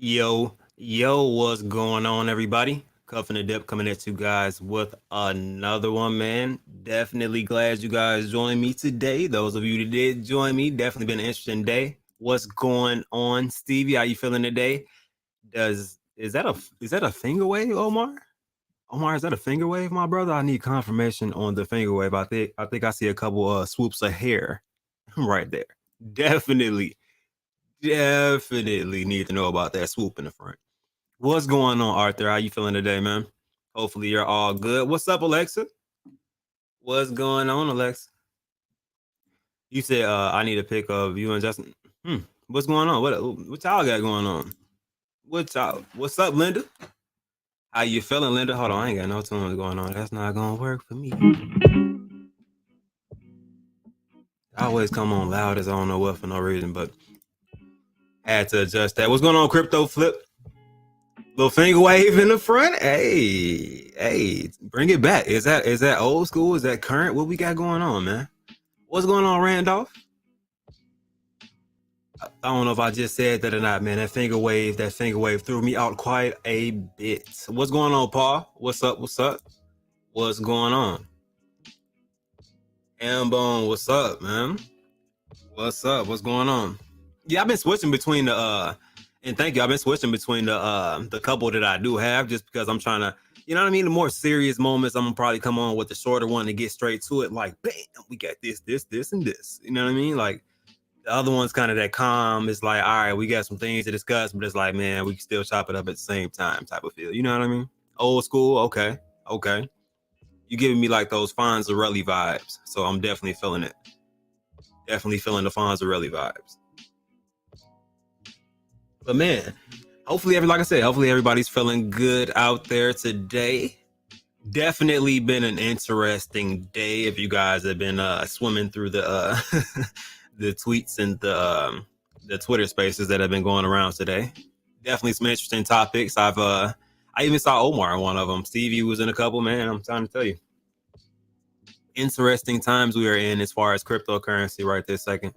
Yo, what's going on, everybody? Cuffing the Dip coming at you guys with another one, man. Definitely glad you guys joined me today. Those of you that did join me, definitely been an interesting day. What's going on, Stevie? How you feeling today? Is that a finger wave, Omar? Omar, is that a finger wave, my brother? I need confirmation on the finger wave. I think I see a couple swoops of hair right there. Definitely, definitely need to know about that swoop in the front. What's going on, Arthur? How you feeling today, man? Hopefully you're all good. What's up, Alexa? What's going on, Alexa? You said I need a pic of you and Justin. What's going on? What y'all got going on? What's up, Linda? How you feeling, Linda? Hold on, I ain't got no tunes going on. That's not gonna work for me. I always come on loud as I don't know what for no reason, but had to adjust that. What's going on, Crypto Flip? Little finger wave in the front. Hey, bring it back. Is that old school? Is that current? What we got going on, man? What's going on, Randolph? I don't know if I just said that or not, man. That finger wave threw me out quite a bit. What's going on, Paul? What's up? What's going on? Ambone, what's up, man? What's up? What's going on? Yeah, I've been switching between and thank you. I've been switching between the couple that I do have just because I'm trying to, you know what I mean? The more serious moments, I'm gonna probably come on with the shorter one to get straight to it. Like, bam, we got this, and this. You know what I mean? Like, the other one's kind of that calm. It's like, all right, we got some things to discuss, but it's like, man, we can still chop it up at the same time type of feel. You know what I mean? Old school, okay. You giving me like those Fonzarelli vibes, so I'm definitely feeling it. Definitely feeling the Fonzarelli vibes. But man, like I said, hopefully everybody's feeling good out there today. Definitely been an interesting day. If you guys have been swimming through the the tweets and the Twitter spaces that have been going around today, definitely some interesting topics. I even saw Omar in one of them. Stevie was in a couple. Man, I'm trying to tell you, interesting times we are in as far as cryptocurrency right this second.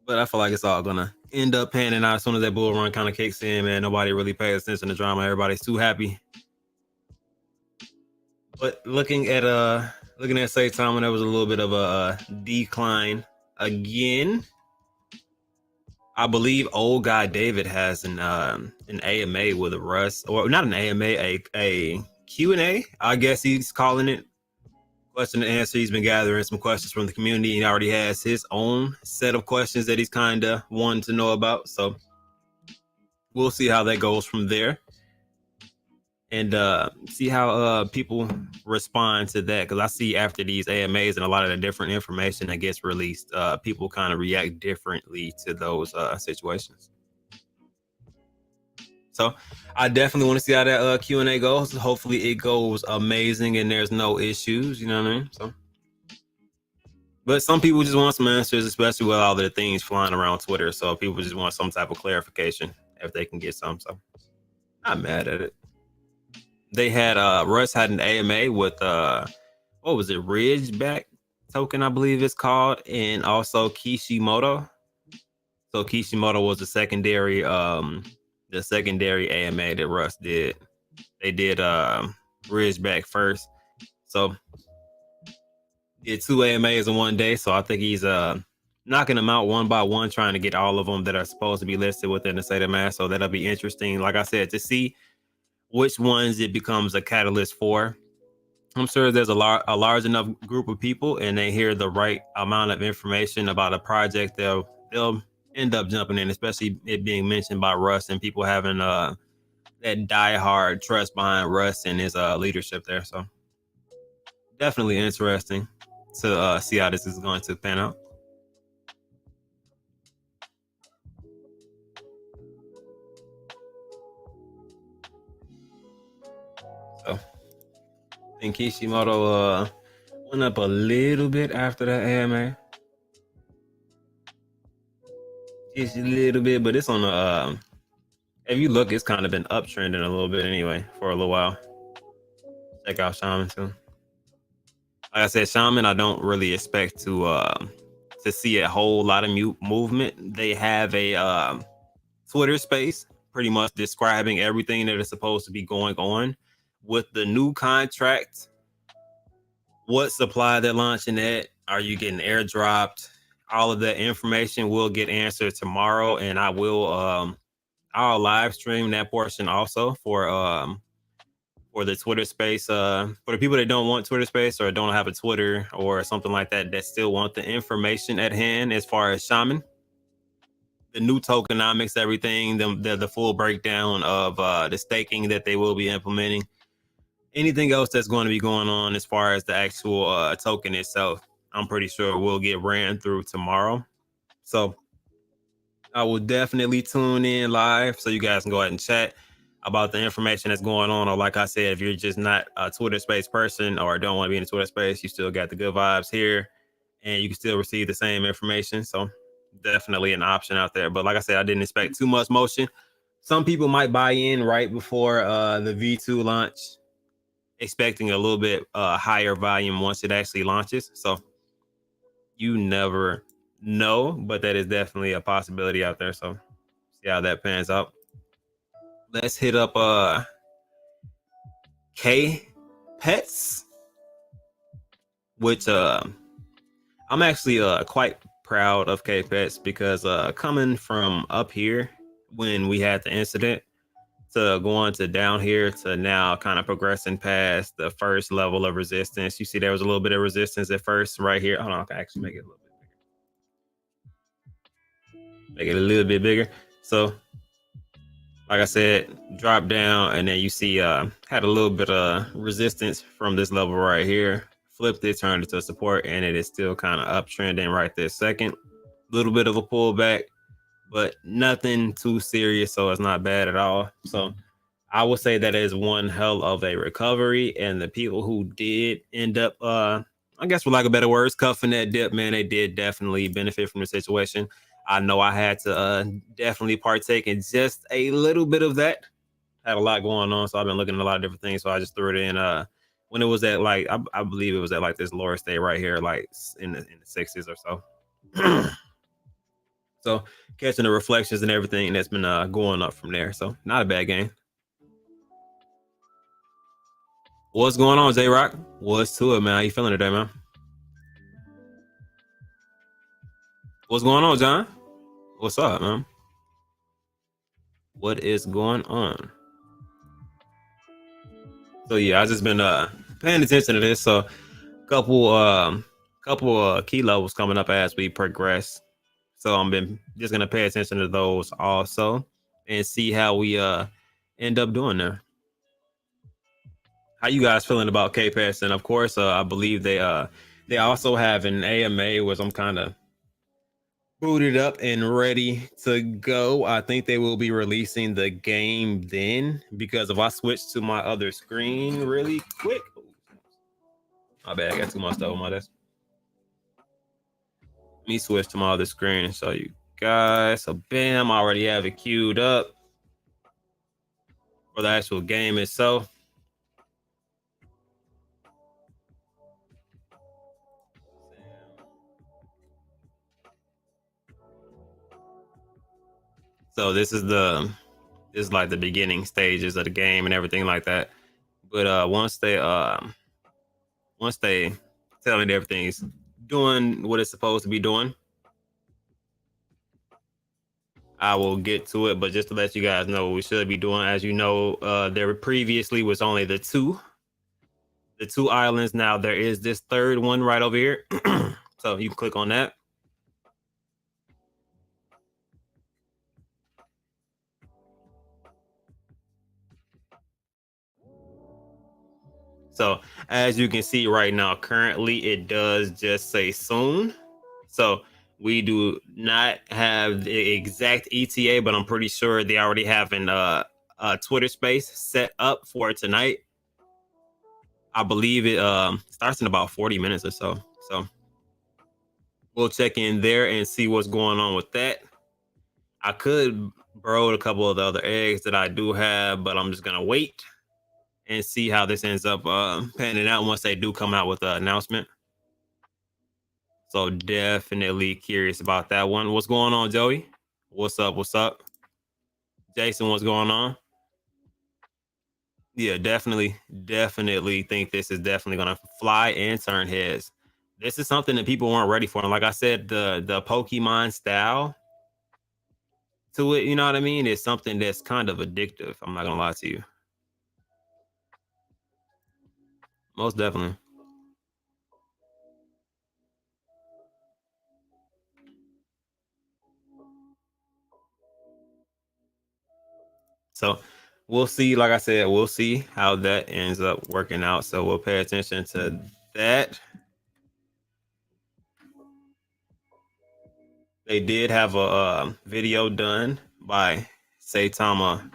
But I feel like it's all gonna end up panning out as soon as that bull run kind of kicks in. Man, nobody really pays attention to drama. Everybody's too happy. But looking at Say Time when there was a little bit of a decline again. I believe old guy David has an AMA with a Russ, or not an AMA, a Q&A. I guess he's calling it. Question and answer. He's been gathering some questions from the community. He already has his own set of questions that he's kind of wanting to know about. So we'll see how that goes from there, and see how people respond to that. Because I see after these AMAs and a lot of the different information that gets released, people kind of react differently to those situations. So I definitely want to see how that Q&A goes. Hopefully it goes amazing and there's no issues. You know what I mean? So, but some people just want some answers, especially with all the things flying around Twitter. So people just want some type of clarification if they can get some. So I'm not mad at it. They had Russ had an AMA with what was it, Ridgeback token, I believe it's called, and also Kishimoto. So Kishimoto was the secondary AMA that Russ did. They did Ridgeback first. So did two AMAs in one day. So I think he's knocking them out one by one, trying to get all of them that are supposed to be listed within the state of Mass. So that'll be interesting, like I said, to see which ones it becomes a catalyst for. I'm sure there's a large enough group of people and they hear the right amount of information about a project, they'll end up jumping in, especially it being mentioned by Russ and people having that diehard trust behind Russ and his leadership there. So definitely interesting to see how this is going to pan out. So I think Kishimoto went up a little bit after that AMA. Just a little bit, but it's on the if you look, it's kind of been uptrending a little bit anyway for a little while. Check out Shaman too. Like I said, Shaman, I don't really expect to see a whole lot of movement. They have a Twitter space, pretty much describing everything that is supposed to be going on with the new contract. What supply they're launching at? Are you getting airdropped? All of that information will get answered tomorrow, and I'll live stream that portion also for the Twitter space. For the people that don't want Twitter space or don't have a Twitter or something like that, that still want the information at hand as far as Shaman, the new tokenomics, everything, the full breakdown of the staking that they will be implementing. Anything else that's going to be going on as far as the actual token itself, I'm pretty sure will get ran through tomorrow. So I will definitely tune in live so you guys can go ahead and chat about the information that's going on. Or like I said, if you're just not a Twitter space person or don't want to be in the Twitter space, you still got the good vibes here and you can still receive the same information. So definitely an option out there. But like I said, I didn't expect too much motion. Some people might buy in right before the V2 launch, expecting a little bit higher volume once it actually launches. So you never know, but that is definitely a possibility out there. So see how that pans out. Let's hit up K Pets, which I'm actually quite proud of K Pets because coming from up here when we had the incident to going to down here to now kind of progressing past the first level of resistance. You see there was a little bit of resistance at first right here. Hold on, I can actually make it a little bit bigger. Make it a little bit bigger. So like I said, drop down and then you see had a little bit of resistance from this level right here. Flipped it, turned it to support, and it is still kind of uptrending right this second. Little bit of a pullback, but nothing too serious, so it's not bad at all. So I would say that is one hell of a recovery, and the people who did end up I guess for lack of better words, cuffing that dip, man, they did definitely benefit from the situation. I know I had to definitely partake in just a little bit of that. Had a lot going on, so I've been looking at a lot of different things. So I just threw it in when it was at like I believe it was at like this lower state right here, like in the sixes or so. So catching the reflections and everything that's been going up from there. So not a bad game. What's going on, J Rock? What's to it, man? How you feeling today, man? What's going on, John? What's up, man? What is going on? So yeah, I just been paying attention to this. So couple key levels coming up as we progress. So I'm been just gonna pay attention to those also and see how we end up doing there. How you guys feeling about K-Pass? And of course, I believe they also have an AMA where I'm kind of booted up and ready to go. I think they will be releasing the game then, because if I switch to my other screen really quick, my bad, I got too much stuff on my desk. Let me switch to my other screen and show you guys. So bam, I already have it queued up for the actual game itself. So this is like the beginning stages of the game and everything like that. But once they tell me that everything's doing what it's supposed to be doing, I will get to it. But just to let you guys know what we should be doing, as you know, there previously was only the two islands. Now there is this third one right over here. So you can click on that. So as you can see right now, currently it does just say soon. So we do not have the exact ETA, but I'm pretty sure they already have a Twitter space set up for tonight. I believe it starts in about 40 minutes or so. So we'll check in there and see what's going on with that. I could borrow a couple of the other eggs that I do have, but I'm just gonna wait and see how this ends up panning out once they do come out with an announcement. So definitely curious about that one. What's going on, Joey? What's up? What's up? Jason, what's going on? Yeah, definitely think this is definitely gonna fly and turn heads. This is something that people weren't ready for. And like I said, the Pokemon style to it, you know what I mean, is something that's kind of addictive. I'm not gonna lie to you. Most definitely. So we'll see. Like I said, we'll see how that ends up working out. So we'll pay attention to that. They did have a video done by Saitama,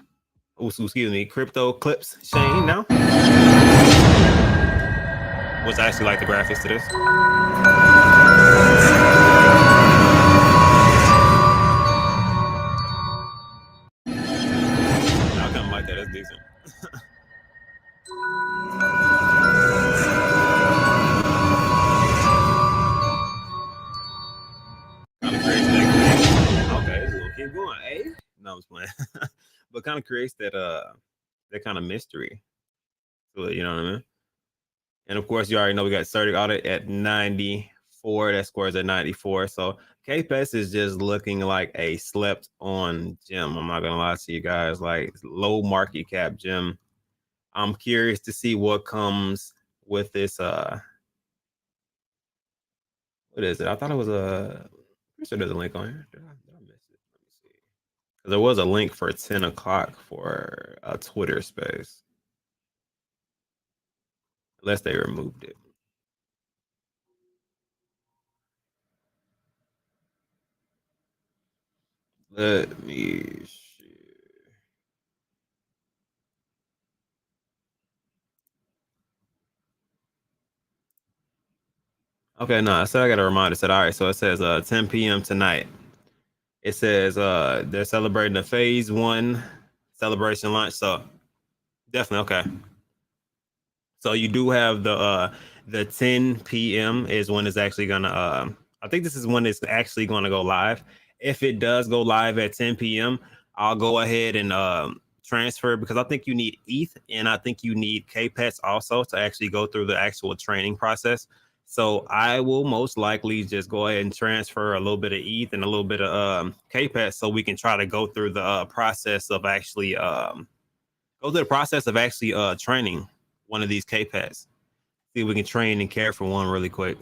excuse me, Crypto Clips Shane now. What's actually like the graphics to this? I kind of like that. That's decent. Kind of creates that. Okay, we'll keep going. Hey, no, I was playing, but kind of creates that kind of mystery to it. You know what I mean? And of course, you already know we got Certic Audit at 94. That scores at 94. So KPES is just looking like a slept on gem. I'm not gonna lie to you guys, like low market cap gem. I'm curious to see what comes with this. What is it? I thought it was a. Pretty sure there's a link on here. Did I miss it? Let me see. Because there was a link for 10 o'clock for a Twitter space, unless they removed it. Let me see. Okay, no, I said I got a reminder. It said, all right, so it says 10 p.m. tonight. It says they're celebrating the phase 1 celebration launch. So definitely okay. So you do have the 10 p.m. is when it's actually gonna I think this is when it's actually gonna go live. If it does go live at 10 p.m., I'll go ahead and transfer, because I think you need ETH and I think you need KPETs also to actually go through the actual training process. So I will most likely just go ahead and transfer a little bit of ETH and a little bit of KPET, so we can try to go through the process of actually training one of these KPETs. See if we can train and care for one really quick.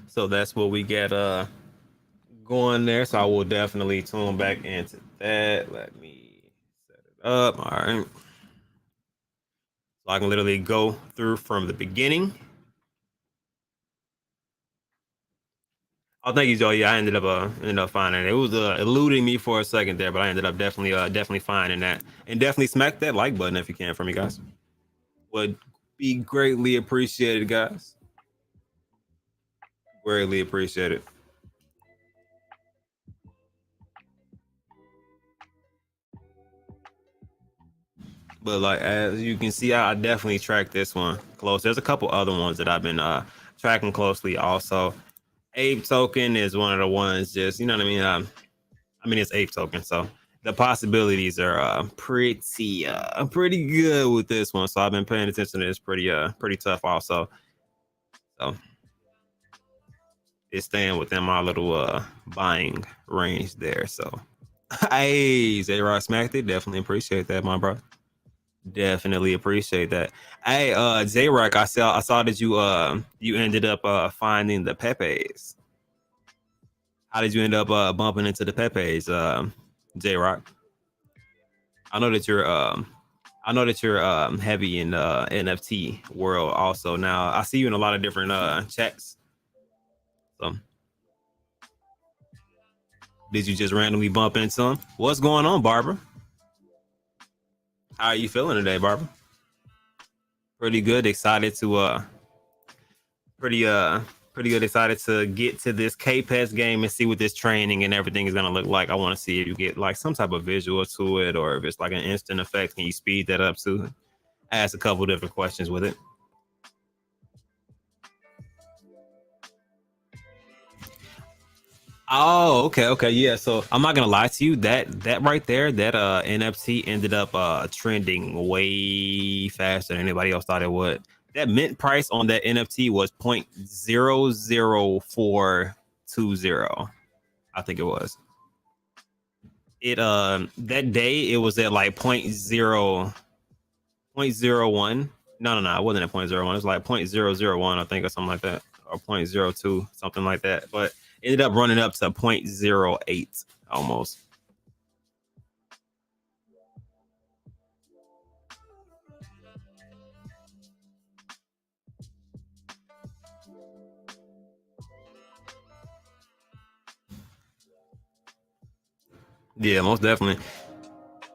So that's what we get going there. So I will definitely tune back into that. Let me set it up. All right. So I can literally go through from the beginning. Oh, thank you, Joe. Yeah, I ended up finding it. It was eluding me for a second there, but I ended up definitely finding that. And definitely smack that like button if you can for me, guys. Would be greatly appreciated, guys. Greatly appreciated. But like, as you can see, I definitely track this one close. There's a couple other ones that I've been tracking closely also. Ape token is one of the ones, just, you know what I mean? I mean, it's Ape token, so the possibilities are pretty good with this one. So I've been paying attention to this pretty tough also. So it's staying within my little buying range there. So hey, Zay-Rock smacked it. Definitely appreciate that, my bro. Definitely appreciate that. Hey, J-Rock, I saw that you ended up finding the Pepe's. How did you end up bumping into the Pepe's, J-Rock? I know that you're heavy in the NFT world also. Now I see you in a lot of different chats. So did you just randomly bump into him? What's going on, Barbara? How are you feeling today, Barbara? Pretty good. Excited to pretty pretty good. Excited to get to this KPES game and see what this training and everything is gonna look like. I want to see if you get like some type of visual to it, or if it's like an instant effect. Can you speed that up too? ask a couple different questions with it. Oh, okay, yeah. So I'm not gonna lie to you, that right there, that NFT ended up trending way faster than anybody else thought it would. That mint price on that NFT was 0.00420. I think it was. It that day it was at like point zero one. No, it wasn't at point zero one. It was like 0.001, I think, or something like that, or 0.02, something like that. But it ended up running up to 0.08 almost. Yeah, most definitely.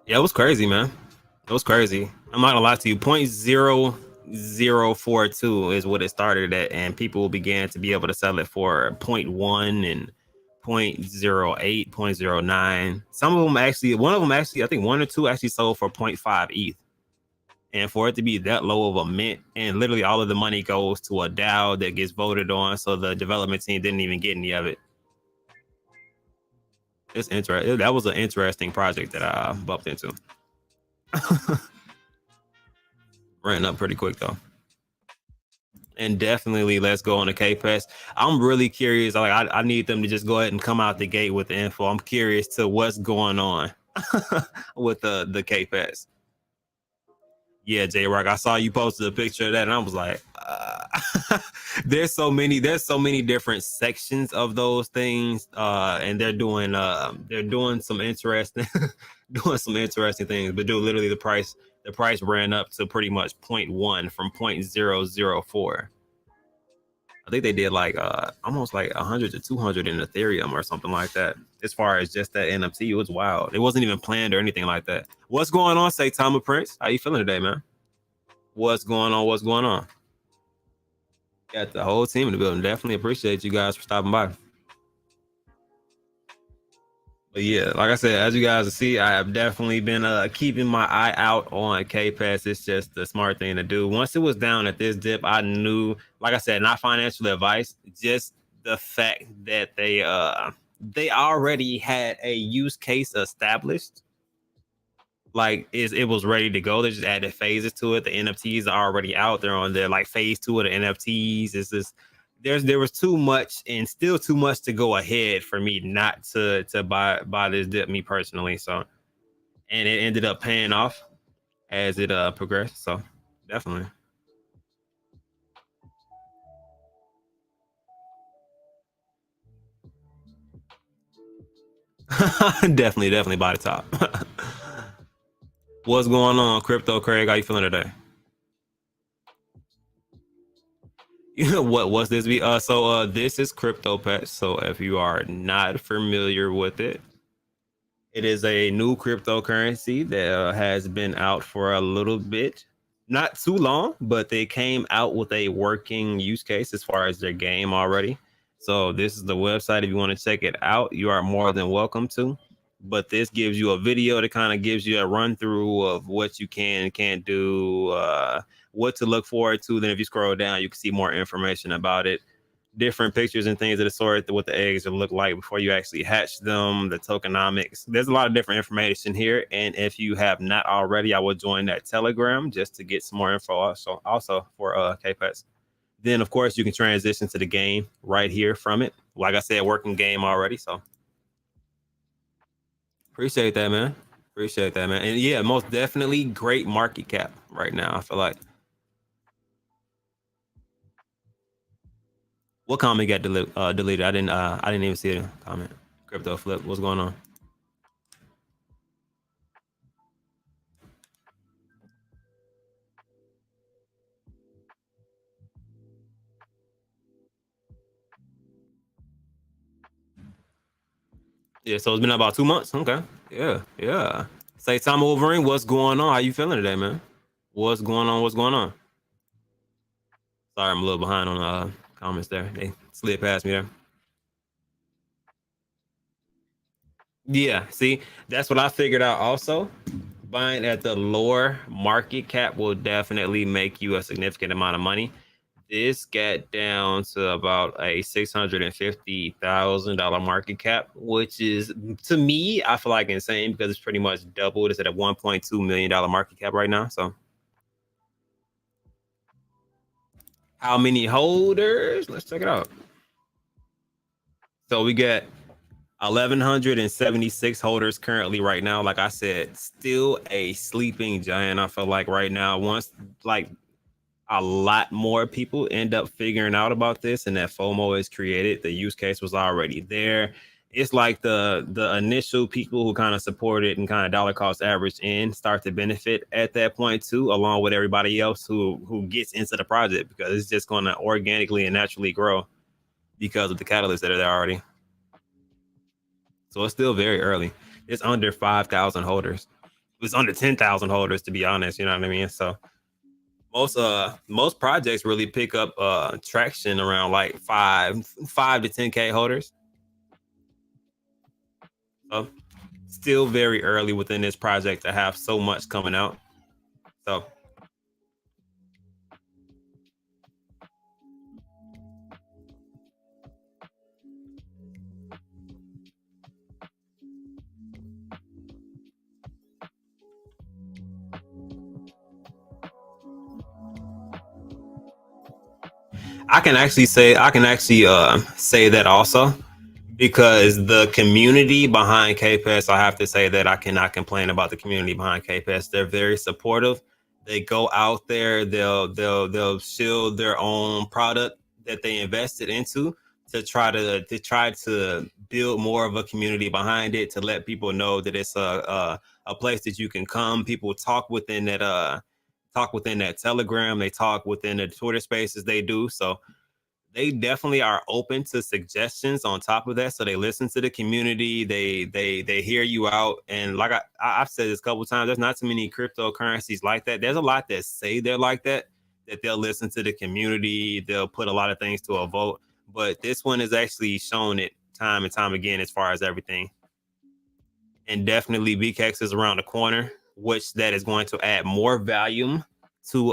Yeah, it was crazy, man. It was crazy. I'm not gonna lie to you. 0.0042 is what it started at, and people began to be able to sell it for zero point 0.1 and 0.08, 0.09. Some of them actually, one of them actually, I think one or two actually sold for 0.5 ETH. And for it to be that low of a mint, and literally all of the money goes to a DAO that gets voted on, so the development team didn't even get any of it. It's interesting. That was an interesting project that I bumped into. Ran up pretty quick though. And definitely let's go on the KPES. I'm really curious. Like I need them to just go ahead and come out the gate with the info. I'm curious to what's going on with the KPES. Yeah, J Rock, I saw you posted a picture of that, and I was like, there's so many different sections of those things, and they're doing some interesting doing some interesting things. But dude, literally the price ran up to pretty much 0.1 from 0.004. I think they did like almost like 100 to 200 in Ethereum or something like that. As far as just that NFT, it was wild. It wasn't even planned or anything like that. What's going on, say Thomas Prince? How you feeling today, man? What's going on? What's going on? Got the whole team in the building. Definitely appreciate you guys for stopping by. But yeah, like I said, as you guys see, I have definitely been keeping my eye out on KPass. It's just the smart thing to do. Once it was down at this dip, I knew, like I said, not financial advice, just the fact that they already had a use case established. Like it was ready to go. They just added phases to it. The NFTs are already out there on there. Like phase 2 of the NFTs. It's just there was too much and still too much to go ahead for me not to buy this dip, me personally. So, and it ended up paying off as it progressed. So definitely. Definitely by the top. What's going on, Crypto Craig? How you feeling today? What's this be? This is Crypto Pet. So if you are not familiar with it, it is a new cryptocurrency that has been out for a little bit, not too long, but they came out with a working use case as far as their game already. So this is the website. If you want to check it out, you are more than welcome to. But this gives you a video that kind of gives you a run through of what you can and can't do, what to look forward to. Then if you scroll down, you can see more information about it, different pictures and things of the sort, what the eggs will look like before you actually hatch them, the tokenomics. There's a lot of different information here. And if you have not already, I will join that Telegram just to get some more info also for KPETs. Then of course you can transition to the game right here from it. Like I said, working game already. So appreciate that, man. Appreciate that, man. And yeah, most definitely great market cap right now. I feel like. What comment got deleted? I didn't even see a comment. Crypto flip. What's going on? Yeah, so it's been about 2 months. Okay. Yeah. Say Tom Wolverine, what's going on? How you feeling today, man? What's going on? What's going on? Sorry, I'm a little behind on comments there. They slid past me there. Yeah, see, that's what I figured out also. buying at the lower market cap will definitely make you a significant amount of money. This got down to about a $650,000 market cap, which is, to me, I feel like insane because it's pretty much doubled. It's at a $1.2 million market cap right now. So, how many holders? Let's check it out. So we got 1,176 holders currently right now. Like I said, still a sleeping giant. I feel like right now, once like a lot more people end up figuring out about this and that FOMO is created, the use case was already there. It's like the initial people who kind of supported and kind of dollar cost average in start to benefit at that point too, along with everybody else who gets into the project, because it's just going to organically and naturally grow because of the catalysts that are there already. So it's still very early. It's under 5,000 holders. It's under 10,000 holders, to be honest. You know what I mean? So most projects really pick up traction around like 5 to 10K holders. So still very early within this project to have so much coming out. So I can actually say that also, because the community behind KPS, I have to say that I cannot complain about the community behind KPS. They're very supportive. They go out there, they'll shield their own product that they invested into to try to build more of a community behind it, to let people know that it's a place that you can come. People talk within that Telegram, they talk within the Twitter spaces they do. So they definitely are open to suggestions on top of that. So they listen to the community, they hear you out. And like I've said this a couple of times, there's not too many cryptocurrencies like that. There's a lot that say they're like that they'll listen to the community, they'll put a lot of things to a vote. But this one has actually shown it time and time again as far as everything. And definitely BKX is around the corner, which that is going to add more volume to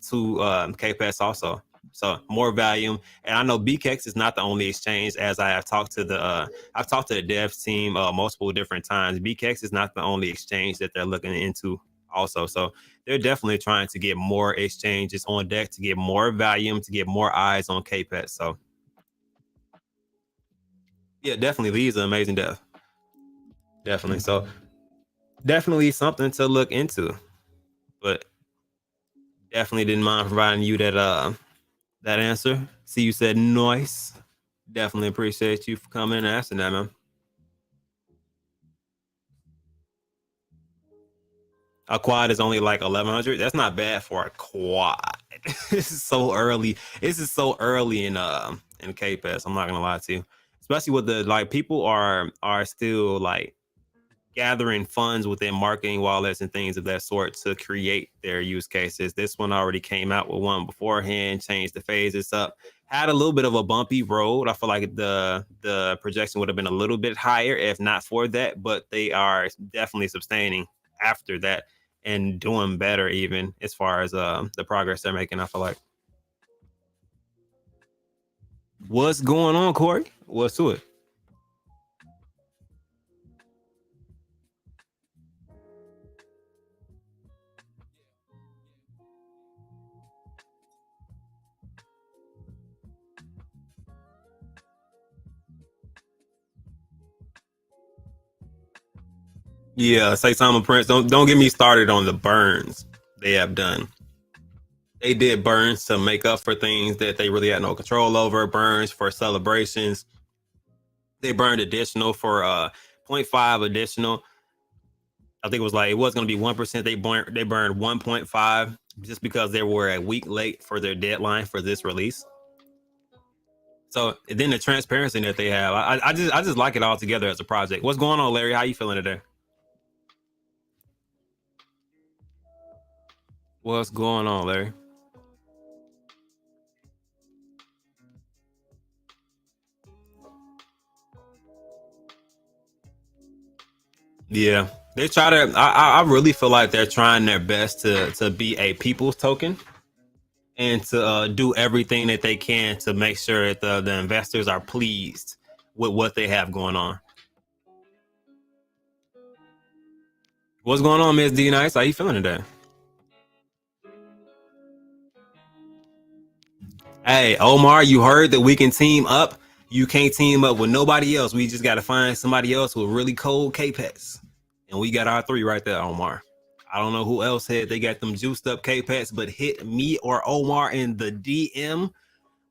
KPS also. So more volume. And I know BKX is not the only exchange, as I have talked to I've talked to the dev team multiple different times. BKX is not the only exchange that they're looking into also. So they're definitely trying to get more exchanges on deck, to get more volume, to get more eyes on KPS. So yeah, definitely Lee's an amazing dev. Definitely. So definitely something to look into. But definitely didn't mind providing you that answer. See, you said nice. Definitely appreciate you for coming and asking that, man. A quad is only like 1,100. That's not bad for a quad. This is so early. This is so early in KPS. I'm not gonna lie to you. Especially with the like people are still like gathering funds within marketing wallets and things of that sort to create their use cases. This one already came out with one beforehand, changed the phases up, had a little bit of a bumpy road. I feel like the projection would have been a little bit higher if not for that, but they are definitely sustaining after that and doing better even as far as the progress they're making. I feel like. What's going on, Corey? What's to it? Yeah, say Simon Prince. Don't get me started on the burns they have done. They did burns to make up for things that they really had no control over. Burns for celebrations. They burned additional for zero point 0.5 additional. I think it was like it was going to be 1%. They burned 1.5 just because they were a week late for their deadline for this release. So then the transparency that they have, I just like it all together as a project. What's going on, Larry? How you feeling today? What's going on, Larry? Yeah, They try to. I really feel like they're trying their best to be a people's token and to do everything that they can to make sure that the investors are pleased with what they have going on. What's going on, Miss D Nice? How you feeling today? Hey, Omar, you heard that we can team up. You can't team up with nobody else. We just got to find somebody else with really cold K-Pets. And we got our three right there, Omar. I don't know who else had they got them juiced up K-Pets, but hit me or Omar in the DM.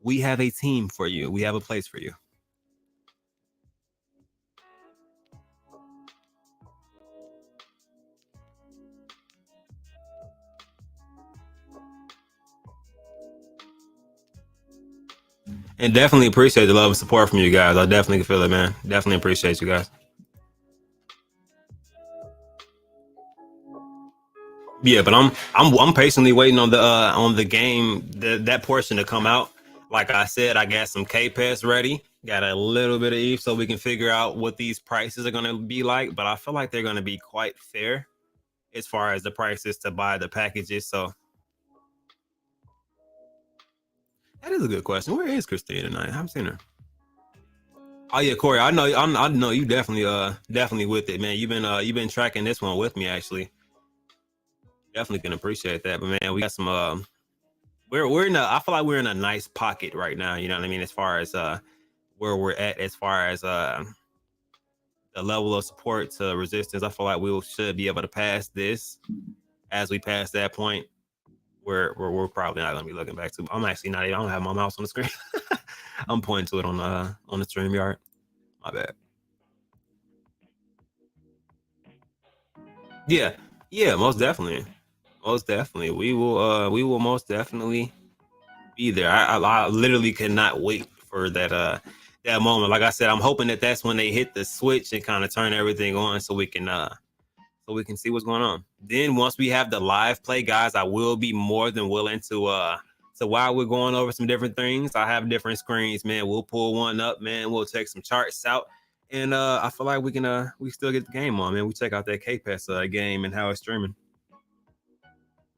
We have a team for you. We have a place for you. And definitely appreciate the love and support from you guys. I definitely feel it, man. Definitely appreciate you guys. Yeah, but I'm patiently waiting on the game that portion to come out. Like I said, I got some K Pass ready. Got a little bit of ETH so we can figure out what these prices are gonna be like. But I feel like they're gonna be quite fair as far as the prices to buy the packages. So that is a good question. Where is Christine tonight? I haven't seen her. Oh yeah, Corey. I know you definitely with it, man. You've been tracking this one with me actually. Definitely can appreciate that. But man, we got some we're in a I feel like we're in a nice pocket right now, you know what I mean, as far as where we're at as far as the level of support to resistance. I feel like we should be able to pass this. As we pass that point, we're probably not gonna be looking back to. I'm actually not even, I don't have my mouse on the screen. I'm pointing to it on the stream yard. My bad. Yeah. Yeah, most definitely. Most definitely. We will most definitely be there. I literally cannot wait for that moment. Like I said, I'm hoping that that's when they hit the switch and kind of turn everything on so we can see what's going on. Then once we have the live play, guys, I will be more than willing to while we're going over some different things, I have different screens, man. We'll pull one up, man. We'll check some charts out. And I feel like we still get the game on, man. We check out that K Pass game and how it's streaming.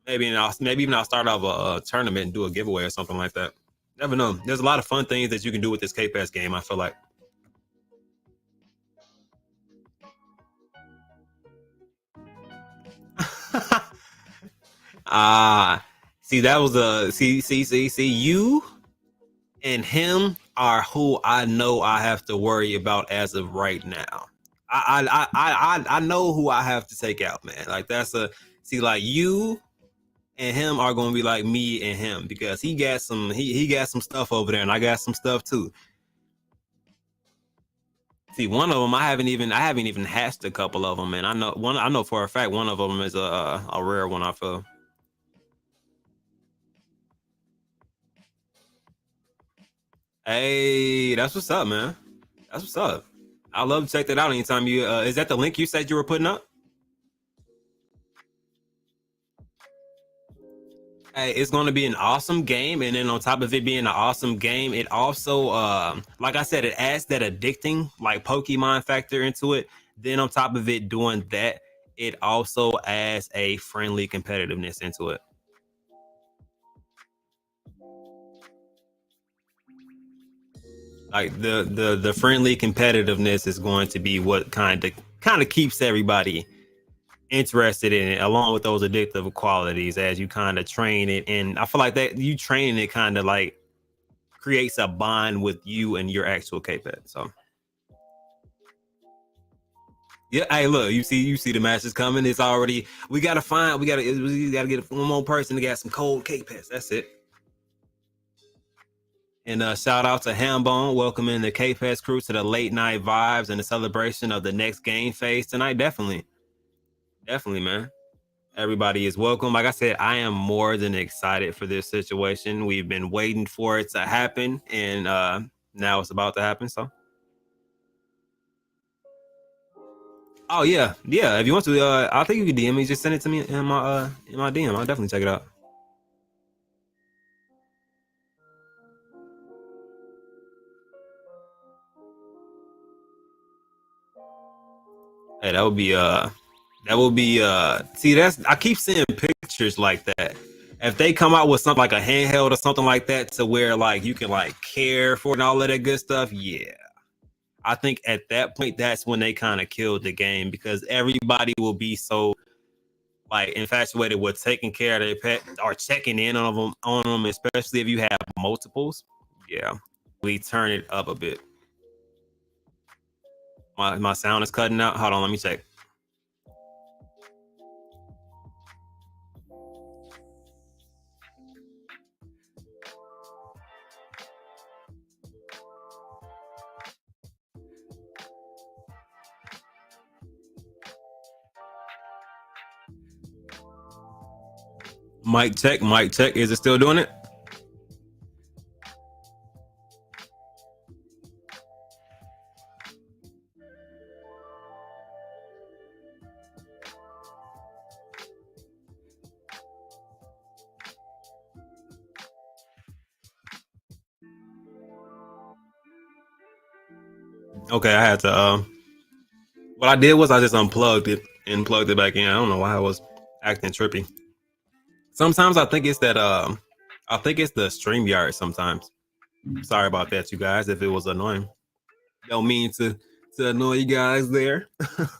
Maybe even I'll start off a tournament and do a giveaway or something like that. Never know. There's a lot of fun things that you can do with this K Pass game. I feel like. Ah, see, that was a see. You and him are who I know I have to worry about as of right now. I know who I have to take out, man. Like that's a see, like you and him are gonna be like me and him because he got some stuff over there and I got some stuff too. See, one of them I haven't even hatched a couple of them, and I know for a fact one of them is a rare one. I feel. Hey, that's what's up, man. That's what's up. I love to check that out anytime you. Is that the link you said you were putting up? Hey, it's going to be an awesome game, and then on top of it being an awesome game, it also, like I said, it adds that addicting like Pokemon factor into it. Then on top of it doing that, it also adds a friendly competitiveness into it. Like the friendly competitiveness is going to be what kind of keeps everybody interested in it, along with those addictive qualities as you kind of train it. And I feel like that you training it kind of like creates a bond with you and your actual K-Pet. So yeah, hey, look, you see the matches coming. It's already we gotta get one more person to get some cold K-Pets. That's it. And shout out to Hambone, welcoming the K-Pets crew to the late night vibes and the celebration of the next game phase tonight. Definitely, man. Everybody is welcome. Like I said, I am more than excited for this situation. We've been waiting for it to happen, and now it's about to happen. So, oh yeah, yeah. If you want to, I think you can DM me. Just send it to me in my DM. I'll definitely check it out. Hey, that would be That will be see that's I keep seeing pictures like that. If they come out with something like a handheld or something like that to where like you can like care for it and all of that good stuff, yeah. I think at that point that's when they kind of killed the game because everybody will be so like infatuated with taking care of their pet or checking in on them, especially if you have multiples. Yeah. We turn it up a bit. My sound is cutting out. Hold on, let me check. Mic check, mic check. Is it still doing it? Okay, I had to what I did was I just unplugged it and plugged it back in. I don't know why I was acting trippy. Sometimes I think it's that I think it's the StreamYard sometimes. Sorry about that, you guys, if it was annoying. Don't mean to annoy you guys there. But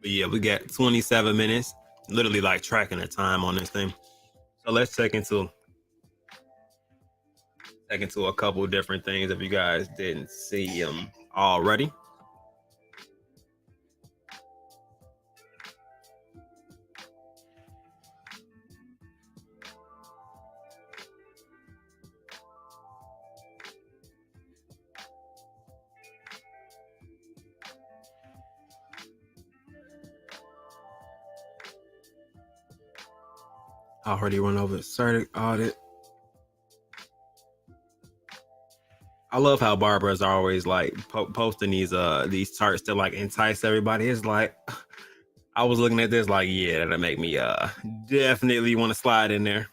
yeah, we got 27 minutes. Literally like tracking the time on this thing. So let's check into a couple different things if you guys didn't see them already. I already went over certic audit. I love how Barbara's always like posting these charts to like entice everybody. It's like I was looking at this like, yeah, that'll make me definitely want to slide in there.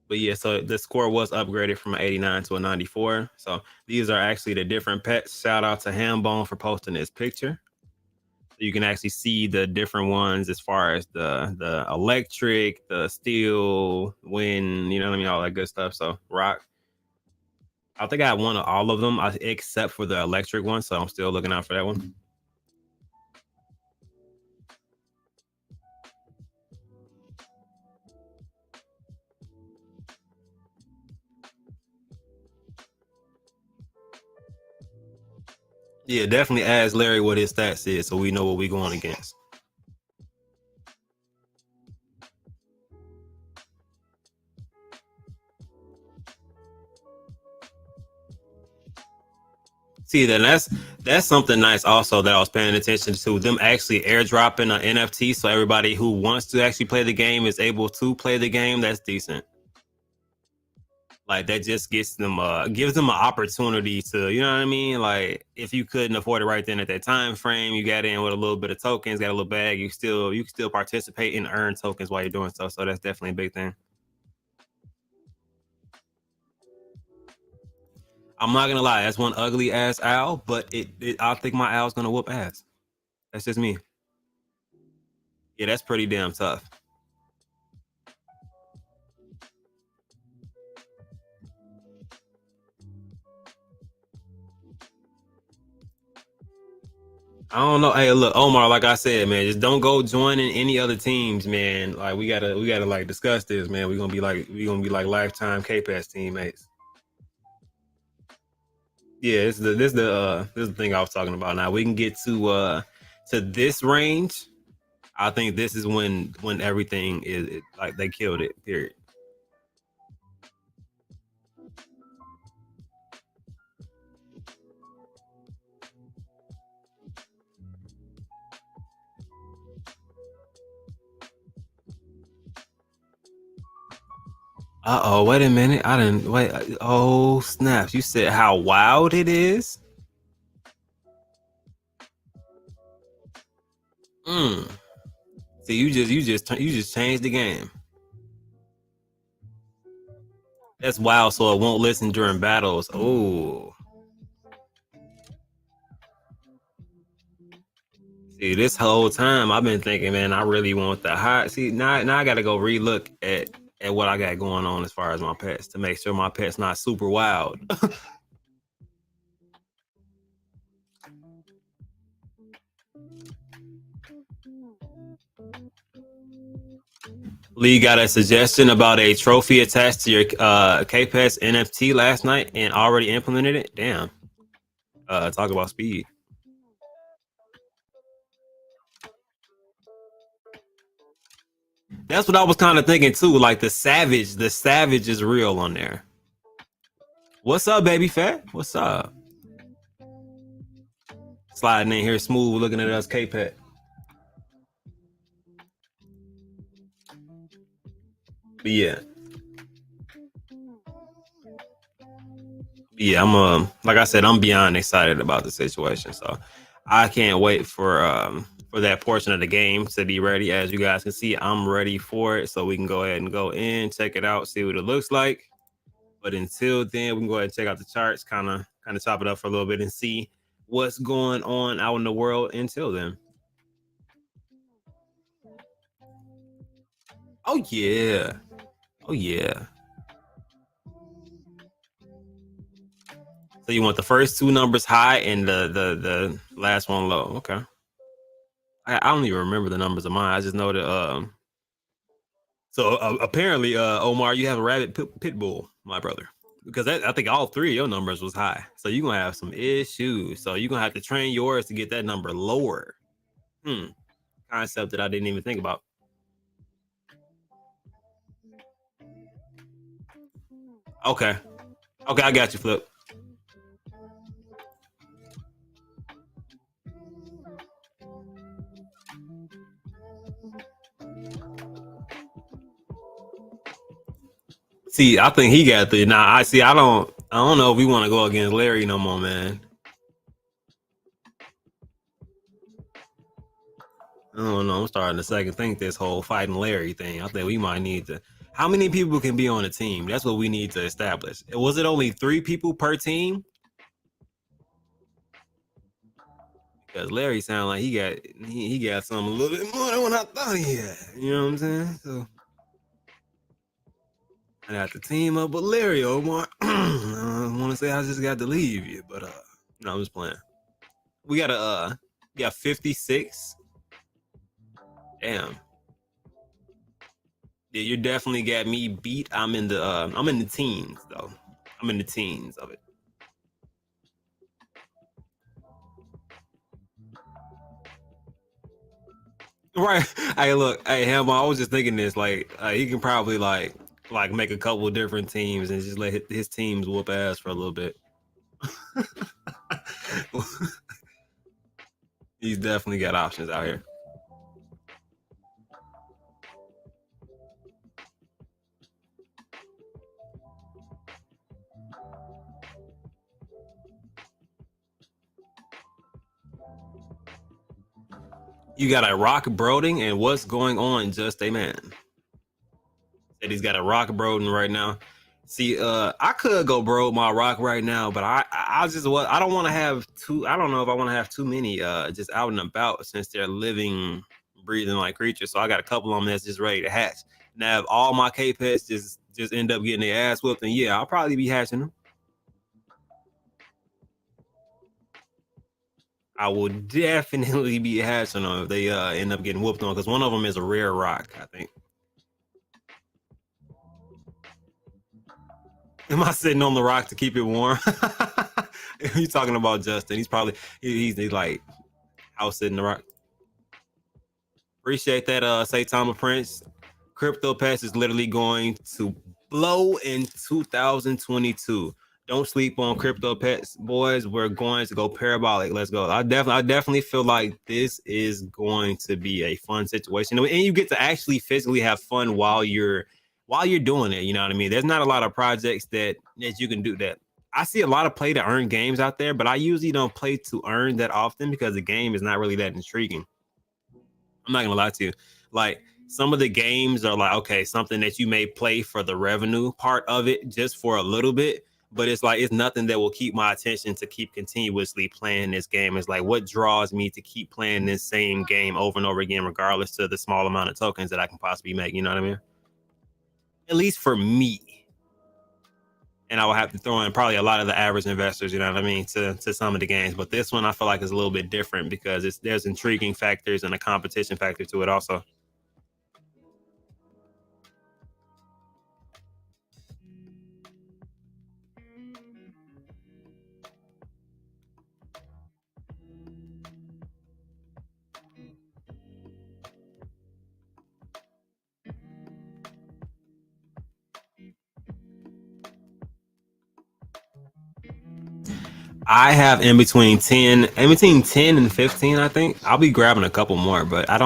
But yeah, so the score was upgraded from an 89 to a 94. So these are actually the different pets. Shout out to Hambone for posting this picture. So you can actually see the different ones as far as the electric, the steel, wind, you know what I mean, all that good stuff. So rock. I think I won all of them except for the electric one. So I'm still looking out for that one. Yeah, definitely ask Larry what his stats is so we know what we're going against. See, then that's something nice also that I was paying attention to. Them actually airdropping an NFT so everybody who wants to actually play the game is able to play the game. That's decent. Like that just gets them gives them an opportunity to, you know what I mean? Like if you couldn't afford it right then at that time frame, you got in with a little bit of tokens, got a little bag, you can still participate and earn tokens while you're doing so. So that's definitely a big thing. I'm not gonna lie, that's one ugly ass owl, but I think my owl's gonna whoop ass. That's just me. Yeah, that's pretty damn tough. I don't know. Hey, look, Omar, like I said, man, just don't go joining any other teams, man. Like we gotta like discuss this, man. We're gonna be like lifetime K-Pass teammates. Yeah, this is the thing I was talking about. Now we can get to this range. I think this is when everything is like they killed it. Period. Wait a minute. I didn't wait. Oh snaps! You said how wild it is. Mm. See, you just changed the game. That's wild. So it won't listen during battles. Oh, See, this whole time I've been thinking, man, I really want the high. See, now I got to go relook at what I got going on as far as my pets to make sure my pet's not super wild. Lee got a suggestion about a trophy attached to your KPES NFT last night and already implemented it. Damn. Talk about speed. That's what I was kind of thinking too. Like the savage is real on there. What's up, baby fat? What's up? Sliding in here smooth, looking at us, K-Pet. But yeah, I'm like I said, I'm beyond excited about the situation. So I can't wait for that portion of the game to be ready. As you guys can see, I'm ready for it. So we can go ahead and go in, check it out, see what it looks like. But until then, we can go ahead and check out the charts, kind of chop it up for a little bit and see what's going on out in the world until then. Oh yeah. Oh yeah. So you want the first two numbers high and the last one low. Okay. I don't even remember the numbers of mine. I just know that so apparently Omar, you have a rabbit pit bull, my brother. Because I think all three of your numbers was high. So you're gonna have some issues. So you're gonna have to train yours to get that number lower. Concept that I didn't even think about. Okay. Okay, I got you, Flip. See, I think he got the now. I don't know if we want to go against Larry no more, man. I don't know. I'm starting to second think this whole fighting Larry thing. I think we might need to. How many people can be on a team? That's what we need to establish. Was it only 3 people per team? Because Larry sounded like he got something a little bit more than what I thought he had. You know what I'm saying? So I have to team up with Larry Omar. I want to say I just got to leave you, but no, I'm just playing. We got 56. Damn. Yeah, you definitely got me beat. I'm in the teens though. I'm in the teens of it. Right. Hey, look. Hey, Hambo. I was just thinking this. Like, he can probably like make a couple of different teams and just let his teams whoop ass for a little bit. He's definitely got options out here. You got a Rock Broding and what's going on? Just a man. Said he's got a Rock Broding right now. See, I could go bro my rock right now, but I just what I don't want to have too. I don't know if I want to have too many just out and about since they're living, breathing like creatures. So I got a couple of them that's just ready to hatch. Now if all my K pets just end up getting their ass whooped, then yeah, I'll probably be hatching them. I will definitely be hatching them if they end up getting whooped on because one of them is a rare rock, I think. Am I sitting on the rock to keep it warm? You talking about Justin? He's probably he's like house sitting the rock. Appreciate that, say Thomas Prince. Crypto Pass is literally going to blow in 2022. Don't sleep on Crypto Pets, boys. We're going to go parabolic. Let's go. I definitely feel like this is going to be a fun situation, and you get to actually physically have fun while you're doing it. You know what I mean? There's not a lot of projects that you can do that. I see a lot of play to earn games out there, but I usually don't play to earn that often because the game is not really that intriguing. I'm not gonna lie to you. Like some of the games are like, okay, something that you may play for the revenue part of it just for a little bit. but it's like it's nothing that will keep my attention to keep continuously playing this game. It's like what draws me to keep playing this same game over and over again, regardless to the small amount of tokens that I can possibly make. You know what I mean? At least for me. And I will have to throw in probably a lot of the average investors, you know what I mean, to some of the games. But this one I feel like is a little bit different because there's intriguing factors and a competition factor to it also. I have in between 10 and 15, I think. I'll be grabbing a couple more, but I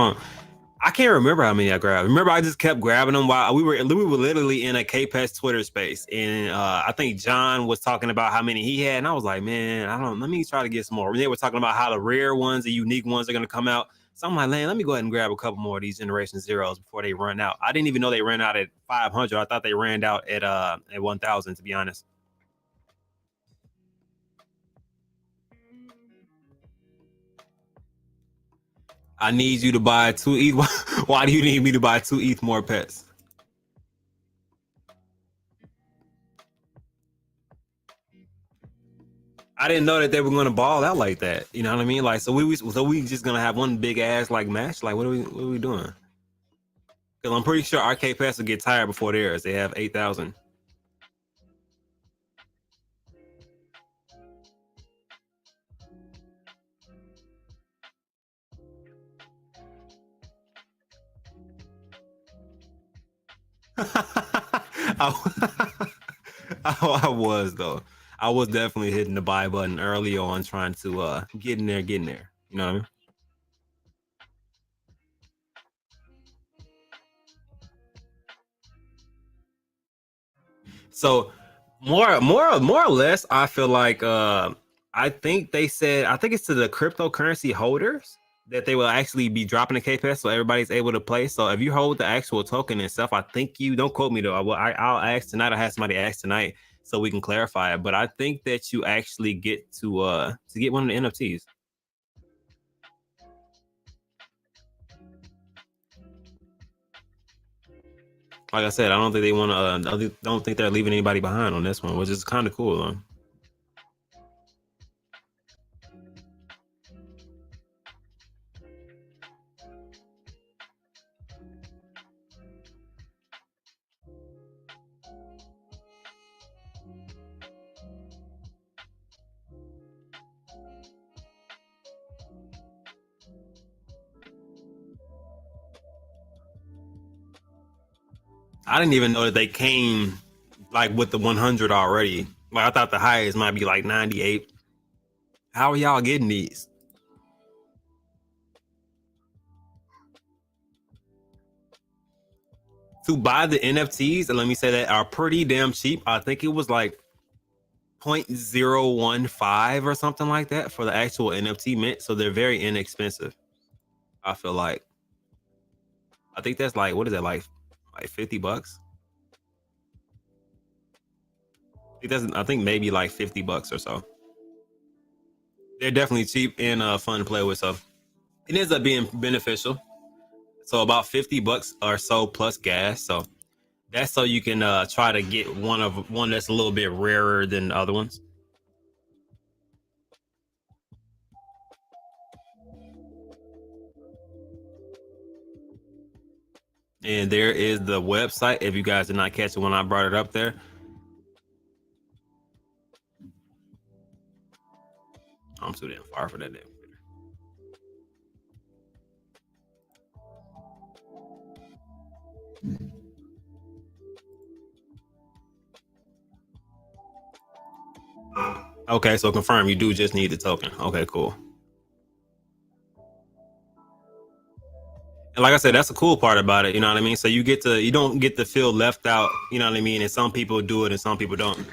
can't remember how many I grabbed. Remember, I just kept grabbing them while we were literally in a KPES Twitter space, and I think John was talking about how many he had, and I was like, man, let me try to get some more. They were talking about how the rare ones, the unique ones, are gonna come out. So I'm like, man, let me go ahead and grab a couple more of these Generation Zeros before they run out. I didn't even know they ran out at 500. I thought they ran out at 1,000. To be honest. I need you to buy 2 ETH. Why do you need me to buy 2 ETH more pets? I didn't know that they were gonna ball out like that. You know what I mean? Like, so we just gonna have one big ass like match? Like, what are we doing? Because I'm pretty sure Arcade Pass will get tired before theirs. They have 8,000. I, I was though. I was definitely hitting the buy button early on, trying to get in there, get in there. You know what I mean? So more or less, I feel like I think they said I think it's to the cryptocurrency holders that they will actually be dropping the KPS so everybody's able to play. So if you hold the actual token itself, I think you don't quote me though. I'll ask tonight. I have somebody ask tonight so we can clarify it. But I think that you actually get to get one of the NFTs. Like I said, I don't think they want to. I don't think they're leaving anybody behind on this one, which is kind of cool though. I didn't even know that they came like with the 100 already. Like I thought the highest might be like 98. How are y'all getting these? To buy the NFTs, and let me say that are pretty damn cheap. I think it was like 0.015 or something like that for the actual NFT mint. So they're very inexpensive. I feel like. I think that's like what is that like $50? I think maybe like $50 or so. They're definitely cheap and fun to play with. So it ends up being beneficial. So about $50 or so plus gas. So that's so you can try to get one that's a little bit rarer than the other ones. And there is the website. If you guys did not catch it when I brought it up there, I'm too damn far for that damn. Okay, so confirm you do just need the token. Okay, cool. And like I said, that's the cool part about it. You know what I mean? So you don't get to feel left out. You know what I mean? And some people do it and some people don't.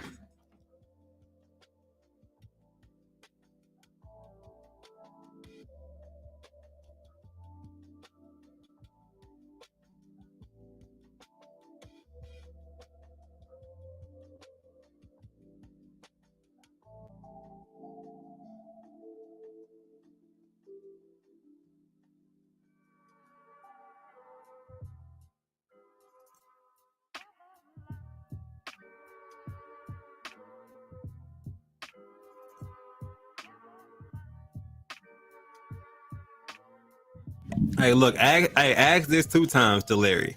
Hey, look, I asked this 2 times to Larry.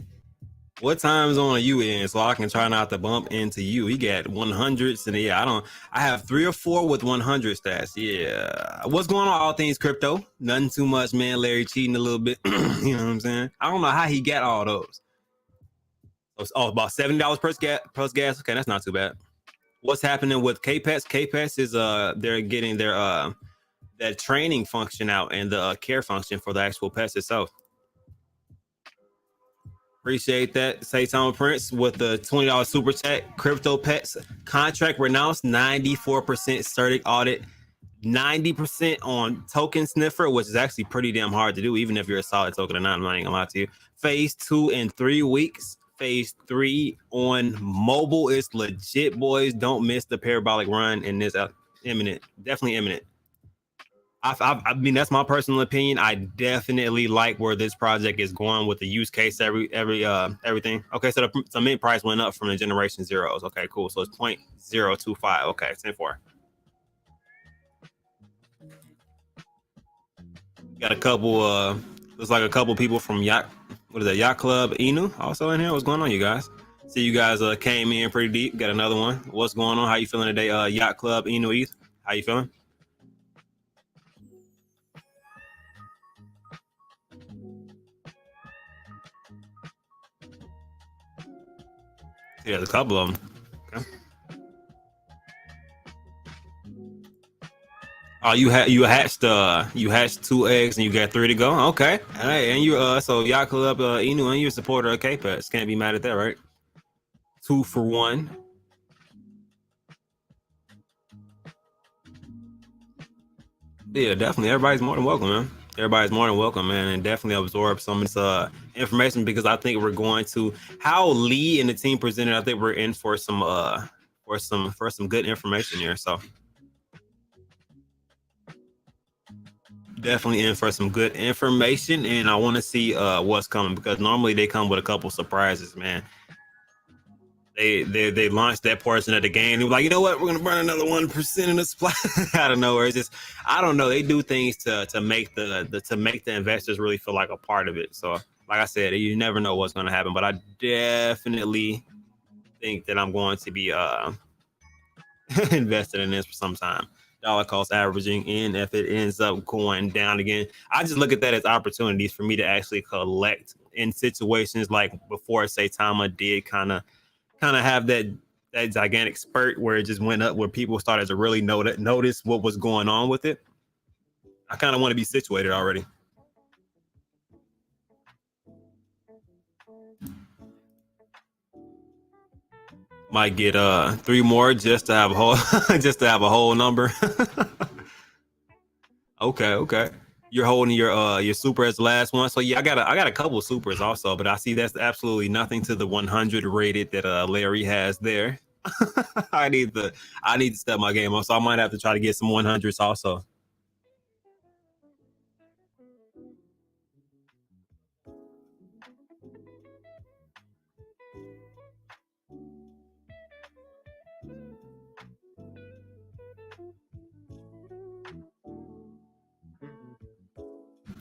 What time zone are you in so I can try not to bump into you? He got 100s, and yeah, I have 3 or 4 with 100 stats. Yeah. What's going on, all things crypto? Nothing too much, man. Larry cheating a little bit. You know what I'm saying? I don't know how he got all those. Oh, about $70 plus gas. Okay, that's not too bad. What's happening with KPETs? KPETs is they're getting their that training function out and the care function for the actual pets itself. Appreciate that. Say Tom Prince with the $20 super chat. Crypto Pets contract renounced, 94% certic audit, 90% on token sniffer, which is actually pretty damn hard to do, even if you're a solid token or not. I'm not even gonna lie to you. Phase 2 in 3 weeks. Phase 3 on mobile is legit, boys. Don't miss the parabolic run in this imminent, definitely imminent. I mean, that's my personal opinion. I definitely like where this project is going with the use case, everything. Okay, so the mint price went up from the generation zeros. Okay, cool. So it's 0.025. Okay, 10-4. Got a couple. Looks like a couple people from Yacht Club Inu also in here. What's going on, you guys? See, you guys came in pretty deep. Got another one. What's going on? How you feeling today? Yacht Club Inu ETH. How you feeling? Yeah, there's a couple of them. Okay. Oh, you hatched 2 eggs and you got 3 to go. Okay, hey, and you so Yacht Club Inu, and you're a supporter of K-Pets. Can't be mad at that, right? 2 for 1. Yeah, definitely. Everybody's more than welcome, man. Everybody's more than welcome, man, and definitely absorb some of this information, because I think we're going to how Lee and the team presented. I think we're in for some good information here. So definitely in for some good information, and I want to see what's coming, because normally they come with a couple surprises, man. They launched that portion of the game. They were like, you know what, we're gonna burn another 1% in the supply out of nowhere. It's just, I don't know. They do things to make the investors really feel like a part of it. So, like I said, you never know what's gonna happen. But I definitely think that I'm going to be invested in this for some time. Dollar cost averaging, and if it ends up going down again, I just look at that as opportunities for me to actually collect in situations like before Saitama did kind of have that gigantic spurt where it just went up, where people started to really notice what was going on with it. I kind of want to be situated already. Might get 3 more just to have a whole just to have a whole number. Okay, okay. You're holding your super as the last one. So yeah, I got a couple of supers also, but I see that's absolutely nothing to the 100 rated that Larry has there. I need to step my game up, so I might have to try to get some 100s also.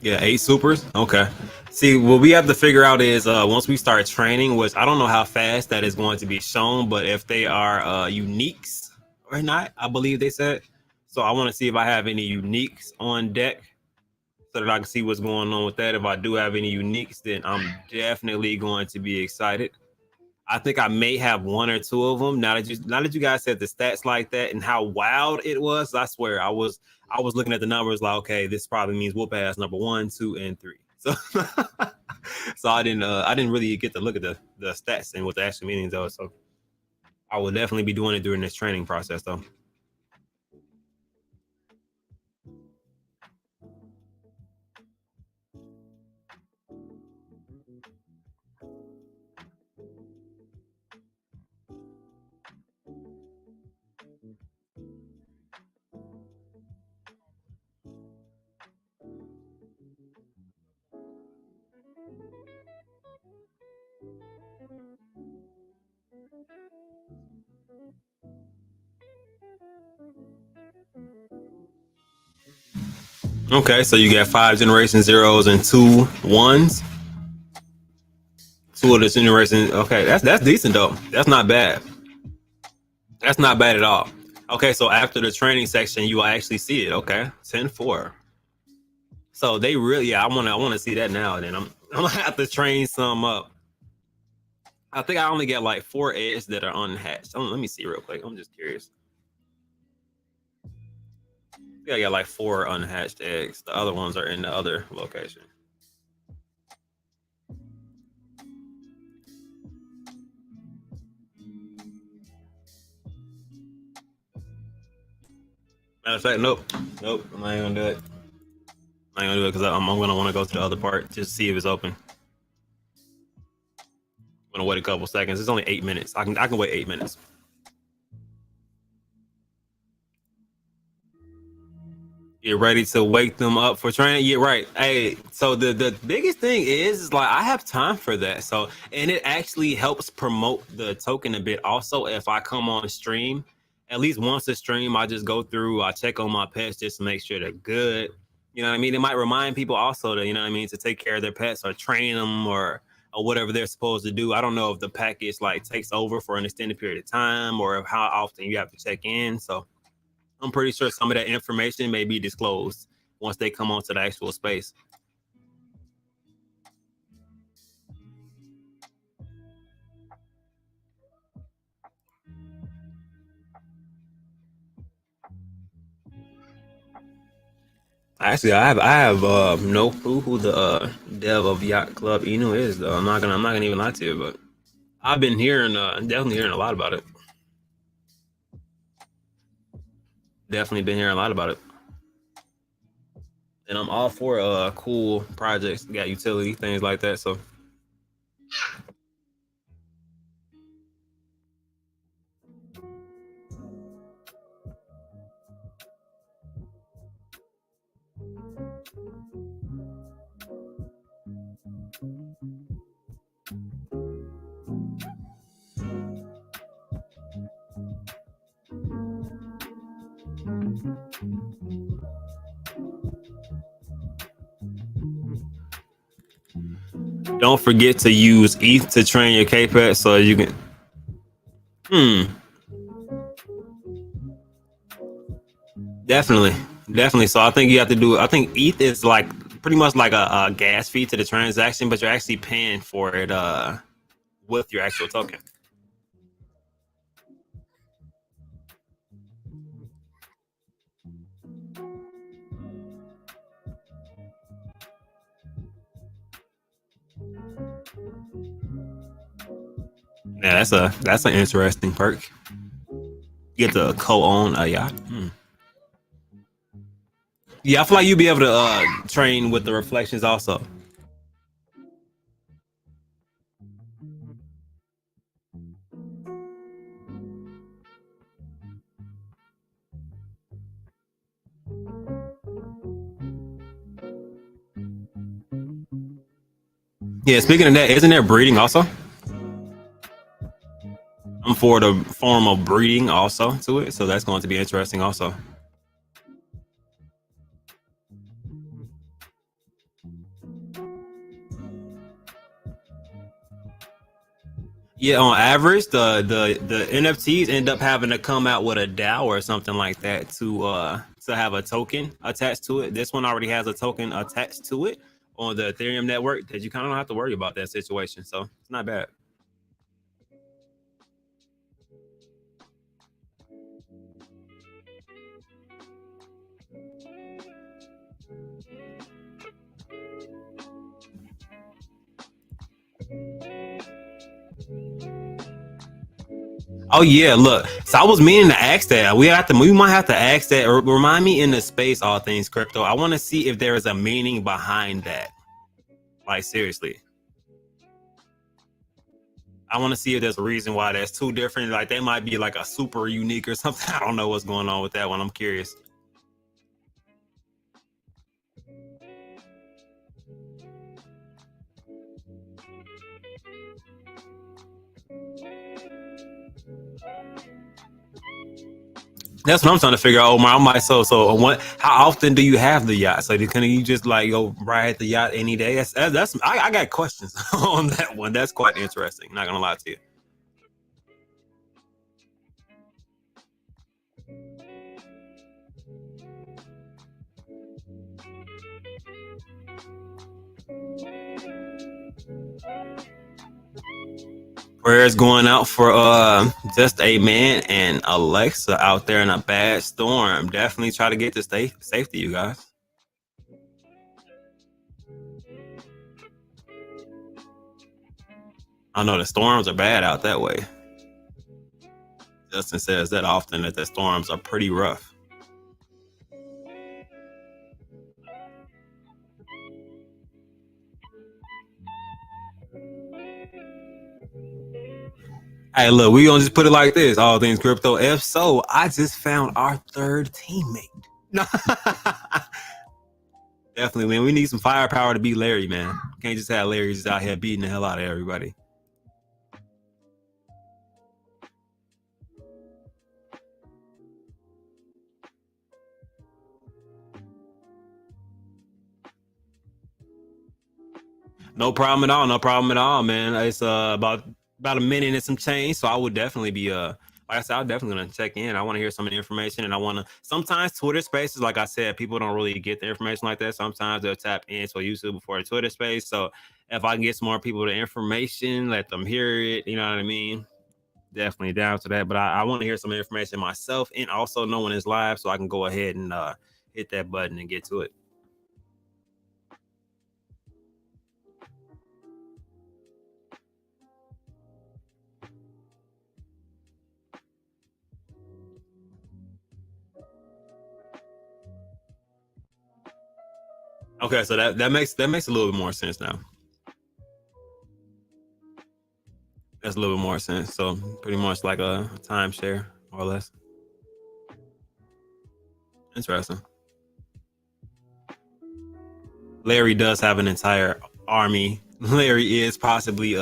Yeah, 8 supers. Okay. See, what we have to figure out is once we start training, which I don't know how fast that is going to be shown, but if they are uniques or not, I believe they said. So I want to see if I have any uniques on deck so that I can see what's going on with that. If I do have any uniques, then I'm definitely going to be excited. I think I may have 1 or 2 of them. Now that you guys said the stats like that and how wild it was, I swear I was looking at the numbers like, okay, this probably means we'll pass number 1, 2, and 3. So so I didn't really get to look at the stats and what the actual meanings are. So I will definitely be doing it during this training process though. Okay, so you got 5 generation zeros and 2 1s. Two of the generation. Okay, that's decent though. That's not bad. That's not bad at all. Okay, so after the training section, you will actually see it. Okay, 10-4. So they really, yeah, I wanna see that now. Then I'm gonna have to train some up. I think I only get like 4 eggs that are unhatched. Let me see real quick. I'm just curious. I think I got like 4 unhatched eggs. The other ones are in the other location. Matter of fact, nope. I'm not gonna do it. I'm not gonna do it because I'm gonna want to go to the other part just to see if it's open. I'm gonna wait a couple seconds. It's only 8 minutes. I can wait 8 minutes. Get ready to wake them up for training. Yeah, right. Hey, so the biggest thing is like I have time for that. So and it actually helps promote the token a bit. Also, if I come on stream, at least once a stream, I just go through, I check on my pets just to make sure they're good. You know what I mean? It might remind people also to, you know what I mean, to take care of their pets or train them or whatever they're supposed to do. I don't know if the package like takes over for an extended period of time or how often you have to check in. So I'm pretty sure some of that information may be disclosed once they come onto the actual space. Actually, I have no clue who the dev of Yacht Club Inu is. Though I'm not gonna even lie to you, but I've been hearing definitely hearing a lot about it. Definitely been hearing a lot about it, and I'm all for cool projects, got utility things like that. So don't forget to use ETH to train your K-Pet so you can. Hmm. Definitely, definitely. So I think you have to do. I think ETH is like pretty much like a gas fee to the transaction, but you're actually paying for it with your actual token. Yeah, that's an interesting perk. You get to co-own a yacht. Hmm. Yeah, I feel like you'll be able to train with the reflections also. Yeah, speaking of that, isn't there breeding also? I'm for the form of breeding also to it, so that's going to be interesting also. Yeah, on average, the NFTs end up having to come out with a DAO or something like that to have a token attached to it. This one already has a token attached to it on the Ethereum network that you kind of don't have to worry about that situation. So it's not bad. Oh yeah, look. So I was meaning to ask that. We might have to ask that. Or remind me in the space, all things crypto. I want to see if there is a meaning behind that. Like seriously, I want to see if there's a reason why that's two different. Like they might be like a super unique or something. I don't know what's going on with that one. I'm curious. That's what I'm trying to figure out, Omar. I'm like, so what? How often do you have the yacht? So can you just like go ride the yacht any day? I got questions on that one. That's quite interesting. Not gonna lie to you. Prayers going out for just a man and Alexa out there in a bad storm. Definitely try to get to safety, you guys. I know the storms are bad out that way. Justin says that often that the storms are pretty rough. Hey, look, we gonna just put it like this: all things crypto. If so, I just found our third teammate. Definitely, man. We need some firepower to beat Larry, man. Can't just have Larry just out here beating the hell out of everybody. No problem at all. No problem at all, man. It's about a minute and some change, so I would definitely be like I said, I'm definitely gonna check in. I want to hear some of the information, and I want to. Sometimes Twitter Spaces, like I said, people don't really get the information like that. Sometimes they'll tap into a YouTube before a Twitter Space. So if I can get some more people the information, let them hear it. You know what I mean? Definitely down to that. But I want to hear some information myself, and also know when it's live, so I can go ahead and hit that button and get to it. Okay, so that makes a little bit more sense now. That's a little bit more sense. So pretty much like a timeshare, more or less. Interesting. Larry does have an entire army. Larry is possibly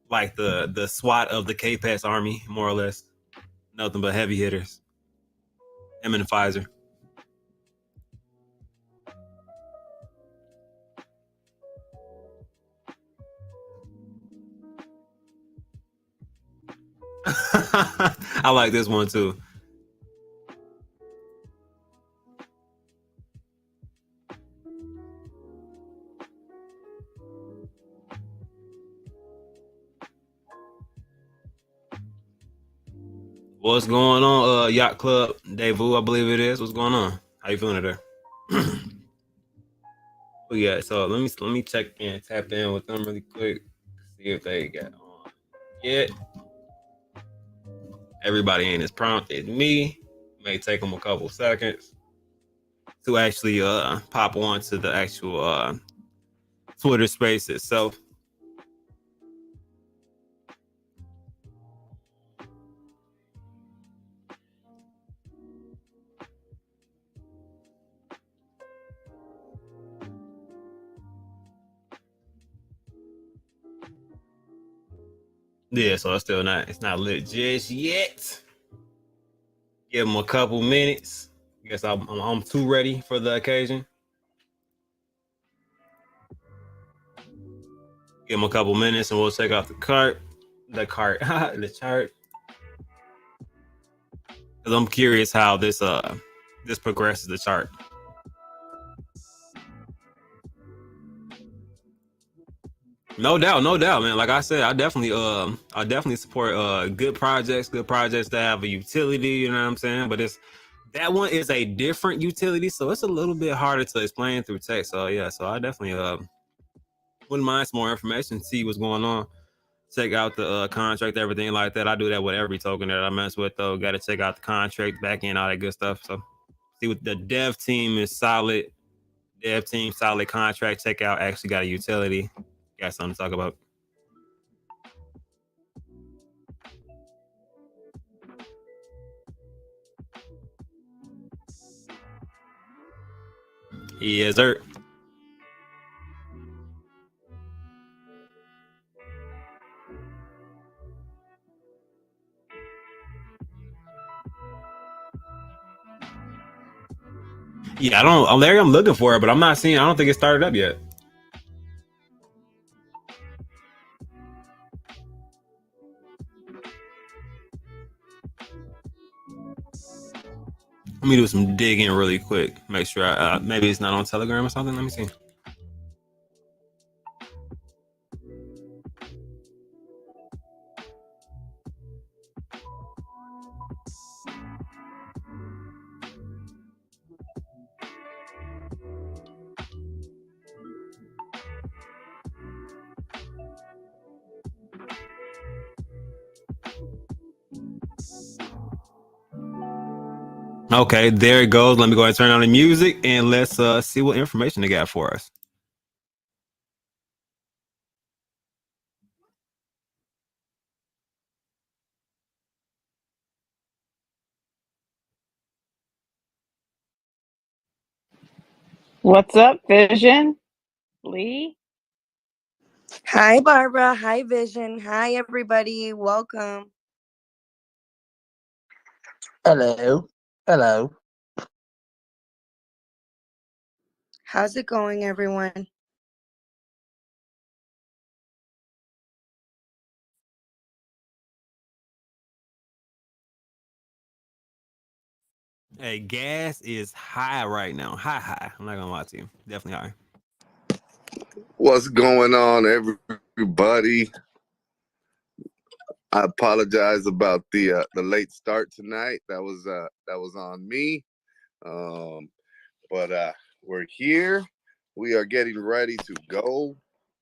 like the SWAT of the K-Pass army, more or less. Nothing but heavy hitters. Him and Pfizer. I like this one too. What's going on, Yacht Club? Davu, I believe it is. What's going on? How you feeling today? Oh yeah, so let me check in, tap in with them really quick, see if they got on yet. Everybody ain't as prompt as me. May take them a couple seconds to actually pop on to the actual Twitter space itself. Yeah, so it's not lit just yet. Give them a couple minutes. Guess I'm too ready for the occasion. Give them a couple minutes and we'll check out the chart. Because I'm curious how this progresses the chart. No doubt, man. Like I said, I definitely support good projects that have a utility, you know what I'm saying? But it's that one is a different utility, so it's a little bit harder to explain through text. So yeah, so I definitely wouldn't mind some more information, see what's going on. Check out the contract, everything like that. I do that with every token that I mess with though. Gotta check out the contract, back end, all that good stuff. So see what the dev team is solid. Dev team solid contract. Check out actually got a utility. Got something to talk about. Yes, sir. Yeah, I don't, Larry, I'm looking for it, but I'm not seeing. I don't think it started up yet. Let me do some digging really quick. Make sure maybe it's not on Telegram or something. Let me see. Okay, there it goes. Let me go ahead and turn on the music and let's see what information they got for us. What's up, Vision? Lee? Hi, Barbara. Hi, Vision. Hi, everybody. Welcome. Hello. Hello. How's it going, everyone? Hey, gas is high right now. High. I'm not gonna lie to you. Definitely high. What's going on, everybody? I apologize about the late start tonight. That was on me. But we're here. We are getting ready to go.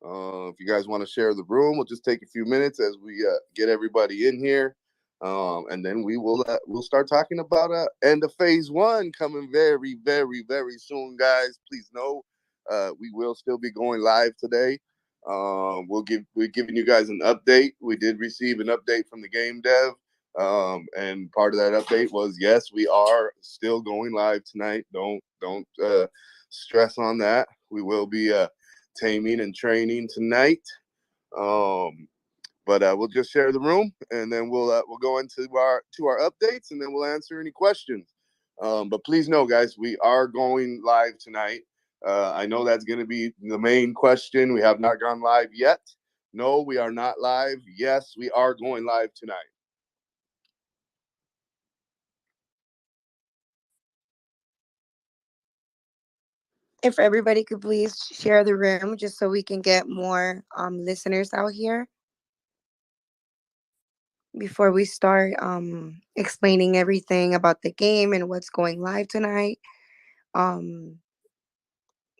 If you guys want to share the room, we'll just take a few minutes as we get everybody in here, and then we'll start talking about end of phase one coming very, very, very soon, guys. Please know we will still be going live today. We're giving you guys an update. We did receive an update from the game dev. And part of that update was, yes, we are still going live tonight. Don't stress on that. We will be taming and training tonight. But we'll just share the room, and then we'll go into our updates, and then we'll answer any questions. But please know, guys, we are going live tonight. I know that's going to be the main question. We have not gone live yet. No, we are not live. Yes, we are going live tonight. If everybody could please share the room just so we can get more listeners out here before we start explaining everything about the game and what's going live tonight.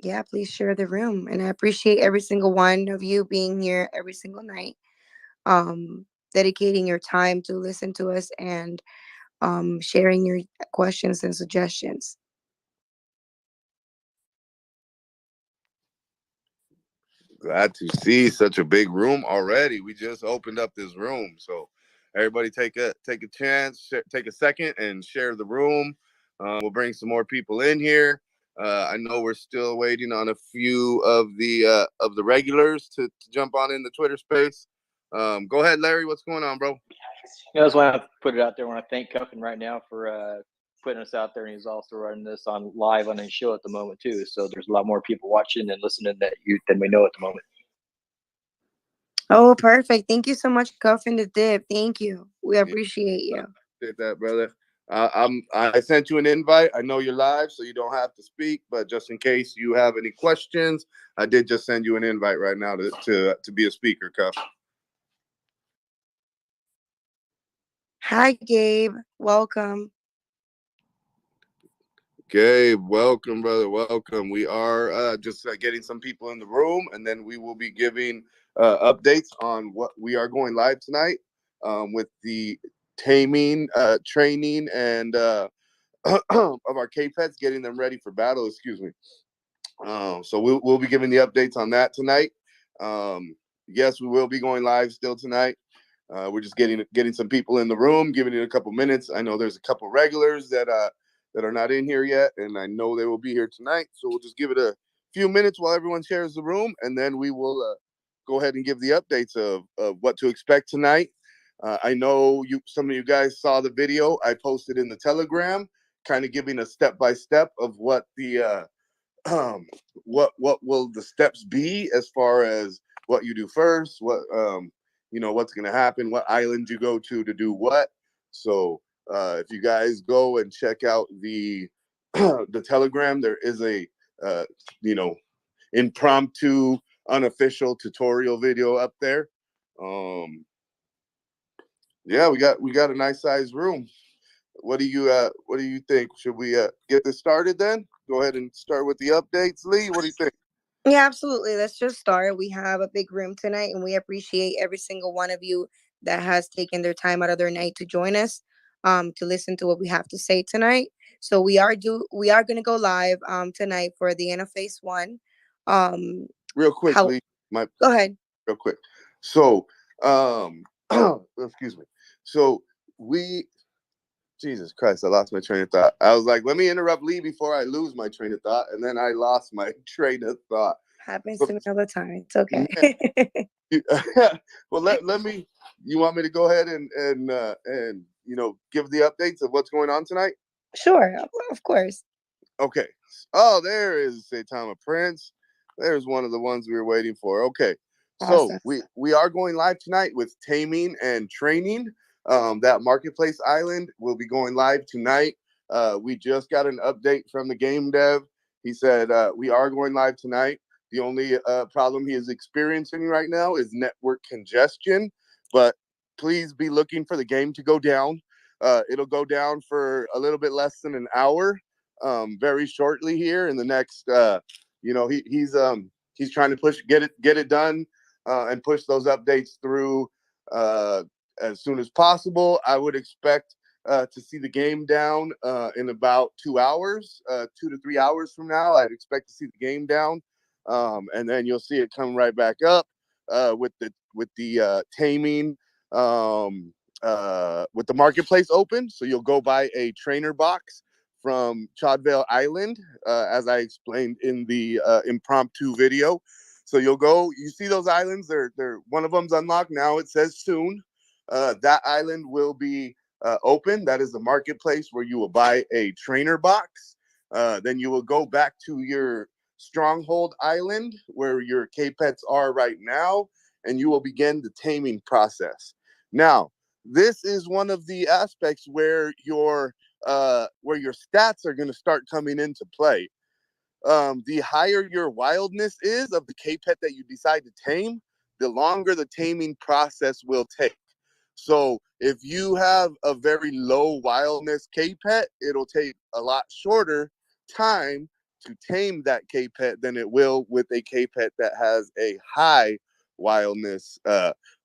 Yeah, please share the room. And I appreciate every single one of you being here every single night, dedicating your time to listen to us and sharing your questions and suggestions. Glad to see such a big room already. We just opened up this room, so everybody take a chance, take a second, and share the room. We'll bring some more people in here. I know we're still waiting on a few of the regulars to jump on in the Twitter space. Go ahead, Larry. What's going on, bro? I just want to put it out there. I want to thank Cuffin right now for putting us out there, and he's also running this on live on his show at the moment too. So there's a lot more people watching and listening than we know at the moment. Oh, perfect. Thank you so much, Cuffin the Dip. Thank you. We appreciate you. Appreciate that, brother. I sent you an invite. I know you're live, so you don't have to speak. But just in case you have any questions, I did just send you an invite right now to be a speaker, Cuff. Hi, Gabe. Welcome. Gabe, welcome, brother. Welcome. We are just getting some people in the room, and then we will be giving updates on what we are going live tonight with the taming, training, and of our K-Pets, getting them ready for battle. Excuse me. So we'll be giving the updates on that tonight. Yes, we will be going live still tonight. We're just getting some people in the room, giving it a couple minutes. I know there's a couple regulars that are not in here yet, and I know they will be here tonight. So we'll just give it a few minutes while everyone shares the room, and then we will go ahead and give the updates of what to expect tonight. I know some of you guys saw the video I posted in the Telegram. kind of giving a step by step of what the what will the steps be as far as what you do first, what what's going to happen, what island you go to do what. So if you guys go and check out the the Telegram, there is a you know impromptu unofficial tutorial video up there. Yeah, we got a nice sized room. What do you think? Should we get this started then? Go ahead and start with the updates, Lee. What do you think? Yeah, absolutely. Let's just start. We have a big room tonight, and we appreciate every single one of you that has taken their time out of their night to join us, to listen to what we have to say tonight. So we are going to go live tonight for the interface one. Real quick, How? Lee. Go ahead. Real quick. So, excuse me. So Jesus Christ, I lost my train of thought. I was like, let me interrupt Lee before I lose my train of thought, and then I lost my train of thought. Happens So, to me all the time. It's okay. well, let me. You want me to go ahead and give the updates of what's going on tonight? Sure, of course. Okay. Oh, there is Saitama Prince. There's one of the ones we were waiting for. Okay. So Awesome. we are going live tonight with taming and training. That marketplace island will be going live tonight. We just got an update from the game dev. He said we are going live tonight. The only problem he is experiencing right now is network congestion. But please be looking for the game to go down. It'll go down for a little bit less than an hour. Very shortly here in the next. He's trying to get it done and push those updates through as soon as possible. I would expect to see the game down in about 2 hours, 2 to 3 hours from now. I'd expect to see the game down, and then you'll see it come right back up with the taming. With the marketplace open, so you'll go buy a trainer box from Chodvale Island, as I explained in the impromptu video. So you see those islands. They're one of them's unlocked now. It says soon. That island will be open. That is the marketplace where you will buy a trainer box. Then you will go back to your stronghold island where your K-Pets are right now, and you will begin the taming process. Now, this is one of the aspects where your stats are going to start coming into play. The higher your wildness is of the K-Pet that you decide to tame, the longer the taming process will take. So if you have a very low wildness K-Pet, it'll take a lot shorter time to tame that K-Pet than it will with a K-Pet that has a high wildness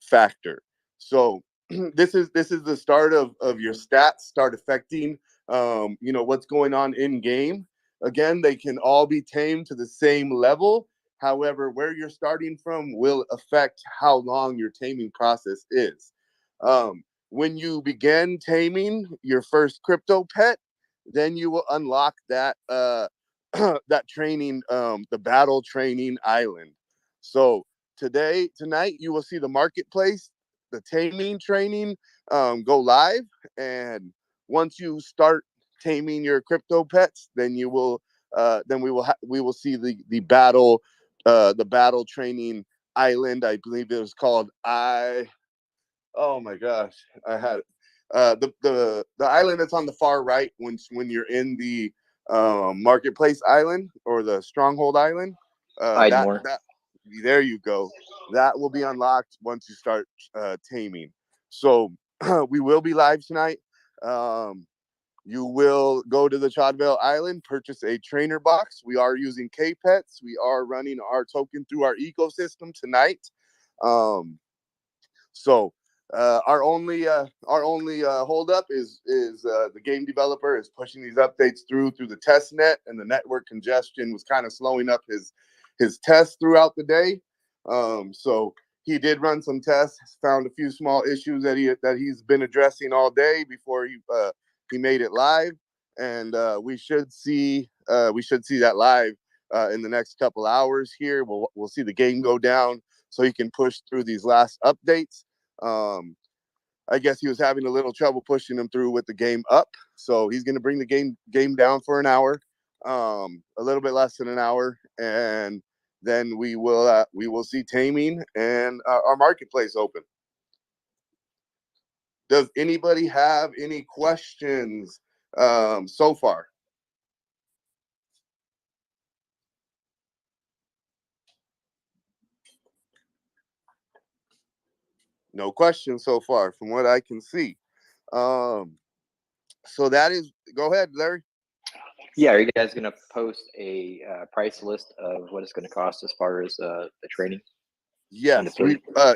factor. So this is the start of your stats start affecting what's going on in game. Again, they can all be tamed to the same level. However, where you're starting from will affect how long your taming process is. When you begin taming your first crypto pet, then you will unlock that that training, the battle training island. So tonight, you will see the marketplace, the taming training go live, and once you start taming your crypto pets, then we will see the battle training island. I believe it was called oh my gosh, I had it. The island that's on the far right when you're in the marketplace island or the stronghold island. Idemore. That there you go. That will be unlocked once you start taming. So we will be live tonight. You will go to the Chodvale Island, purchase a trainer box. We are using K-Pets. We are running our token through our ecosystem tonight. So our only holdup is the game developer is pushing these updates through the test net, and the network congestion was kind of slowing up his tests throughout the day. So he did run some tests, found a few small issues that he's been addressing all day before he made it live, and we should see that live in the next couple hours here. We'll see the game go down so he can push through these last updates. I guess he was having a little trouble pushing him through with the game up. So he's going to bring the game down for an hour, a little bit less than an hour, and then we will see taming and our marketplace open. Does anybody have any questions so far? No questions so far from what I can see. So that is, go ahead, Larry. Yeah, are you guys going to post a price list of what it's going to cost as far as the training? Yes,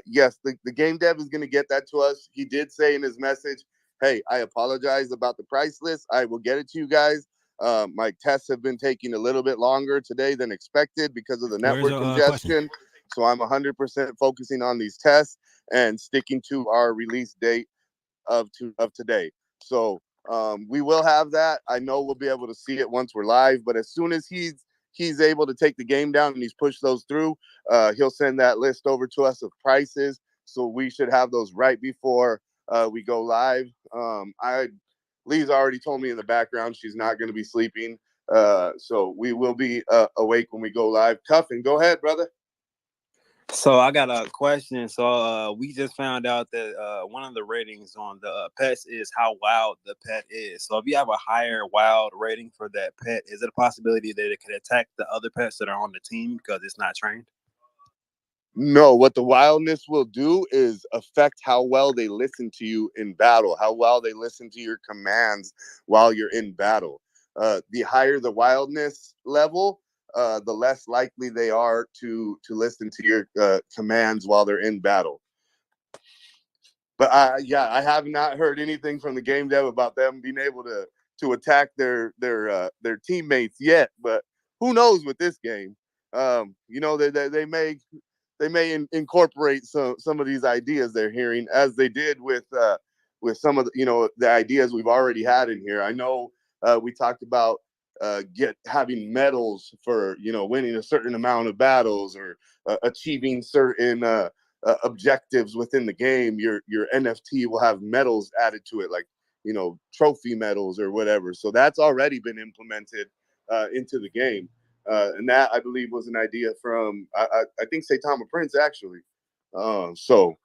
yes, the game dev is going to get that to us. He did say in his message, hey, I apologize about the price list. I will get it to you guys. My tests have been taking a little bit longer today than expected because of the network congestion. So I'm 100% focusing on these tests and sticking to our release date of today. So we will have that. I know we'll be able to see it once we're live, but as soon as he's able to take the game down and he's pushed those through, he'll send that list over to us of prices. So we should have those right before we go live. Lee's already told me in the background she's not going to be sleeping. So we will be awake when we go live. Cuffin, go ahead, brother. So I got a question. So we just found out that one of the ratings on the pets is how wild the pet is. So if you have a higher wild rating for that pet, is it a possibility that it could attack the other pets that are on the team because it's not trained? No, what the wildness will do is affect how well they listen to you in battle, how well they listen to your commands while you're in battle. The higher the wildness level, the less likely they are to listen to your commands while they're in battle. But I have not heard anything from the game dev about them being able to attack their teammates yet. But who knows with this game? They may incorporate some of these ideas they're hearing, as they did with some of the ideas we've already had in here. I know we talked about having medals for winning a certain amount of battles or achieving certain objectives within the game. Your NFT will have medals added to it, like trophy medals or whatever. So that's already been implemented into the game. And that, I believe, was an idea from, I think, Saitama Prince, actually. So,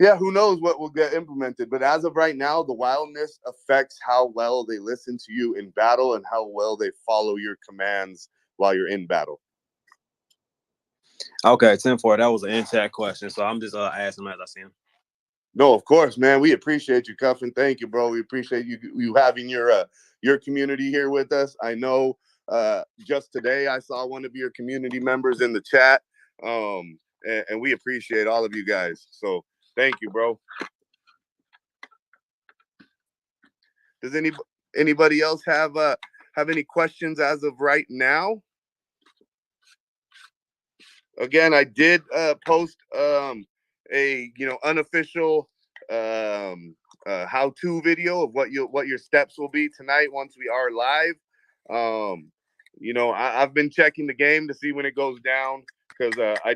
yeah, who knows what will get implemented. But as of right now, the wildness affects how well they listen to you in battle and how well they follow your commands while you're in battle. Okay, 10-4. That was an in-chat question. So I'm just asking them as I see them. No, of course, man. We appreciate you, Cuffin. Thank you, bro. We appreciate you having your community here with us. I know just today I saw one of your community members in the chat, and we appreciate all of you guys. So thank you, bro. Does anybody else have any questions as of right now? Again, I did post a unofficial how-to video of what your steps will be tonight once we are live. I've been checking the game to see when it goes down, because I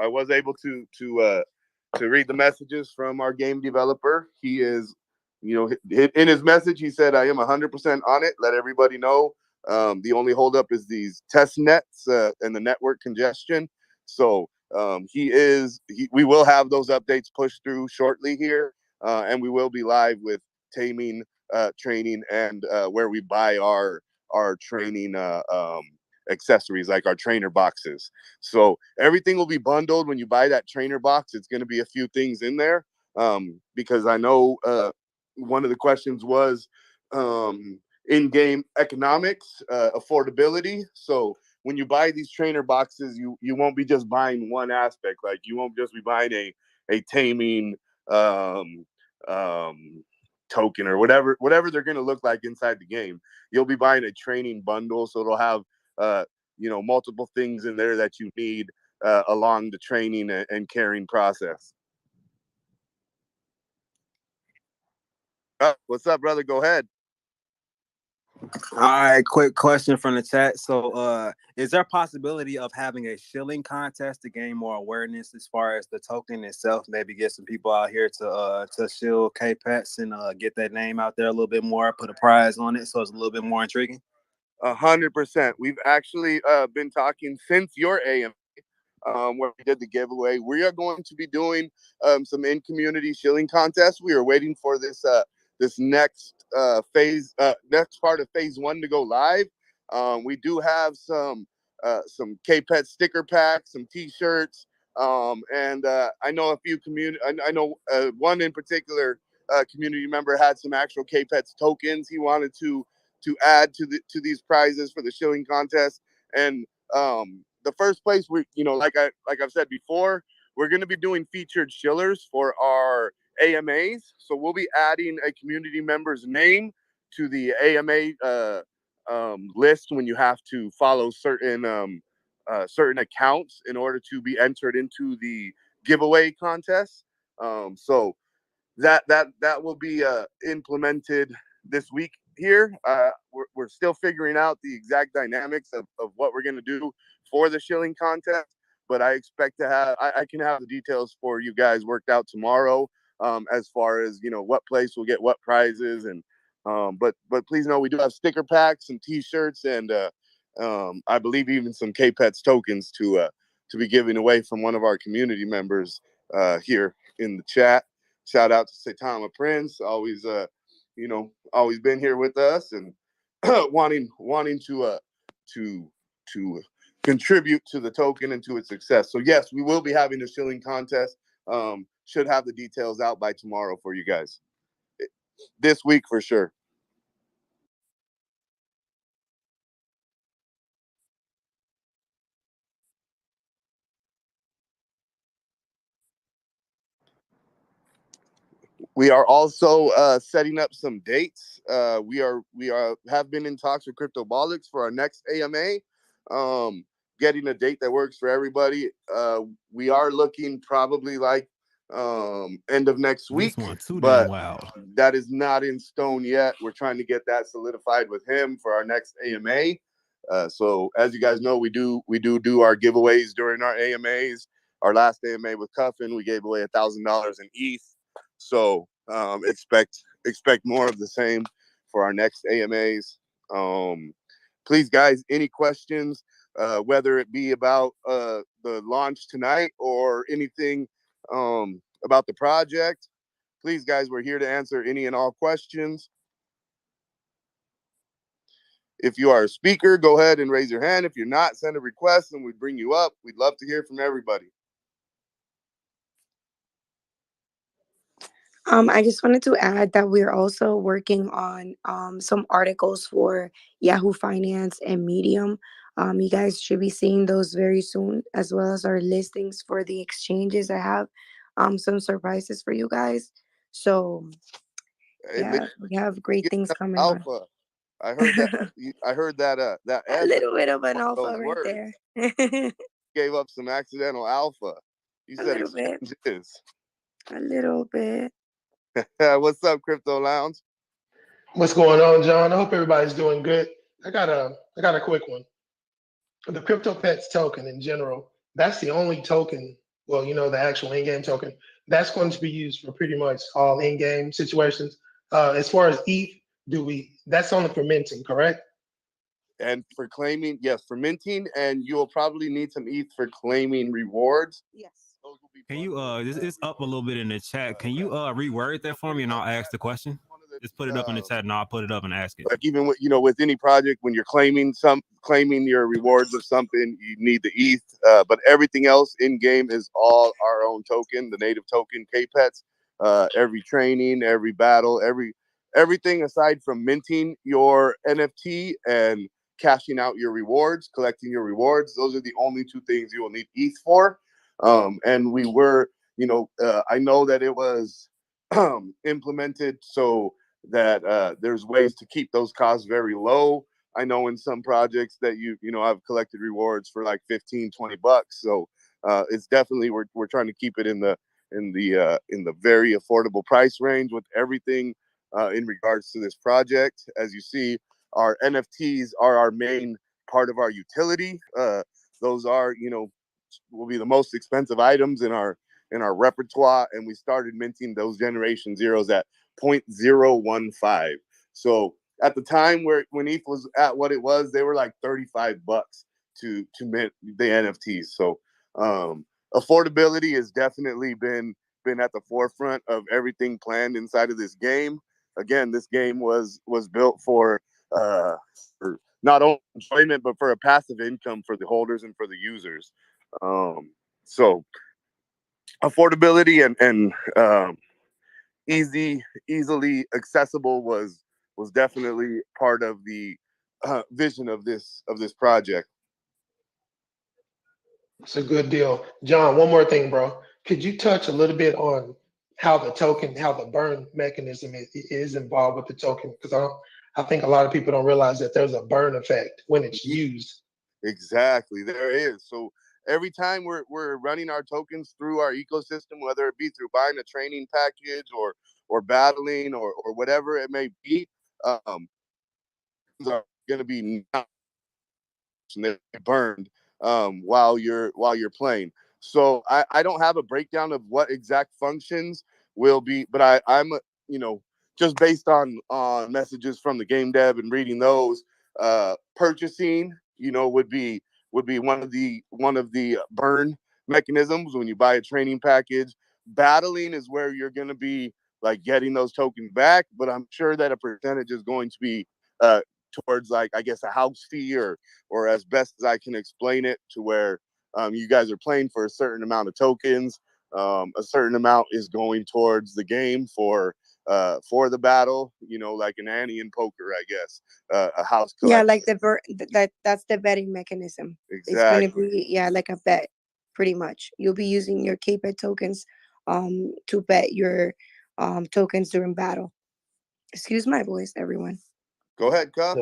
was able to read the messages from our game developer. He is, in his message, he said, I am 100% on it. Let everybody know. The only holdup is these test nets and the network congestion. So we will have those updates pushed through shortly here, and we will be live with taming, training, and where we buy our training accessories, like our trainer boxes. So everything will be bundled when you buy that trainer box. It's going to be a few things in there, because I know one of the questions was in-game economics, affordability. So when you buy these trainer boxes, you won't be just buying one aspect. Like, you won't just be buying a taming token or whatever they're going to look like inside the game. You'll be buying a training bundle, so it'll have multiple things in there that you need along the training and carrying process. What's up, brother? Go ahead. All right, quick question from the chat. So, is there a possibility of having a shilling contest to gain more awareness as far as the token itself? Maybe get some people out here to shill K-Pets and get that name out there a little bit more, put a prize on it, so it's a little bit more intriguing. 100%. We've actually been talking since your AM. Where we did the giveaway. We are going to be doing some in-community shilling contests. We are waiting for this this next phase, next part of phase 1 to go live. We do have some K-Pet sticker packs, some T-shirts, and I know a few I know one in particular community member had some actual K-Pets tokens he wanted to add to these prizes for the shilling contest. And the first place we, like I've said before, we're going to be doing featured shillers for our AMAs. So we'll be adding a community member's name to the AMA list when you have to follow certain certain accounts in order to be entered into the giveaway contest. So that will be implemented this week here. We're still figuring out the exact dynamics of what we're going to do for the shilling contest, but I expect to have I can have the details for you guys worked out tomorrow, as far as what place will get what prizes. And but please know we do have sticker packs, some T-shirts, and I believe even some K-Pets tokens to be giving away from one of our community members here in the chat. Shout out to Satama Prince, always always been here with us and wanting to contribute to the token and to its success. So yes, we will be having a shilling contest. Should have the details out by tomorrow for you guys. This week for sure. We are also setting up some dates. We have been in talks with Cryptobolics for our next AMA. Getting a date that works for everybody. We are looking probably like end of next week, but that is not in stone yet. We're trying to get that solidified with him for our next AMA. So as you guys know, we do our giveaways during our AMAs. Our last AMA with Cuffin, we gave away $1,000 in ETH. So expect more of the same for our next AMAs. Please, guys, any questions, whether it be about the launch tonight or anything about the project, please, guys, we're here to answer any and all questions. If you are a speaker, go ahead and raise your hand. If you're not, send a request and we bring you up. We'd love to hear from everybody. I just wanted to add that we're also working on some articles for Yahoo Finance and Medium. You guys should be seeing those very soon, as well as our listings for the exchanges. I have some surprises for you guys. So yeah, we have great things coming alpha. on. I heard that. I heard that. That a little bit of an alpha right words. there. Gave up some accidental alpha. You said exchanges. A little bit. What's up, Crypto Lounge? What's going on, John? I hope everybody's doing good. I got a quick one. The Crypto Pets token in general, that's the only token, well, the actual in-game token, that's going to be used for pretty much all in-game situations. As far as ETH, that's only for minting, correct? And for claiming, yes, for minting, and you'll probably need some ETH for claiming rewards. Yes. Can you it's up a little bit in the chat. Can you reword that for me and I'll ask the question? Just put it up in the chat and I'll put it up and ask it. Like even with with any project, when you're claiming your rewards of something, you need the ETH. But everything else in game is all our own token, the native token K-Pets. Every training, every battle, everything aside from minting your NFT and cashing out your rewards, collecting your rewards, those are the only two things you will need ETH for. And we were, I know that it was implemented so that there's ways to keep those costs very low. I know in some projects that I've collected rewards for like $15-20. So it's definitely we're trying to keep it in the very affordable price range with everything in regards to this project. As you see, our NFTs are our main part of our utility. Those are, will be the most expensive items in our repertoire, and we started minting those generation zeros at 0.015. So at the time when ETH was at what it was, they were like $35 to mint the NFTs. So affordability has definitely been at the forefront of everything planned inside of this game. Again, this game was built for not only enjoyment but for a passive income for the holders and for the users. So affordability and easily accessible was definitely part of the vision of this project. It's a good deal. John, one more thing, bro. Could you touch a little bit on how the burn mechanism is involved with the token? Because I think a lot of people don't realize that there's a burn effect when it's used. Exactly, there is. So every time we're running our tokens through our ecosystem, whether it be through buying a training package or battling or whatever it may be, are going to be burned while you're playing. So I don't have a breakdown of what exact functions will be, but I'm just based on messages from the game dev and reading those, purchasing would be one of the burn mechanisms when you buy a training package. Battling is where you're going to be like getting those tokens back, but I'm sure that a percentage is going to be towards, like, I guess, a house fee or as best as I can explain it, to where you guys are playing for a certain amount of tokens. A certain amount is going towards the game for the battle, like an ante in poker, I guess, a house collection. Yeah, like that's the betting mechanism. Exactly. It's going to be, like a bet, pretty much. You'll be using your KPET tokens to bet your tokens during battle. Excuse my voice, everyone. Go ahead, Cuff.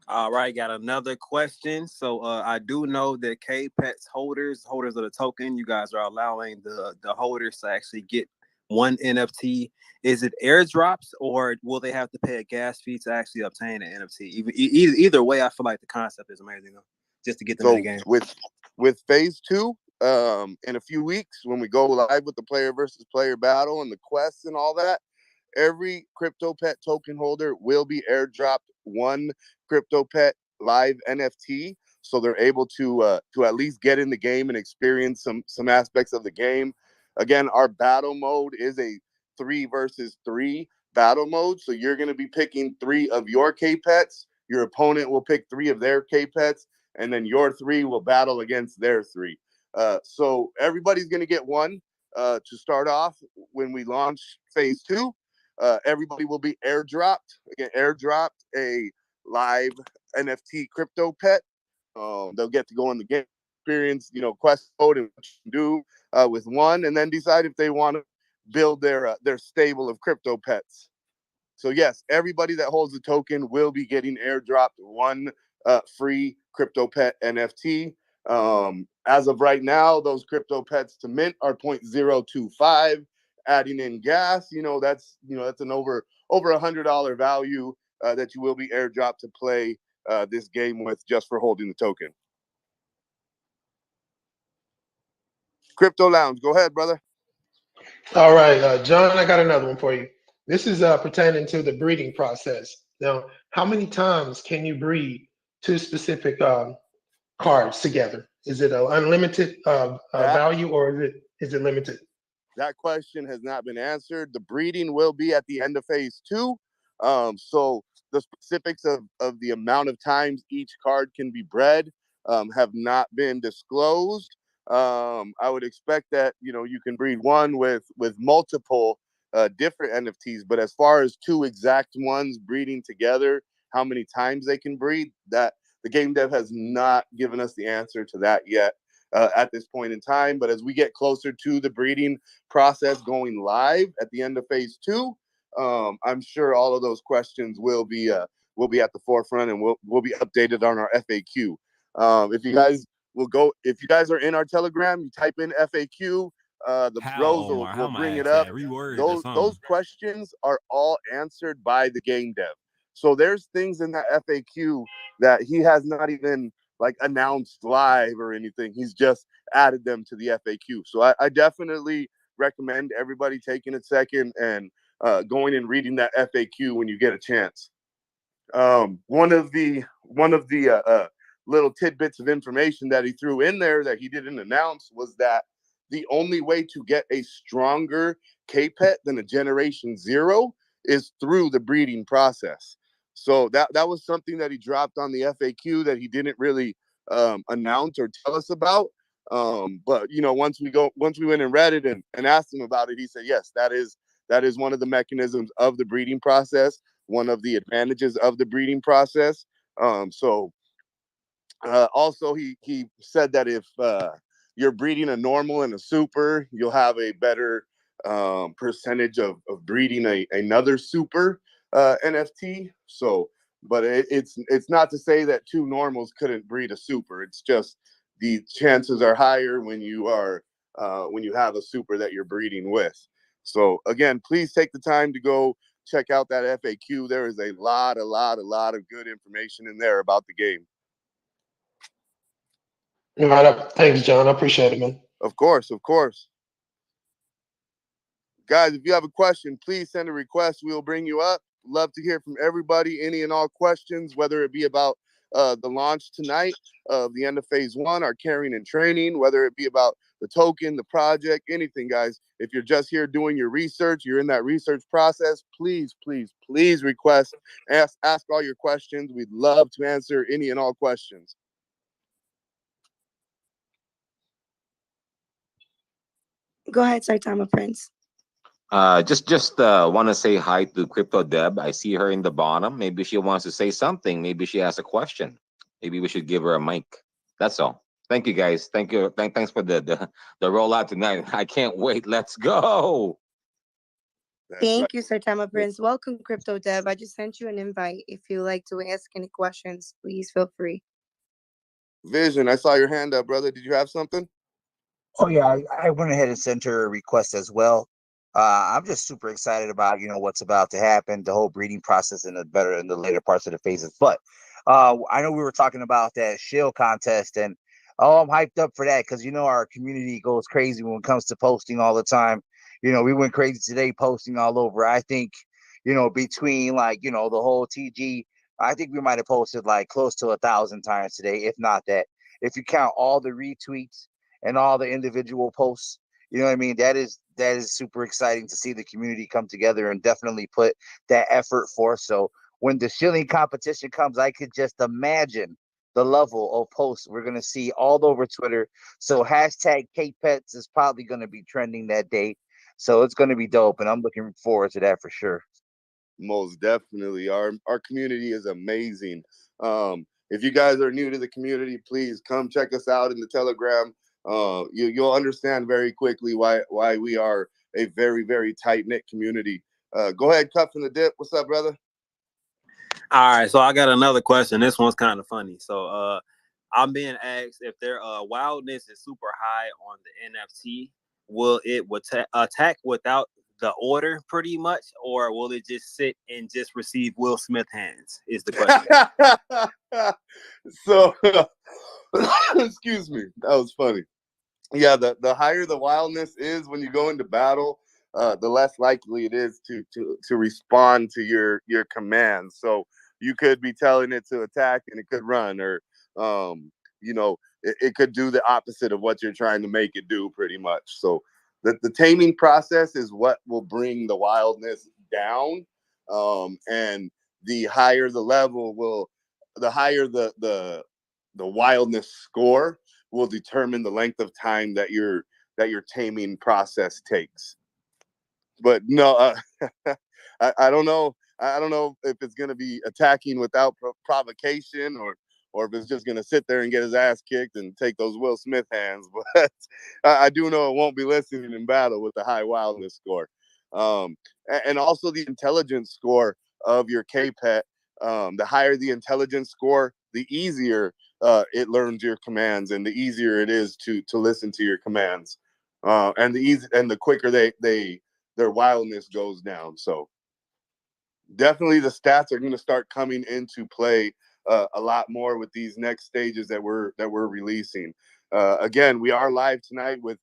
All right, got another question. So I do know that KPET's holders of the token, you guys are allowing the holders to actually get one NFT. Is it airdrops, or will they have to pay a gas fee to actually obtain an NFT? Either way, I feel like the concept is amazing, just to get them in the game. With phase 2, in a few weeks, when we go live with the player versus player battle and the quests and all that, every CryptoPet token holder will be airdropped one CryptoPet live NFT, so they're able to at least get in the game and experience some aspects of the game. Again, our battle mode is a 3 versus 3 battle mode, so you're going to be picking 3 of your K-Pets. Your opponent will pick 3 of their K-Pets, and then your 3 will battle against their 3. So everybody's going to get one to start off when we launch phase 2. Everybody will be airdropped a live NFT crypto pet. They'll get to go in the game, experience, quest mode and what you can do with one, and then decide if they want to build their stable of crypto pets. So yes, everybody that holds the token will be getting airdropped one free crypto pet NFT. As of right now, those crypto pets to mint are 0.025. Adding in gas, that's an over $100 value that you will be airdropped to play this game with, just for holding the token. Crypto Lounge, go ahead, brother. All right, John, I got another one for you. This is pertaining to the breeding process. Now, how many times can you breed 2 specific cards together? Is it an unlimited value, or is it limited? That question has not been answered. The breeding will be at the end of phase 2. So the specifics of the amount of times each card can be bred have not been disclosed. I would expect that you can breed one with multiple different NFTs, but as far as 2 exact ones breeding together, how many times they can breed, that the game dev has not given us the answer to that yet at this point in time. But as we get closer to the breeding process going live at the end of phase 2, I'm sure all of those questions will be at the forefront, and will be updated on our FAQ. If you guys are in our Telegram, you type in FAQ, the bros will bring it up. Those questions are all answered by the game dev. So there's things in that FAQ that he has not even like announced live or anything. He's just added them to the FAQ. So I definitely recommend everybody taking a second and going and reading that FAQ when you get a chance. One of the little tidbits of information that he threw in there that he didn't announce was that the only way to get a stronger K-pet than a Generation 0 is through the breeding process. So that was something that he dropped on the FAQ that he didn't really announce or tell us about. But you know, once we went and read it and asked him about it, he said, yes, that is one of the mechanisms of the breeding process, one of the advantages of the breeding process. Also, he said that if you're breeding a normal and a super, you'll have a better percentage of breeding another super NFT. So, but it's not to say that two normals couldn't breed a super. It's just the chances are higher when you have a super that you're breeding with. So again, please take the time to go check out that FAQ. There is a lot of good information in there about the game. All right, thanks, John. I appreciate it, man. Of course. Guys, if you have a question, please send a request. We'll bring you up. Love to hear from everybody, any and all questions, whether it be about the launch tonight of the end of phase 1, our carrying and training, whether it be about the token, the project, anything, guys. If you're just here doing your research, you're in that research process, please request, ask all your questions. We'd love to answer any and all questions. Go ahead, Saitama Prince. Just want to say hi to Crypto Deb. I see her in the bottom. Maybe she wants to say something. Maybe she has a question. Maybe we should give her a mic. That's all. Thank you, guys. Thank you. Thanks for the rollout tonight. I can't wait. Let's go. Thank you, Saitama Prince. Welcome, Crypto Deb. I just sent you an invite. If you like to ask any questions, please feel free. Vision, I saw your hand up, brother. Did you have something? Oh yeah, I went ahead and sent her a request as well. I'm just super excited about what's about to happen, the whole breeding process in the later parts of the phases. But I know we were talking about that shill contest, and I'm hyped up for that because our community goes crazy when it comes to posting all the time. We went crazy today posting all over. I think between the whole TG, I think we might have posted like close to 1,000 times today, if not that. If you count all the retweets and all the individual posts, you know what I mean? That is super exciting to see the community come together and definitely put that effort forth. So when the shilling competition comes, I could just imagine the level of posts we're going to see all over Twitter. So hashtag KPets is probably going to be trending that day. So it's going to be dope, and I'm looking forward to that for sure. Most definitely. Our community is amazing. If you guys are new to the community, please come check us out in the Telegram. You'll understand very quickly why we are a very, very tight-knit community. Go ahead, Cuff in the Dip. What's up, brother? All right, so I got another question. This one's kind of funny. So I'm being asked if their wildness is super high on the NFT, will it attack without the order pretty much, or will it just sit and just receive Will Smith hands is the question. So excuse me, that was funny. Yeah, the higher the wildness is when you go into battle, the less likely it is to respond to your commands. So you could be telling it to attack and it could run, or it could do the opposite of what you're trying to make it do, pretty much. So the taming process is what will bring the wildness down, and the higher the level the higher the wildness score will determine the length of time that your taming process takes. But no, I don't know. I don't know if it's going to be attacking without provocation, or if it's just going to sit there and get his ass kicked and take those Will Smith hands. But I do know it won't be listening in battle with the high wildness score, and also the intelligence score of your K-pet. The higher the intelligence score, the easier it learns your commands, and the easier it is to listen to your commands, and the quicker their wildness goes down. So definitely the stats are going to start coming into play a lot more with these next stages that we're releasing. Again, we are live tonight with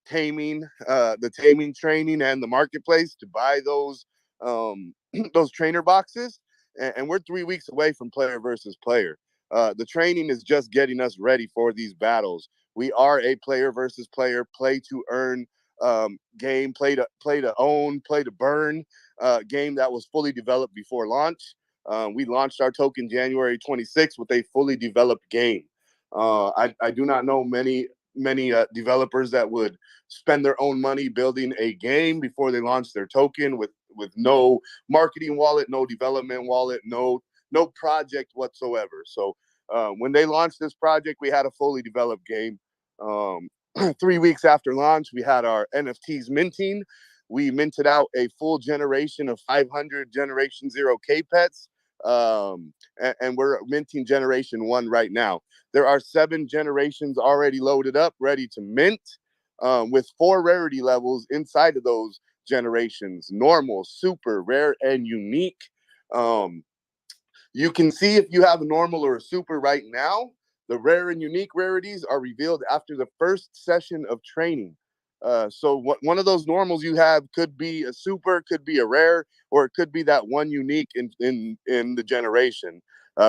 the taming training and the marketplace to buy those those trainer boxes, and we're 3 weeks away from player versus player. The training is just getting us ready for these battles. We are a player versus player, play to earn game, play to own, play to burn game that was fully developed before launch. We launched our token January 26th with a fully developed game. I do not know many developers that would spend their own money building a game before they launch their token with no marketing wallet, no development wallet, no project whatsoever. So when they launched this project, we had a fully developed game. 3 weeks after launch, we had our NFTs minting. We minted out a full generation of 500 Generation 0 K-Pets, and we're minting Generation 1 right now. There are 7 generations already loaded up, ready to mint, with 4 rarity levels inside of those generations: normal, super, rare, and unique. You can see if you have a normal or a super right now. The rare and unique rarities are revealed after the first session of training. So one of those normals you have could be a super, could be a rare, or it could be that one unique in the generation.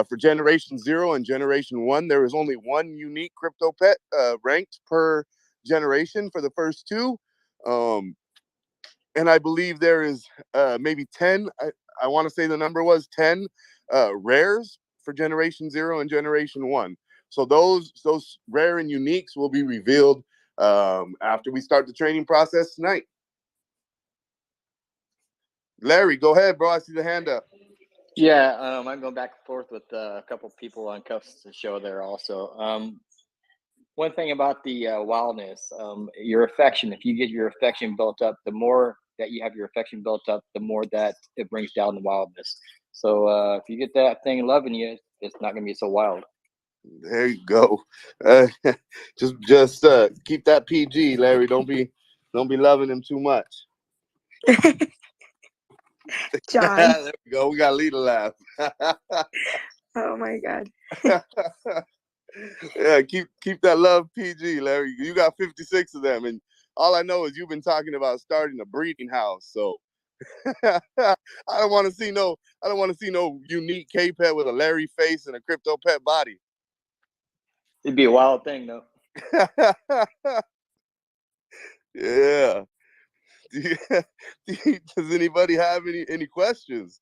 For Generation 0 and Generation 1, there is only one unique crypto pet ranked per generation for the first 2. And I believe there is maybe 10. I want to say the number was 10 rares for Generation 0 and Generation 1. So those rare and uniques will be revealed after we start the training process tonight. Larry, go ahead, bro. I see the hand up. Yeah, I'm going back and forth with a couple people on Cuffs to show there also. One thing about the wildness, your affection, if you get your affection built up, the more that you have your affection built up, the more that it brings down the wildness. So if you get that thing loving you, it's not going to be so wild. There you go. Just keep that PG, Larry. Don't be loving him too much. John. There we go. We got Lita laugh. Oh my God. Yeah, keep that love PG, Larry. You got 56 of them, and all I know is you've been talking about starting a breeding house. So I don't want to see no unique K-Pet with a Larry face and a crypto pet body. It'd be a wild thing, though. Yeah. Does anybody have any questions?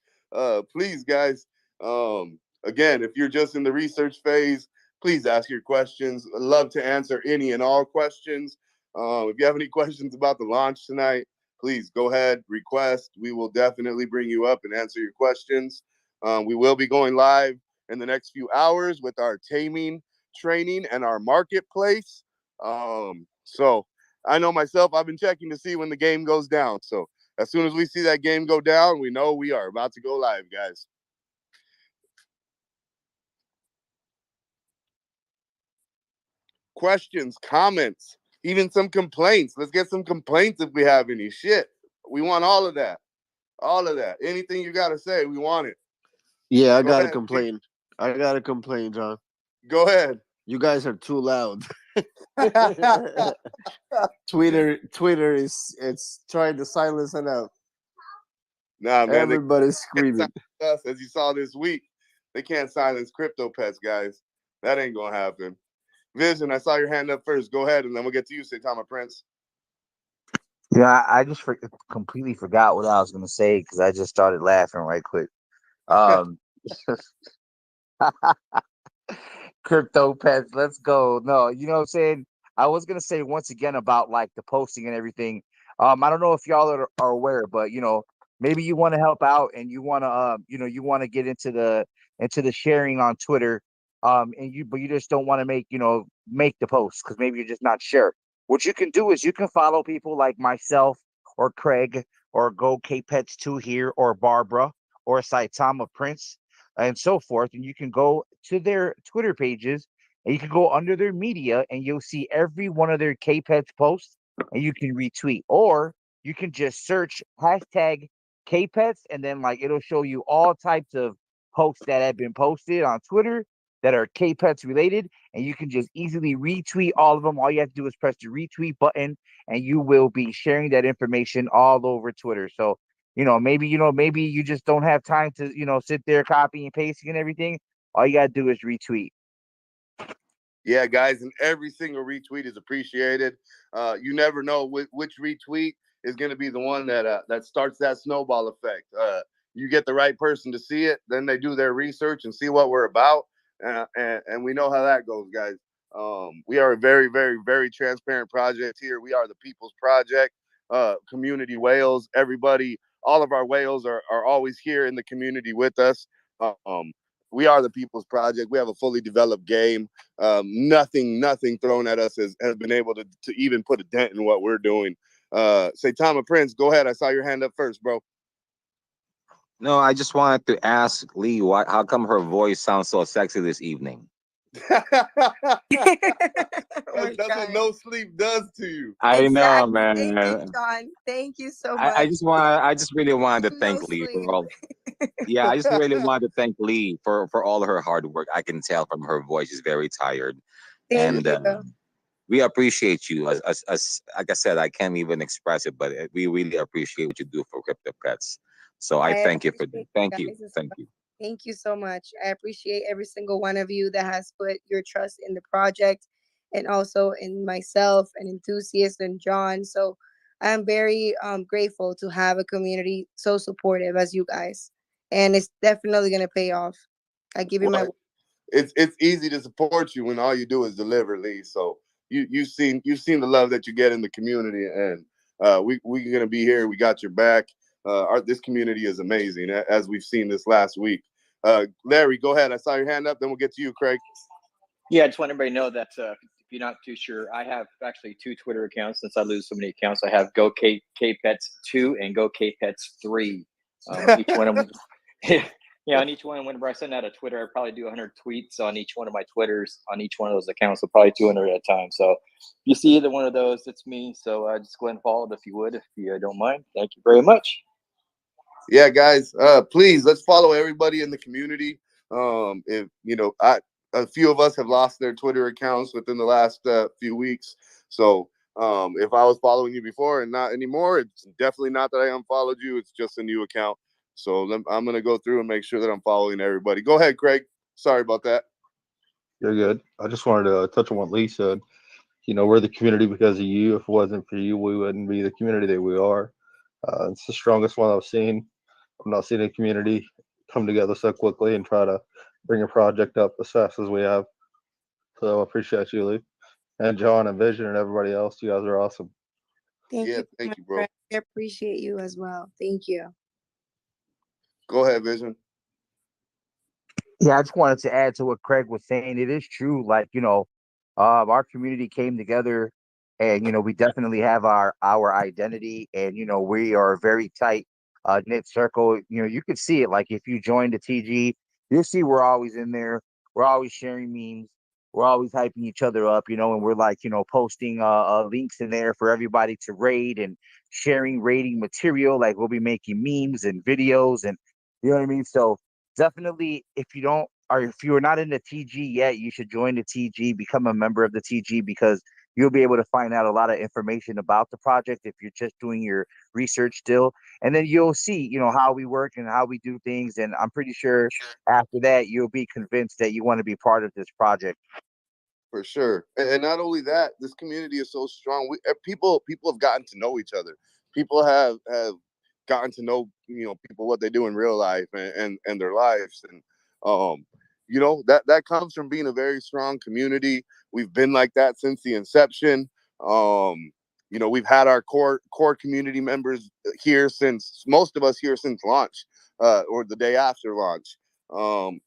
Please, guys. Again, if you're just in the research phase, please ask your questions. I'd love to answer any and all questions. If you have any questions about the launch tonight, please go ahead, request. We will definitely bring you up and answer your questions. We will be going live in the next few hours with our taming training and our marketplace. So I know myself, I've been checking to see when the game goes down. So as soon as we see that game go down, we know we are about to go live, guys. Questions, comments, even some complaints. Let's get some complaints if we have any. Shit. We want all of that. All of that. Anything you got to say, we want it. Yeah, I got to complain. I got to complain, John. Go ahead. You guys are too loud. Twitter it's trying to silence it out. Nah, man. Everybody's screaming. Us, as you saw this week, they can't silence crypto pets, guys. That ain't gonna happen. Vision, I saw your hand up first. Go ahead, and then we'll get to you, Saitama Prince. Yeah, I just completely forgot what I was going to say because I just started laughing right quick. Crypto pets, let's go. No, you know what I'm saying? I was going to say once again about like the posting and everything. I don't know if y'all are aware, but maybe you want to help out and you want to you want to get into the sharing on Twitter, but you just don't want to make the post because maybe you're just not sure. What you can do is you can follow people like myself or Craig or Go K Pets 2 here or Barbara or Saitama Prince and so forth, and you can go to their Twitter pages and you can go under their media and you'll see every one of their K Pets posts and you can retweet, or you can just search hashtag K-Pets, and then like it'll show you all types of posts that have been posted on Twitter that are K-Pets related, and you can just easily retweet all of them. All you have to do is press the retweet button, and you will be sharing that information all over Twitter. So, maybe you just don't have time to, sit there copying and pasting and everything. All you gotta do is retweet. Yeah, guys, and every single retweet is appreciated. You never know which retweet is going to be the one that starts that snowball effect. You get the right person to see it, then they do their research and see what we're about, and we know how that goes, guys. We are a very, very, very transparent project here. We are the People's Project, community whales. Everybody, all of our whales are always here in the community with us. We are the People's Project. We have a fully developed game. Nothing thrown at us has been able to even put a dent in what we're doing. Say, Tom and Prince, go ahead. I saw your hand up first, bro. No, I just wanted to ask Lee, how come her voice sounds so sexy this evening? Oh That's my what God. no sleep does to you. I know, Exactly. Thank you, man. John. Thank you so I much. just really wanted to No thank Lee for sleep. all. Yeah, I just really wanted to thank Lee for all of her hard work. I can tell from her voice she's very tired, Thank and you. we appreciate you. As like I said, I can't even express it, but we really appreciate what you do for Crypto Pets. So I I thank you for that. appreciate you Thank you, guys as thank well. you. Thank you so much. I appreciate every single one of you that has put your trust in the project and also in myself and enthusiast and John. So I'm very grateful to have a community so supportive as you guys. And it's definitely gonna pay off. I give you my Well, it's easy to support you when all you do is deliver, Lee. So you've seen the love that you get in the community, and we're gonna be here. We got your back. This community is amazing, as we've seen this last week. Larry, go ahead. I saw your hand up. Then we'll get to you, Craig. Yeah, I just want everybody to know that if you're not too sure, I have actually 2 Twitter accounts. Since I lose so many accounts, I have Go K Pets 2 and Go K Pets 3. Each one of them, yeah, on each one. Whenever I send out a Twitter, I probably do 100 tweets on each one of my Twitters on each one of those accounts, so probably 200 at a time. So if you see either one of those, it's me. So just go ahead and follow it if you would, if you don't mind. Thank you very much. Yeah, guys, please let's follow everybody in the community. If a few of us have lost their Twitter accounts within the last few weeks. So if I was following you before and not anymore, it's definitely not that I unfollowed you. It's just a new account. So I'm gonna go through and make sure that I'm following everybody. Go ahead, Craig. Sorry about that. You're good. I just wanted to touch on what Lee said. We're the community because of you. If it wasn't for you, we wouldn't be the community that we are. It's the strongest one I've seen. I've not seen a community come together so quickly and try to bring a project up as fast as we have. So I appreciate you, Lee, and John and Vision and everybody else. You guys are awesome. thank Yeah, you so thank much, you, bro. Craig. I appreciate you as well. Thank you. Go ahead, Vision. Yeah, I just wanted to add to what Craig was saying. It is true, like, our community came together, and we definitely have our identity, and we are a very tight knit circle. You could see it, like if you join the TG, you'll see we're always in there. We're always sharing memes. We're always hyping each other up, and we're like, posting links in there for everybody to raid and sharing rating material. Like we'll be making memes and videos, and you know what I mean. So definitely, if you don't, or if you're not in the TG yet, you should join the TG, become a member of the TG, because you'll be able to find out a lot of information about the project if you're just doing your research still. And then you'll see, how we work and how we do things. And I'm pretty sure after that, you'll be convinced that you want to be part of this project. For sure, and not only that, this community is so strong. People have gotten to know each other. People have gotten to know people, what they do in real life and their lives, and that comes from being a very strong community. We've been like that since the inception. We've had our core community members here since, most of us here since launch, or the day after launch.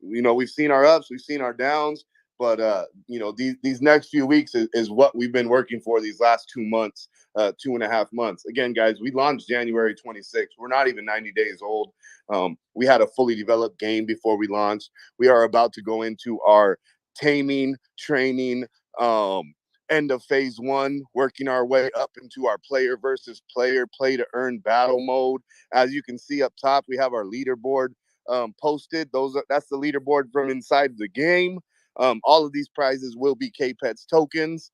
We've seen our ups, we've seen our downs. But these next few weeks is what we've been working for these last 2 months, 2.5 months. Again, guys, we launched January 26th. We're not even 90 days old. We had a fully developed game before we launched. We are about to go into our taming, training, end of phase one, working our way up into our player versus player play to earn battle mode. As you can see up top, we have our leaderboard posted. That's the leaderboard from inside the game. All of these prizes will be K-Pets tokens.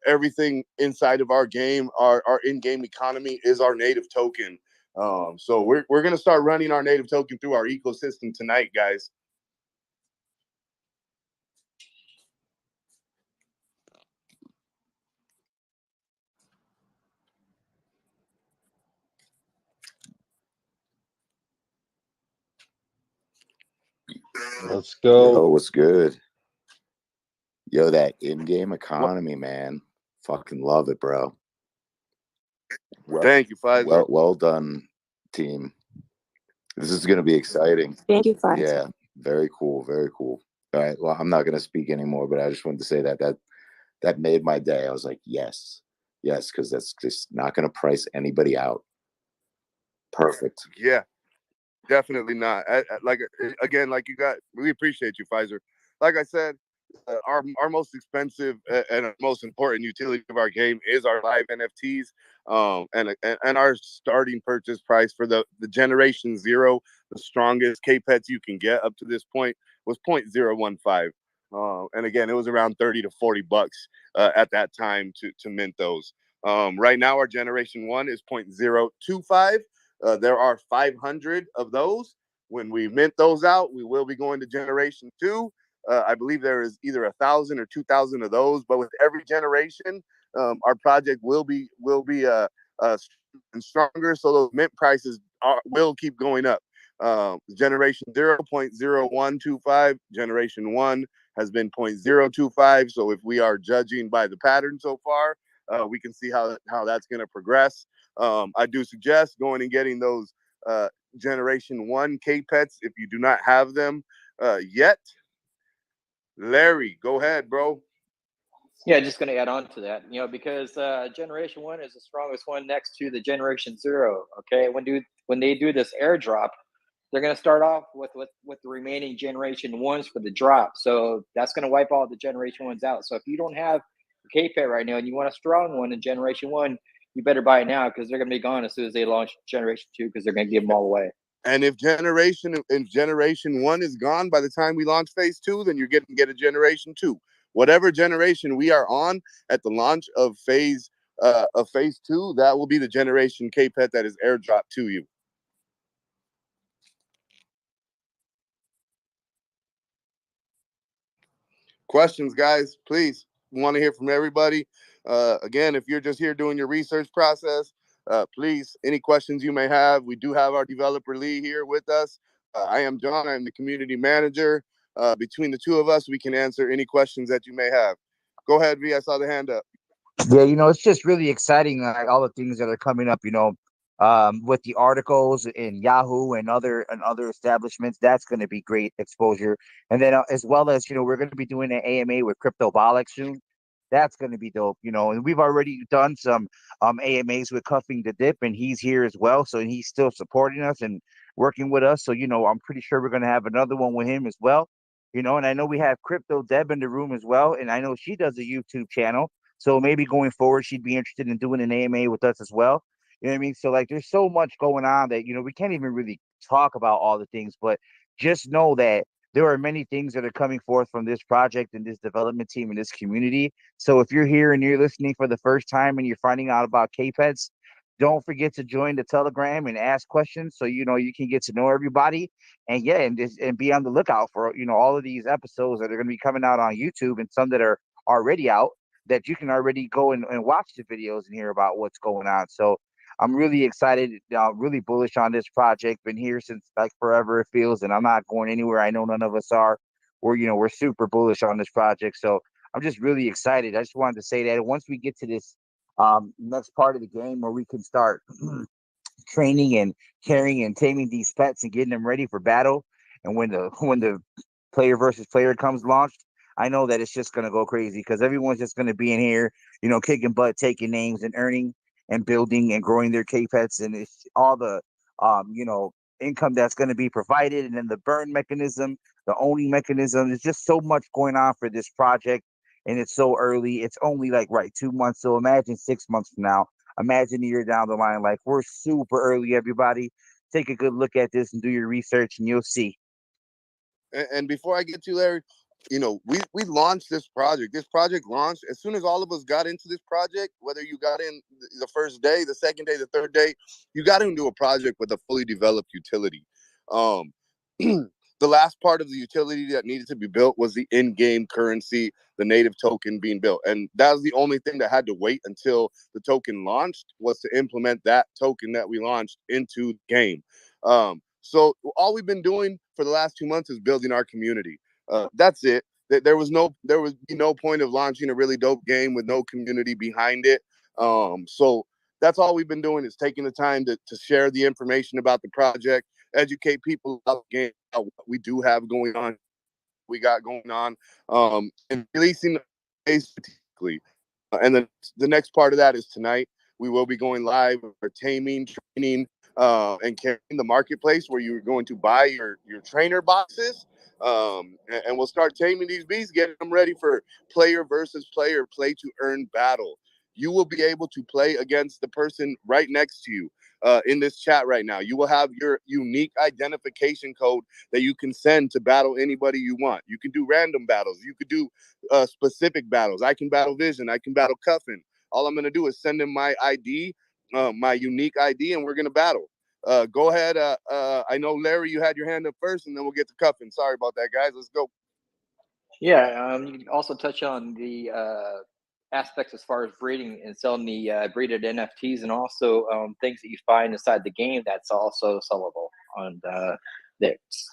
Everything inside of our game, our in-game economy is our native token. So we're gonna start running our native token through our ecosystem tonight, guys. Let's go. Yo, what's good? Yo, that in-game economy, man. Fucking love it, bro. Thank you, Pfizer. Well done, team. This is gonna be exciting. Thank you, Pfizer. Yeah, very cool, very cool. All right, well, I'm not gonna speak anymore, but I just wanted to say that made my day. I was like, yes, because that's just not gonna price anybody out. Perfect. Yeah, definitely not. Like again, like we appreciate you, Pfizer. Like I said, our most expensive and most important utility of our game is our live NFTs. And our starting purchase price for the Generation Zero, the strongest K-Pets you can get up to this point, was 0.015. And again, it was around 30 to 40 bucks at that time to mint those. Right now, our Generation 1 is 0.025. There are 500 of those. When we mint those out, we will be going to Generation 2. I believe there is either 1,000 or 2,000 of those. But with every generation, our project will be stronger. So those mint prices will keep going up. Generation 0.0125, Generation 1 has been 0.025. So if we are judging by the pattern so far, we can see how that's going to progress. I do suggest going and getting those Generation 1 K-Pets if you do not have them yet. Larry, go ahead, bro. Yeah, just going to add on to that, because Generation 1 is the strongest one next to the Generation 0. Okay, when they do this airdrop, they're going to start off with the remaining Generation 1s for the drop. So that's going to wipe all the Generation 1s out. So if you don't have a K-Pet right now and you want a strong one in Generation 1, you better buy it now because they're going to be gone as soon as they launch Generation 2 because they're going to give them all away. And if Generation 1 is gone by the time we launch phase 2, then you're getting to get a Generation 2. Whatever generation we are on at the launch of phase 2, that will be the Generation K-Pet that is airdropped to you. Questions, guys, please. We want to hear from everybody. Again, if you're just here doing your research process, please, any questions you may have. We do have our developer Lee here with us. I am John. I'm the community manager. Between the two of us, we can answer any questions that you may have. Go ahead, V. I saw the hand up. Yeah, it's just really exciting, like all the things that are coming up, with the articles in Yahoo and other establishments. That's going to be great exposure. And then as well as, we're going to be doing an AMA with Cryptobolic soon. That's going to be dope, and we've already done some AMAs with Cuffing the Dip, and he's here as well. So he's still supporting us and working with us. So, I'm pretty sure we're going to have another one with him as well. And I know we have Crypto Deb in the room as well. And I know she does a YouTube channel. So maybe going forward, she'd be interested in doing an AMA with us as well. You know what I mean? So like, there's so much going on that, we can't even really talk about all the things, but just know that there are many things that are coming forth from this project and this development team and this community. So if you're here and you're listening for the first time and you're finding out about K-Pets, don't forget to join the Telegram and ask questions so you can get to know everybody. And yeah, and be on the lookout for all of these episodes that are going to be coming out on YouTube and some that are already out that you can already go and watch the videos and hear about what's going on. So I'm really excited, really bullish on this project. Been here since like forever, it feels, and I'm not going anywhere. I know none of us are. We're super bullish on this project. So I'm just really excited. I just wanted to say that once we get to this next part of the game where we can start training and carrying and taming these pets and getting them ready for battle, and when the player versus player comes launched, I know that it's just gonna go crazy because everyone's just gonna be in here, kicking butt, taking names, and earning and building and growing their K-Pets, and it's all the income that's going to be provided, and then the burn mechanism, the owning mechanism. There's just so much going on for this project, and it's so early. It's only like 2 months. So imagine 6 months from now. Imagine a year down the line. Like, we're super early, everybody. Take a good look at this and do your research, and you'll see. And before I get to Larry, we launched this project. This project launched as soon as all of us got into this project. Whether you got in the first day, the second day, the third day, you got into a project with a fully developed utility. The last part of the utility that needed to be built was the in-game currency, the native token being built, and that was the only thing that had to wait until the token launched, was to implement that token that we launched into the game. So all we've been doing for the last 2 months is building our community. That's it. There was no point of launching a really dope game with no community behind it. So that's all we've been doing, is taking the time to share the information about the project, educate people about the game, about what we do have going on, and releasing the strategically. And then the next part of that is tonight. We will be going live for taming, training, and carrying the marketplace, where you're going to buy your trainer boxes. And we'll start taming these beasts, getting them ready for player versus player, play to earn battle. You will be able to play against the person right next to you in this chat right now. You will have your unique identification code that you can send to battle anybody you want. You can do random battles. You could do specific battles. I can battle Vision. I can battle Cuffin. All I'm going to do is send him my ID, my unique ID, and we're going to battle. Go ahead. I know, Larry, you had your hand up first, and then we'll get to Cuffin. Sorry about that, guys. Let's go. Yeah, you can also touch on the aspects as far as breeding and selling the breeded NFTs, and also things that you find inside the game that's also sellable. And that's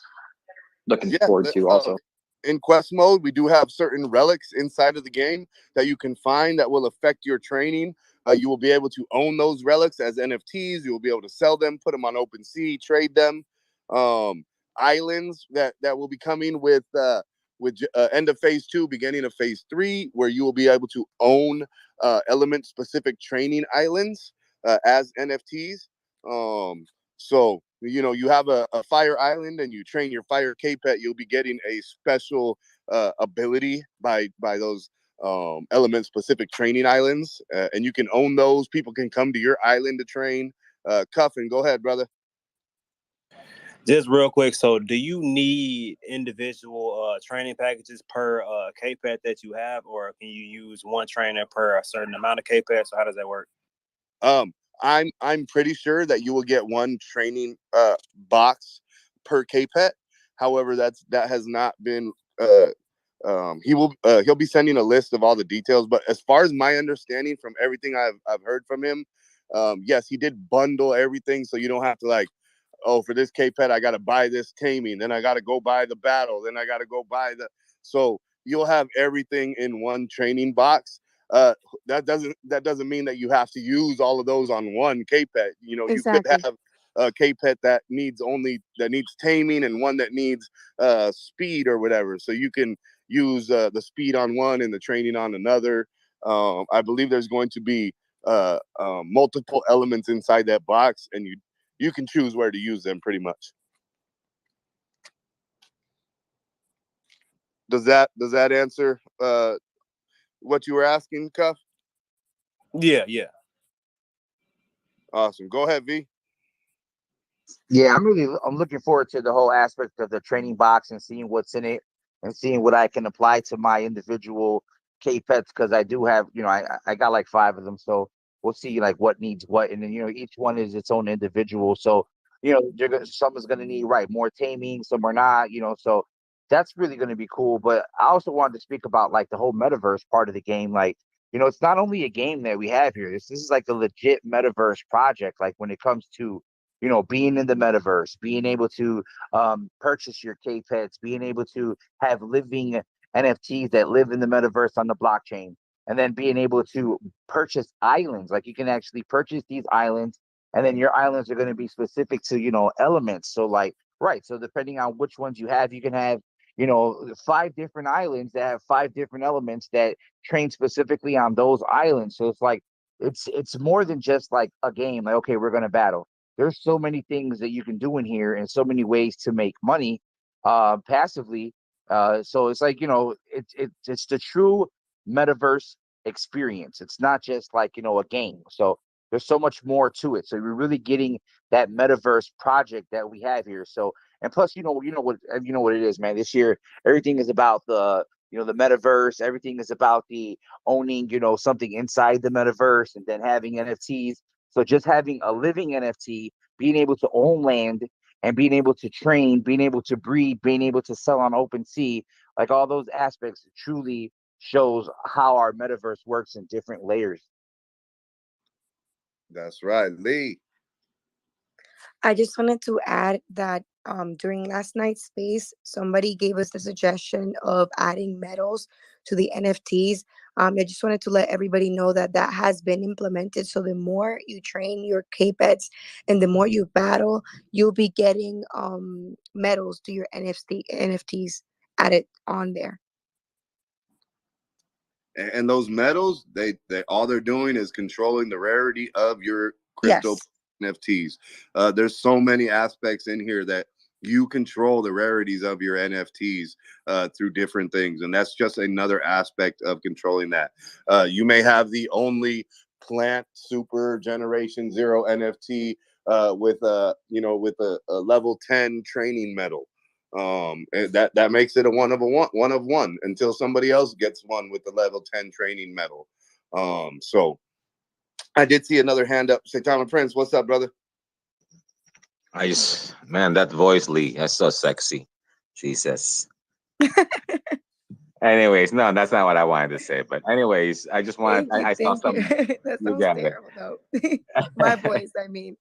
looking forward to also. In quest mode, we do have certain relics inside of the game that you can find that will affect your training. You will be able to own those relics as NFTs. You will be able to sell them, put them on OpenSea, trade them. Islands that will be coming with end of phase 2, beginning of phase 3, where you will be able to own element specific training islands as NFTs. So you have a fire island and you train your fire K-Pet, you'll be getting a special ability by those element specific training islands, and you can own those. People can come to your island to train. Cuffin, go ahead, brother. Just real quick, so do you need individual training packages per K-Pet that you have, or can you use one trainer per a certain amount of K-Pets? So how does that work? I'm pretty sure that you will get one training box per K-Pet. However, that has not been he'll be sending a list of all the details, but as far as my understanding from everything I've heard from him, yes, he did bundle everything, so you don't have to for this K-Pet I got to buy this taming, then I got to go buy the battle, then I got to go buy so you'll have everything in one training box. That doesn't mean that you have to use all of those on one K-Pet. Exactly. You could have a K-Pet that needs taming, and one that needs speed or whatever. So you can use the speed on one and the training on another. I believe there's going to be multiple elements inside that box, and you can choose where to use them pretty much. Does that answer what you were asking, Cuff? Yeah. Awesome. Go ahead, V. Yeah, I'm looking forward to the whole aspect of the training box and seeing what's in it and seeing what I can apply to my individual K-Pets, because I do have, I got like 5 of them. So we'll see what needs what. And then, each one is its own individual. So, some is going to need more taming, some are not, so that's really going to be cool. But I also wanted to speak about the whole metaverse part of the game. It's not only a game that we have here. This is a legit metaverse project. When it comes to being in the metaverse, being able to purchase your K-Pets, being able to have living NFTs that live in the metaverse on the blockchain, and then being able to purchase islands. You can actually purchase these islands, and then your islands are going to be specific to, elements. So so depending on which ones you have, you can have, 5 different islands that have 5 different elements that train specifically on those islands. So it's more than just a game. Okay, we're going to battle. There's so many things that you can do in here and so many ways to make money passively. So it's it's the true metaverse experience. It's not just like, you know, a game. So there's so much more to it. So we're really getting that metaverse project that we have here. So, and plus, you know what it is, man. This year, everything is about the, you know, the metaverse. Everything is about the owning, you know, something inside the metaverse and then having NFTs. So just having a living NFT, being able to own land and being able to train, being able to breed, being able to sell on OpenSea, like all those aspects truly shows how our metaverse works in different layers. That's right, Lee. I just wanted to add that during last night's space, somebody gave us the suggestion of adding medals to the NFTs. I just wanted to let everybody know that that has been implemented. So the more you train your K-pets and the more you battle, you'll be getting medals to your NFTs added on there. And those medals, they all they're doing is controlling the rarity of your crypto Yes. NFTs. There's so many aspects in here that you control the rarities of your NFTs through different things, and that's just another aspect of controlling that. You may have the only plant super generation 0 NFT with a level 10 training medal. And that makes it a one of one until somebody else gets one with the level 10 training medal. So I did see another hand up. Say, Tom and Prince, what's up, brother? Man, that voice, Lee, that's so sexy. Jesus. Anyways, no, that's not what I wanted to say. But anyways, I just wanted, I saw Thank you. some. That You sounds got it. terrible, though. My voice, I mean.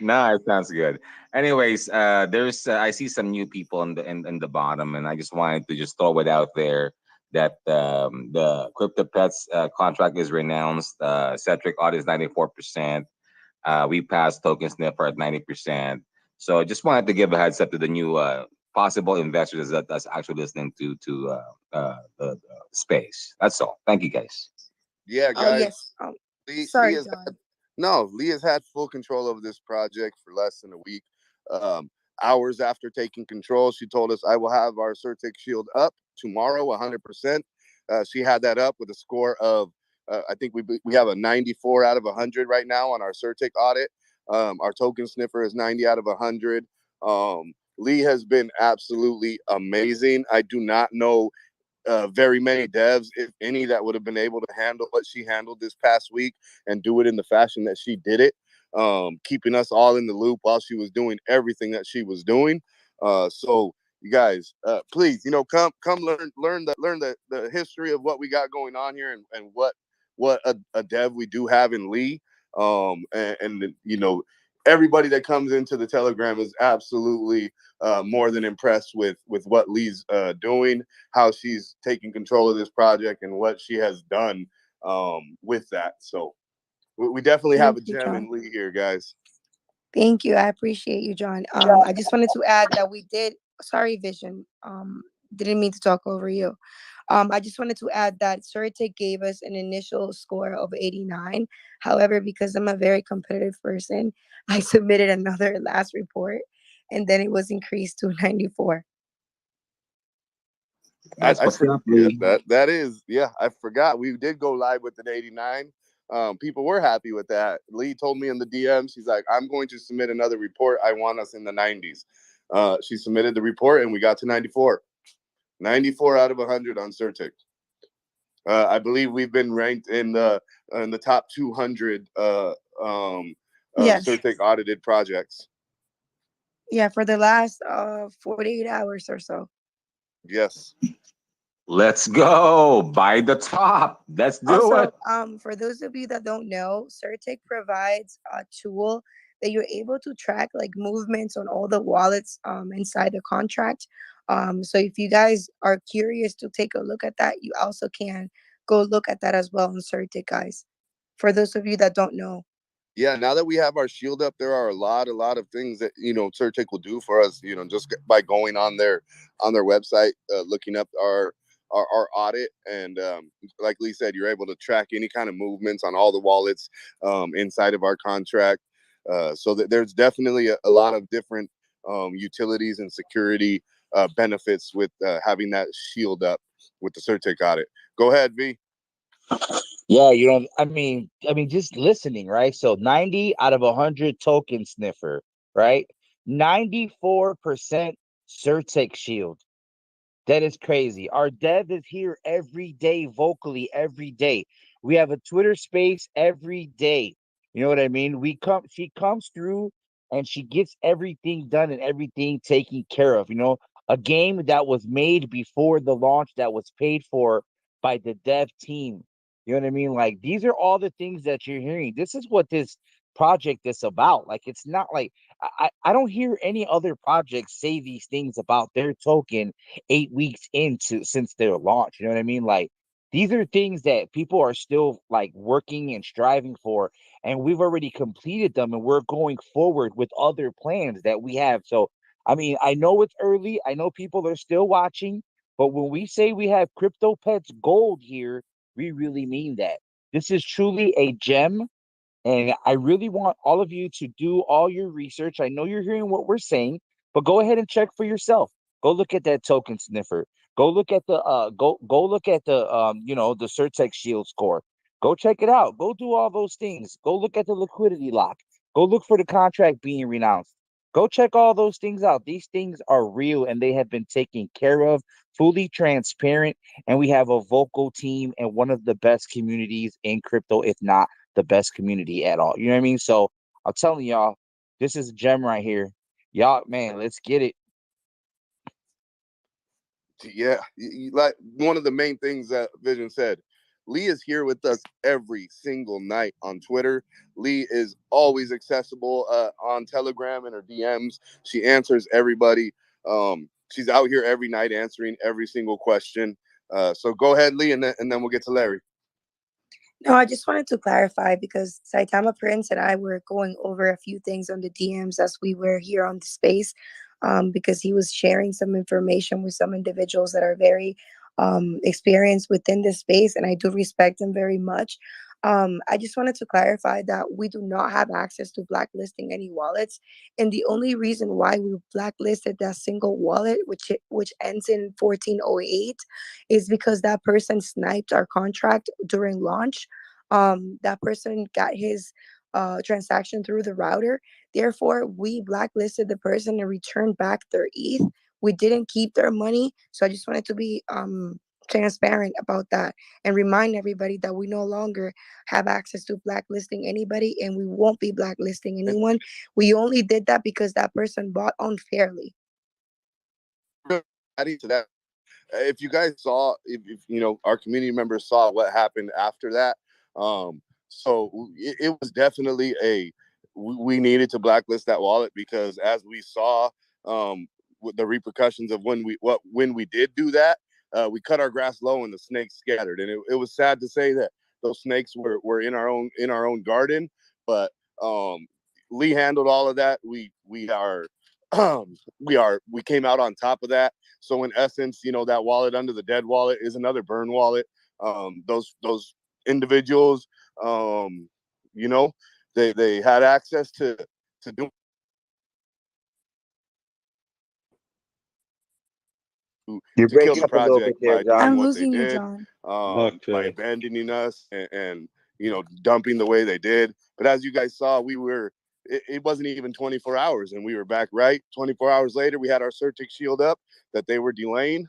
No, it sounds good. Anyways, there's I see some new people in the bottom, and I just wanted to just throw it out there that the Crypto Pets contract is renounced. Centric audit is 94%. We passed token sniffer at 90%. So just wanted to give a heads up to the new possible investors that's actually listening to the space. That's all. Thank you, guys. Yeah, Oh, guys. yes. Lee Sorry, has John. Lee has had full control over this project for less than a week. Hours after taking control, she told us, "I will have our Certic Shield up tomorrow, 100%." She had that up with a score of, I think we have a 94 out of 100 right now on our Certic audit. Our token sniffer is 90 out of 100. Lee has been absolutely amazing. I do not know very many devs, if any, that would have been able to handle what she handled this past week and do it in the fashion that she did it, keeping us all in the loop while she was doing everything that she was doing. So you guys, please, come learn the history of what we got going on here and what a dev we do have in Lee. And everybody that comes into the Telegram is absolutely more than impressed with what Lee's doing, how she's taking control of this project, and what she has done with that. So we definitely have a gem in Lee here, guys. Thank you. I appreciate you, John. I just wanted to add that we did. Sorry, Vision. Didn't mean to talk over you. I just wanted to add that Certic gave us an initial score of 89. However, because I'm a very competitive person, I submitted another last report, and then it was increased to 94. That's what's up, Lee. That is, yeah, I forgot. We did go live with an 89. People were happy with that. Lee told me in the DMs, he's like, "I'm going to submit another report. I want us in the 90s." She submitted the report, and we got to 94. 94 out of 100 on Certic. I believe we've been ranked in the top 200 Yes. Certic audited projects. Yeah, for the last 48 hours or so. Yes. Let's go by the top. Let's do it. For those of you that don't know, Certic provides a tool that you're able to track like movements on all the wallets inside the contract. So if you guys are curious to take a look at that, you also can go look at that as well on Certic, guys. For those of you that don't know. Yeah, now that we have our shield up, there are a lot of things that Certic will do for us. Just by going on their website, looking up our audit, and like Lee said, you're able to track any kind of movements on all the wallets inside of our contract. So that there's definitely a lot of different utilities and security benefits with having that shield up with the Certic audit. Go ahead, V. Yeah, I mean, just listening, right? So 90 out of 100 token sniffer, right? 94% Certec shield. That is crazy. Our dev is here every day, vocally every day. We have a Twitter space every day. You know what I mean? She comes through and she gets everything done and everything taken care of. A game that was made before the launch that was paid for by the dev team. You know what I mean? Like these are all the things that you're hearing. This is what this project is about. Like it's not like I don't hear any other projects say these things about their token 8 weeks into since their launch. You know what I mean? Like these are things that people are still like working and striving for, and we've already completed them, and we're going forward with other plans that we have. So, I mean, I know it's early. I know people are still watching, but when we say we have Crypto Pets Gold here, we really mean that. This is truly a gem, and I really want all of you to do all your research. I know you're hearing what we're saying, but go ahead and check for yourself. Go look at that token sniffer. Go look at the look at the Certex shield score. Go check it out. Go do all those things. Go look at the liquidity lock. Go look for the contract being renounced. Go check all those things out. These things are real and they have been taken care of, fully transparent, and we have a vocal team and one of the best communities in crypto, if not the best community at all. You know what I mean? So I'm telling y'all, this is a gem right here. Y'all, man, let's get it. Yeah, like one of the main things that Vision said, Lee is here with us every single night on Twitter. Lee is always accessible on Telegram and her DMs. She answers everybody. She's out here every night answering every single question. So go ahead, Lee, and then we'll get to Larry. No, I just wanted to clarify because Saitama Prince and I were going over a few things on the DMs as we were here on the space, because he was sharing some information with some individuals that are very experienced within this space, and I do respect them very much. I just wanted to clarify that we do not have access to blacklisting any wallets, and the only reason why we blacklisted that single wallet, which ends in 1408, is because that person sniped our contract during launch. That person got his transaction through the router. Therefore, we blacklisted the person and returned back their ETH. We didn't keep their money. So I just wanted to be transparent about that and remind everybody that we no longer have access to blacklisting anybody, and we won't be blacklisting anyone. We only did that because that person bought unfairly. Adding to that, if you guys saw, if you know, our community members saw what happened after that, so it was definitely we needed to blacklist that wallet because as we saw, with the repercussions of when we did do that, we cut our grass low and the snakes scattered, and it was sad to say that those snakes were in our own garden, but Lee handled all of that. We came out on top of that. So in essence, you know, that wallet under the dead wallet is another burn wallet. Those individuals, you know, they had access to do You're to kill breaking the up a little bit project there, by doing John. I'm what they losing you, did, John. by abandoning us and you know, dumping the way they did. But as you guys saw, it wasn't even 24 hours and we were back right. 24 hours later, we had our Certic shield up that they were delaying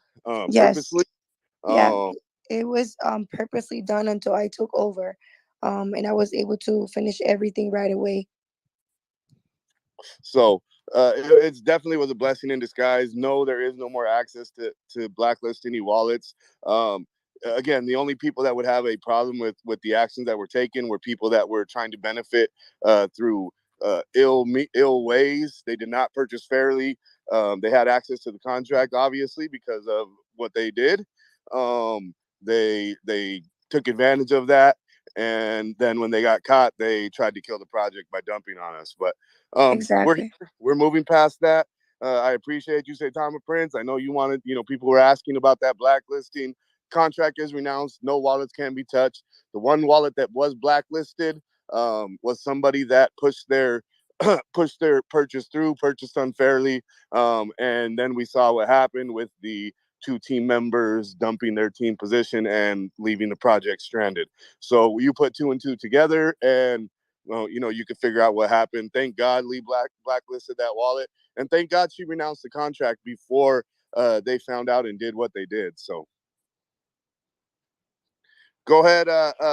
Yes. purposely. Yeah, it was purposely done until I took over, and I was able to finish everything right away. So it's definitely was a blessing in disguise. No, there is no more access to blacklist any wallets. Again, the only people that would have a problem with the actions that were taken were people that were trying to benefit through ill ways. They did not purchase fairly. They had access to the contract, obviously, because of what they did. They took advantage of that, and then when they got caught, they tried to kill the project by dumping on us. But Exactly. we're moving past that. I appreciate you say Thomas Prince. I know you wanted, you know, people were asking about that blacklisting. Contract is renounced. No wallets can be touched. The one wallet that was blacklisted was somebody that pushed their pushed their purchase through, purchased unfairly, and then we saw what happened with the two team members dumping their team position and leaving the project stranded. So you put 2 and 2 together, and well, you know, you can figure out what happened. Thank God Lee blacklisted that wallet, and thank God she renounced the contract before they found out and did what they did. So go ahead,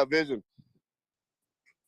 Vision.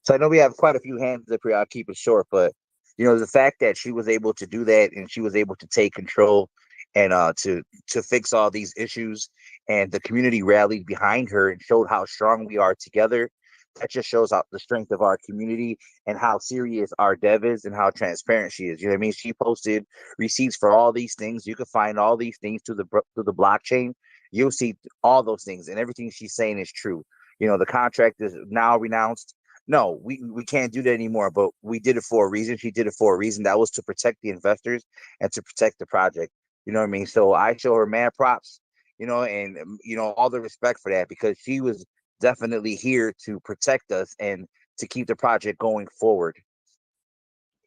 So I know we have quite a few hands up here. I'll keep it short, but you know, the fact that she was able to do that and she was able to take control and to fix all these issues, and the community rallied behind her and showed how strong we are together. That just shows out the strength of our community and how serious our dev is and how transparent she is. You know what I mean? She posted receipts for all these things. You can find all these things through the blockchain. You'll see all those things, and everything she's saying is true. You know, the contract is now renounced. No, we can't do that anymore, but we did it for a reason. She did it for a reason. That was to protect the investors and to protect the project. You know what I mean? So I show her mad props, you know, and you know, all the respect for that, because she was definitely here to protect us and to keep the project going forward.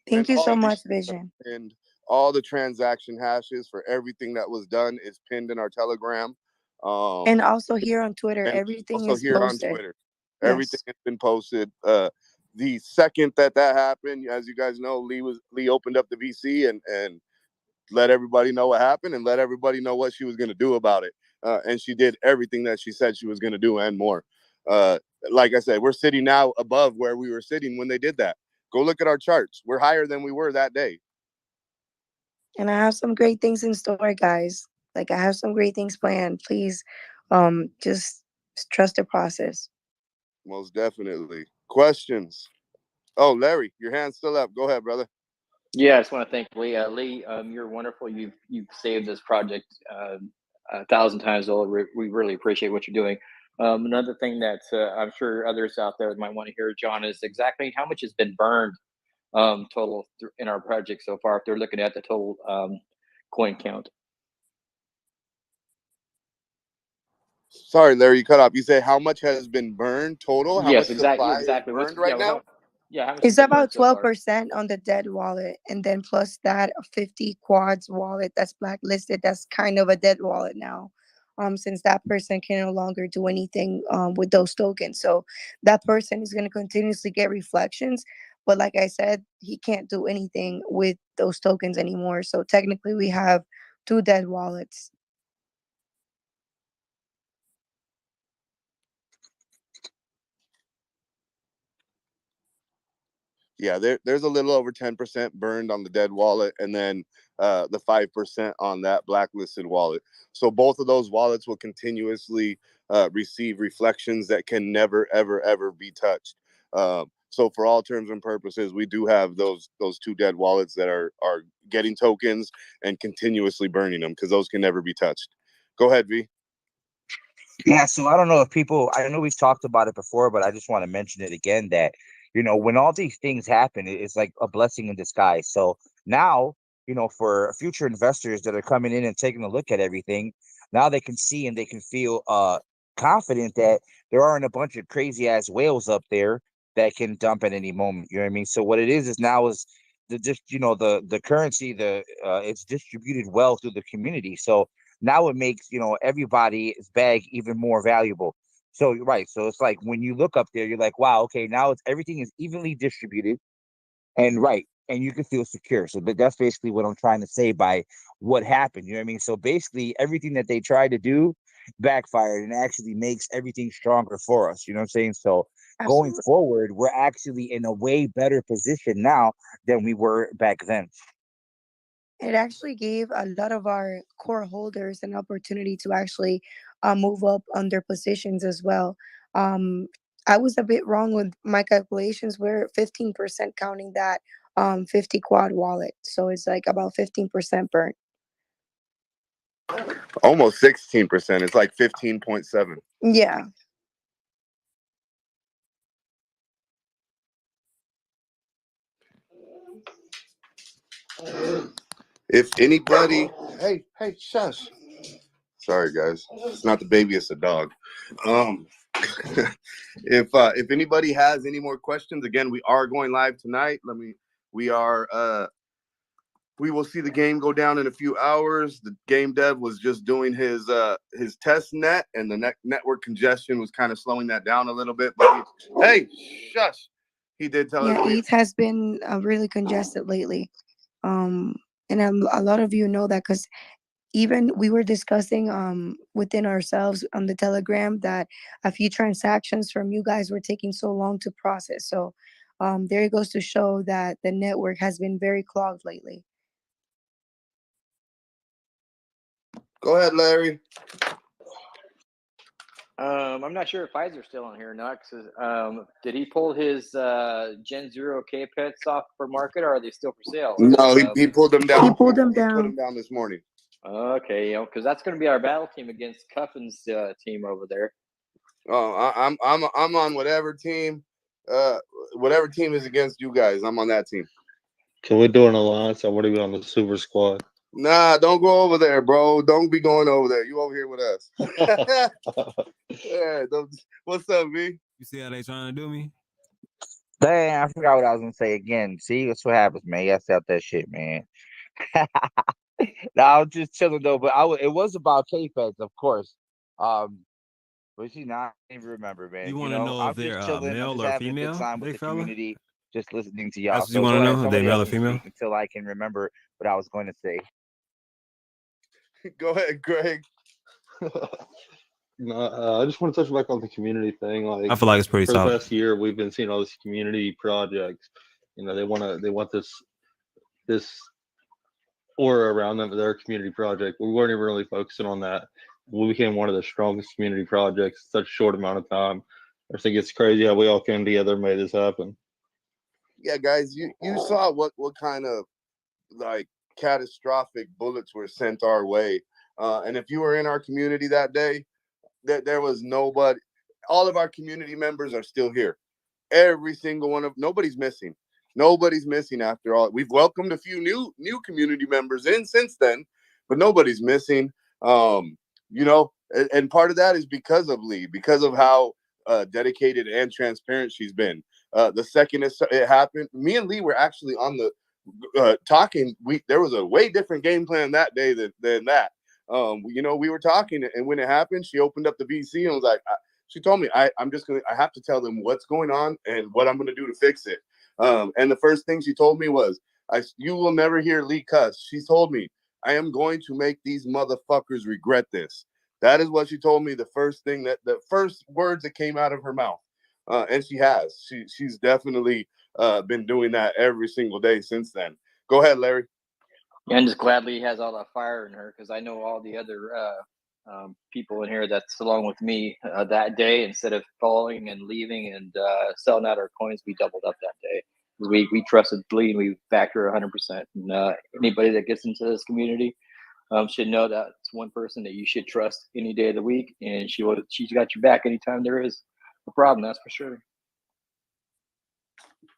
Thank you all so the- much, Vision. And all the transaction hashes for everything that was done is pinned in our Telegram. And also here on Twitter, And everything also is here posted. on Twitter, everything Yes. has been posted. The second that happened, as you guys know, Lee opened up the VC and let everybody know what happened and let everybody know what she was going to do about it. And she did everything that she said she was going to do and more. Like I said, we're sitting now above where we were sitting when they did that. Go look at our charts. We're higher than we were that day. And I have some great things in store, guys. Like I have some great things planned. Please, just trust the process. Most definitely. Questions? Oh, Larry, your hand's still up. Go ahead, brother. Yeah, I just want to thank Lee. Lee, you're wonderful. You've saved this project 1,000 times over. We really appreciate what you're doing. Another thing that I'm sure others out there might want to hear, John, is exactly how much has been burned total in our project so far. If they're looking at the total coin count. Sorry, Larry, you cut off. You say how much has been burned total? How Yes, much exactly. supply Yeah, is exactly. burned right now? How much has It's been burned about so far? 12% on the dead wallet, and then plus that 50 quads wallet that's blacklisted. That's kind of a dead wallet now, since that person can no longer do anything with those tokens. So that person is going to continuously get reflections, but like I said, he can't do anything with those tokens anymore. So technically, we have 2 dead wallets. Yeah, there's a little over 10% burned on the dead wallet, and then the 5% on that blacklisted wallet. So both of those wallets will continuously receive reflections that can never, ever, ever be touched. So for all terms and purposes, we do have those 2 dead wallets that are getting tokens and continuously burning them, because those can never be touched. Go ahead, V. Yeah, so I don't know if people, I know we've talked about it before, but I just want to mention it again that, you know, when all these things happen, it's like a blessing in disguise. So now, you know, for future investors that are coming in and taking a look at everything, now they can see and they can feel confident that there aren't a bunch of crazy ass whales up there that can dump at any moment. You know what I mean? So what it is now is the just, you know, the currency, it's distributed well through the community. So now it makes, you know, everybody's bag even more valuable. So you're right. So it's like when you look up there, you're like, wow, okay, now it's everything is evenly distributed and right. And you can feel secure. So that's basically what I'm trying to say by what happened. You know what I mean? So basically everything that they tried to do backfired and actually makes everything stronger for us. You know what I'm saying? So going Absolutely. forward, we're actually in a way better position now than we were back then. It actually gave a lot of our core holders an opportunity to actually move up on their positions as well. Um, I was a bit wrong with my calculations. We're 15% counting that 50 quad wallet. So it's like about 15% burnt. Almost 16%. It's like 15.7. Yeah. If anybody, hey, shush. Sorry, guys. It's not the baby, it's a dog. If anybody has any more questions, again, we are going live tonight. We are We will see the game go down in a few hours. The game dev was just doing his test net, and the network congestion was kind of slowing that down a little bit. But hey, shush! He did tell us. Yeah, ETH has been really congested lately, and a lot of you know that because even we were discussing within ourselves on the Telegram that a few transactions from you guys were taking so long to process. So there it goes to show that the network has been very clogged lately. Go ahead, Larry. I'm not sure if Pfizer's still on here or not. Did he pull his Gen Zero K pets off for market, or are they still for sale? No, he pulled them down. He pulled them He put down. them down this morning. Okay, because that's going to be our battle team against Cuffin's team over there. Oh, I'm on whatever team is against you guys. I'm on that team. Can we do an alliance? I want to be on the super squad. Nah, don't go over there, bro. Don't be going over there. You over here with us. Yeah. What's up, V? You see how they trying to do me? Dang, I forgot what I was gonna say again. See, that's what happens, man. You gotta stop that shit, man. No, I was just chilling though, but it was about K-Feds, of course. But see, now I don't even remember, man. You want to know I'm if they're just chilling. I'm male just or having a good female, time with big the fella? community, just listening to y'all. That's what you So want go to ahead, know? If they somebody male or else can female? speak until I can remember what I was going to say. Go ahead, Greg. No, I just want to touch back on the community thing. Like, I feel like it's pretty for the solid. past year, we've been seeing all these community projects. You know, they want this aura around them, their community project. We weren't even really focusing on that. We became one of the strongest community projects in such a short amount of time. I think it's crazy how we all came together and made this happen. Yeah, guys, you saw what kind of like catastrophic bullets were sent our way. And if you were in our community that day, there was nobody. All of our community members are still here. Every single one of nobody's missing. Nobody's missing after all. We've welcomed a few new community members in since then, but nobody's missing. You know, and part of that is because of Lee, because of how dedicated and transparent she's been. The second it happened, me and Lee were actually on the talking. There was a way different game plan that day than that. You know, we were talking, and when it happened, she opened up the VC and was like, she told me, I have to tell them what's going on and what I'm gonna do to fix it. And the first thing she told me was, you will never hear Lee cuss. She told me, I am going to make these motherfuckers regret this. That is what she told me. The first words that came out of her mouth. And she has. She's definitely been doing that every single day since then. Go ahead, Larry. Yeah, I'm just glad Lee has all that fire in her, because I know all the other people in here that's along with me that day. Instead of falling and leaving and selling out our coins, we doubled up that day. We trusted Lee and we backed her 100%. And anybody that gets into this community should know that it's one person that you should trust any day of the week, and she's got your back anytime there is a problem. That's for sure.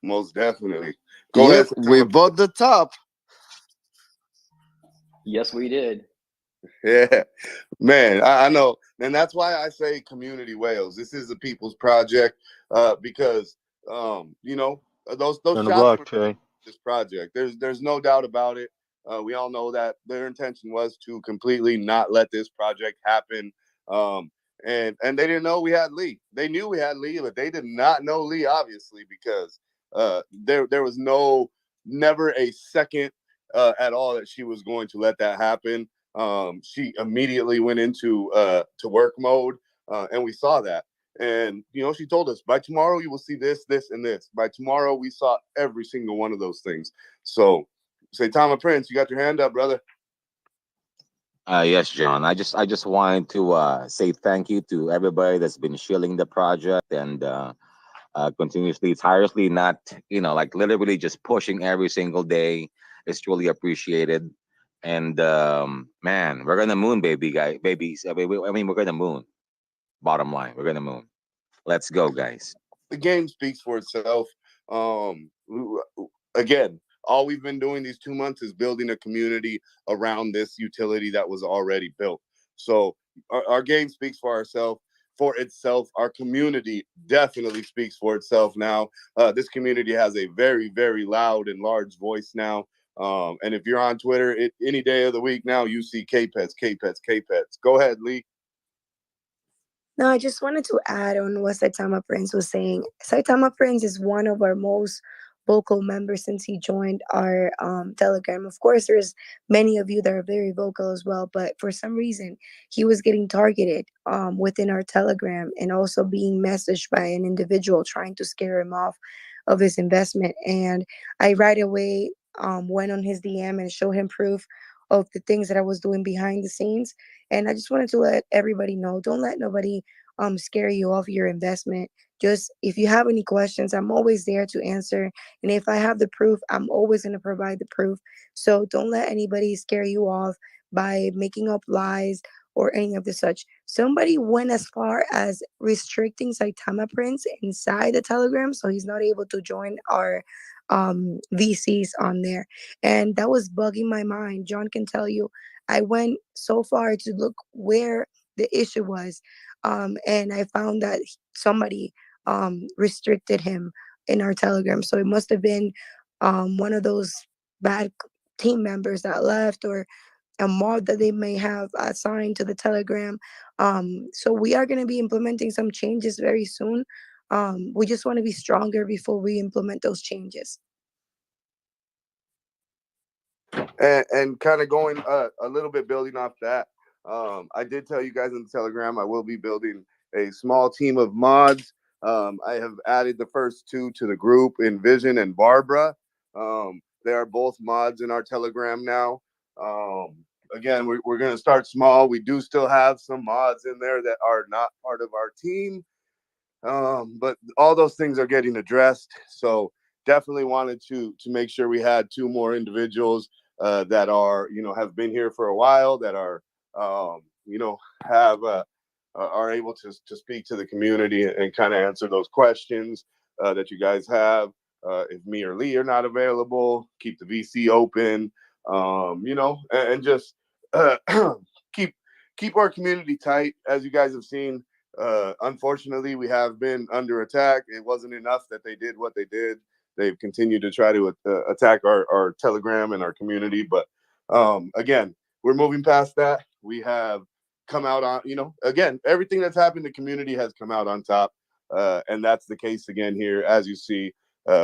Most definitely. Go Yep, ahead. we bought the top. Yes, we did. Yeah, man, I know, and that's why I say community whales. This is a people's project, because you know, those On the shots were blockchain. this project. There's no doubt about it. We all know that their intention was to completely not let this project happen. And they didn't know we had Lee. They knew we had Lee, but they did not know Lee, obviously, because there was never a second at all that she was going to let that happen. She immediately went into to work mode, and we saw that. And you know, she told us, by tomorrow you will see this, this, and this. By tomorrow, we saw every single one of those things. So, say, Thomas Prince, you got your hand up, brother. Yes, John. I just wanted to say thank you to everybody that's been shilling the project and continuously, tirelessly, not, you know, like literally just pushing every single day. It's truly appreciated. And man, we're gonna moon, babies. I mean, we're gonna moon. Bottom line, we're gonna moon. Let's go, guys. The game speaks for itself. Again, all we've been doing these 2 months is building a community around this utility that was already built. So our game speaks for itself. Our community definitely speaks for itself now. This community has a very, very loud and large voice now. And if you're on Twitter, any day of the week now, you see K-Pets, K-Pets, K-Pets. Go ahead, Lee. No, I just wanted to add on what Saitama Prince was saying. Saitama Prince is one of our most vocal members since he joined our Telegram. Of course, there's many of you that are very vocal as well, but for some reason, he was getting targeted within our Telegram and also being messaged by an individual trying to scare him off of his investment. And I right away went on his DM and showed him proof of the things that I was doing behind the scenes. And I just wanted to let everybody know, don't let nobody scare you off your investment. Just if you have any questions, I'm always there to answer. And if I have the proof, I'm always going to provide the proof. So don't let anybody scare you off by making up lies or any of the such. Somebody went as far as restricting Saitama Prince inside the Telegram, so he's not able to join our VCs on there. And that was bugging my mind. John can tell you, I went so far to look where the issue was. And I found that somebody restricted him in our Telegram. So it must have been one of those bad team members that left, or a mod that they may have assigned to the Telegram. So we are going to be implementing some changes very soon. We just want to be stronger before we implement those changes. And kind of going a little bit building off that, I did tell you guys in the Telegram I will be building a small team of mods. I have added the first two to the group, Envision and Barbara. They are both mods in our Telegram now. Again, we're going to start small. We do still have some mods in there that are not part of our team, but all those things are getting addressed. So definitely wanted to make sure we had two more individuals that are, have been here for a while, that are, are able to speak to the community and kind of answer those questions that you guys have. If me or Lee are not available, keep the VC open, and just keep our community tight. As you guys have seen, unfortunately, we have been under attack. It wasn't enough that they did what they did. They've continued to try to attack our Telegram and our community. But again, we're moving past that. We have come out on, again, everything that's happened, the community has come out on top. And that's the case again here. As you see,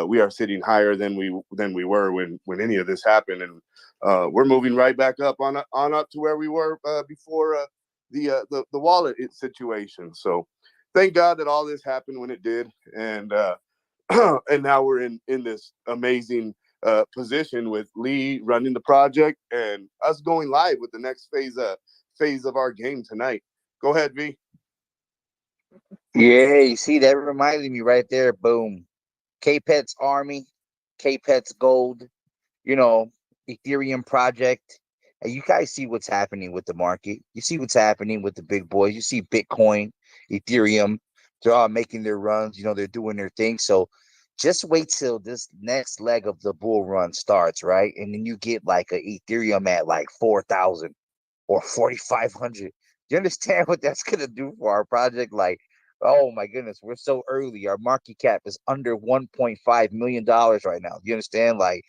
we are sitting higher than we were when any of this happened. And we're moving right back up on up to where we were before the wallet situation. So thank God that all this happened when it did. And and now we're in this amazing position with Lee running the project and us going live with the next phase of our game tonight. Go ahead, V. Yeah, you see, that reminded me right there. Boom. K-Pet's Army, K-Pet's Gold, Ethereum project. And you guys see what's happening with the market. You see what's happening with the big boys. You see Bitcoin, Ethereum. They're all making their runs. They're doing their thing. So just wait till this next leg of the bull run starts, right? And then you get like a Ethereum at like 4,000 or 4,500. You understand what that's gonna do for our project? Like, oh my goodness, we're so early. Our market cap is under $1.5 million right now. You understand? Like,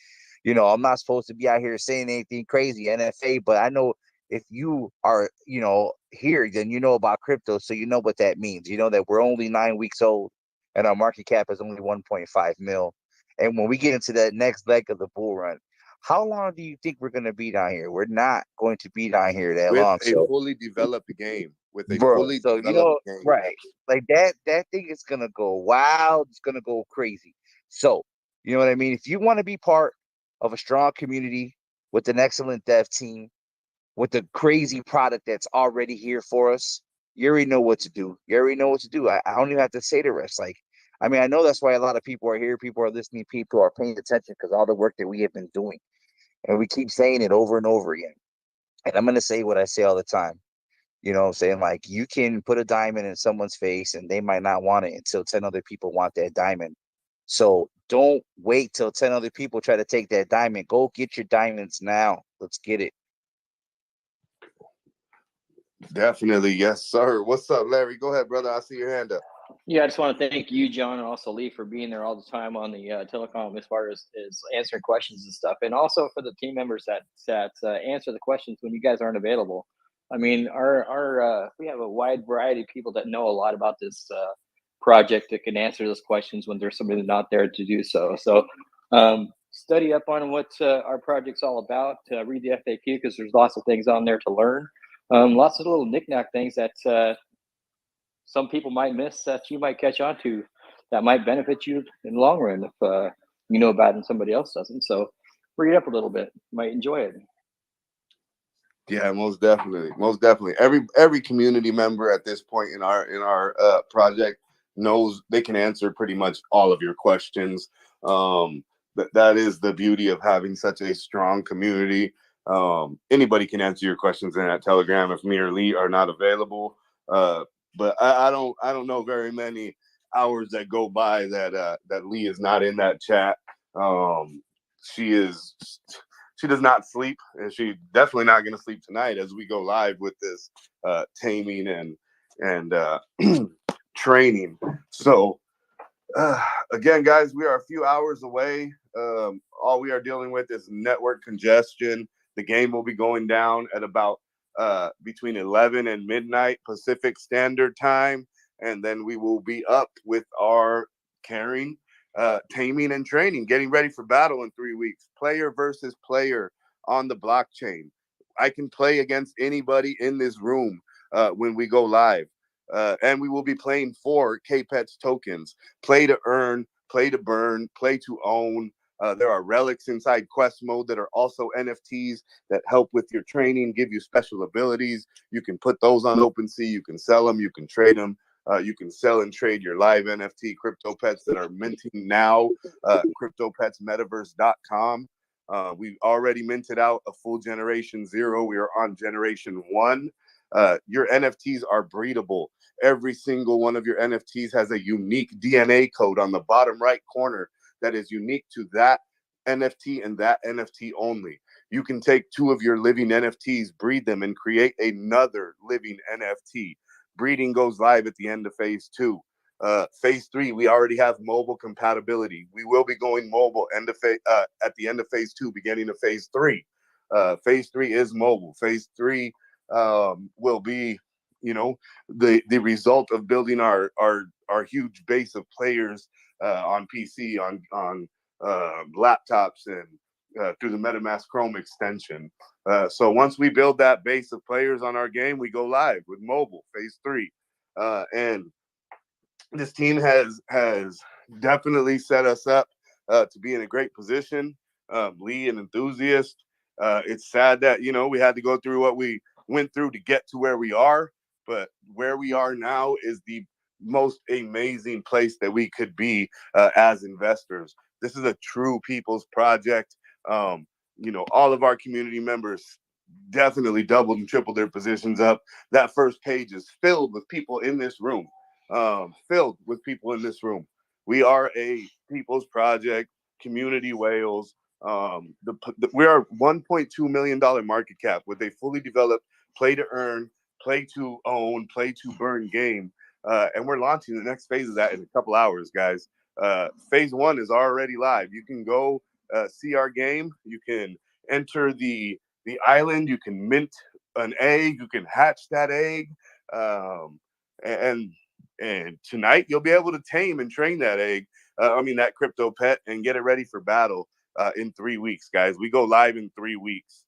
I'm not supposed to be out here saying anything crazy, NFA, but I know if you are, here, then you know about crypto, so you know what that means. You know that we're only 9 weeks old and our market cap is only 1.5 mil. And when we get into that next leg of the bull run, how long do you think we're going to be down here? We're not going to be down here that With long. a So, fully developed game. With a bro, fully so developed game. right, like that thing is gonna go wild. It's gonna go crazy. So, you know what I mean? If you want to be part of a strong community with an excellent dev team, with a crazy product that's already here for us, you already know what to do. You already know what to do. I don't even have to say the rest. Like, I mean, I know that's why a lot of people are here. People are listening. People are paying attention because all the work that we have been doing. And we keep saying it over and over again. And I'm going to say what I say all the time. You know what I'm saying? Like, you can put a diamond in someone's face and they might not want it until 10 other people want that diamond. So don't wait till 10 other people try to take that diamond. Go get your diamonds now. Let's get it. Definitely. Yes, sir. What's up, Larry? Go ahead, brother. I see your hand up. Yeah, I just want to thank you, John, and also Lee for being there all the time on the telecom as far as answering questions and stuff, and also for the team members that answer the questions when you guys aren't available. I mean, our we have a wide variety of people that know a lot about this project that can answer those questions when there's somebody not there to do so. So study up on what our project's all about. Read the FAQ because there's lots of things on there to learn. Lots of little knickknack things that some people might miss that you might catch on to that might benefit you in the long run if you know about it and somebody else doesn't. So read up a little bit. You might enjoy it. Yeah, most definitely, most definitely. Every community member at this point in our project knows they can answer pretty much all of your questions. That is the beauty of having such a strong community. Anybody can answer your questions in that Telegram if me or Lee are not available. But I don't know very many hours that go by that Lee is not in that chat. She does not sleep, and she definitely not going to sleep tonight as we go live with this taming and training. So again, guys, we are a few hours away. All we are dealing with is network congestion. The game will be going down at about between 11 and midnight Pacific Standard Time, and then we will be up with our carrying, taming, and training, getting ready for battle in 3 weeks. Player versus player on the blockchain. I can play against anybody in this room when we go live. And we will be playing for KPETS tokens. Play to earn, play to burn, play to own. There are relics inside quest mode that are also NFTs that help with your training, give you special abilities. You can put those on OpenSea. You can sell them. You can trade them. You can sell and trade your live NFT crypto pets that are minting now. CryptoPetsMetaverse.com. We've already minted out a full generation 0. We are on generation 1. Your NFTs are breedable. Every single one of your NFTs has a unique DNA code on the bottom right corner that is unique to that NFT and that NFT only. You can take 2 of your living NFTs, breed them, and create another living NFT. Breeding goes live at the end of phase 2. Phase 3, we already have mobile compatibility. We will be going mobile at the end of phase 2, beginning of phase 3. Phase 3 is mobile. Phase 3 will be, the result of building our huge base of players on PC, on laptops, and through the MetaMask Chrome extension. So once we build that base of players on our game, we go live with mobile phase 3, and this team has definitely set us up to be in a great position. Lee, an enthusiast. It's sad that we had to go through what we went through to get to where we are, but where we are now is the most amazing place that we could be as investors. This is a true people's project. All of our community members definitely doubled and tripled their positions up. That first page is filled with people in this room. We are a people's project, community whales. We are $1.2 million market cap with a fully developed play to earn, play to own, play to burn game. And we're launching the next phase of that in a couple hours, guys. Phase 1 is already live. You can go see our game. You can enter the island. You can mint an egg. You can hatch that egg. And tonight you'll be able to tame and train that egg. That crypto pet, and get it ready for battle in 3 weeks, guys. We go live in 3 weeks.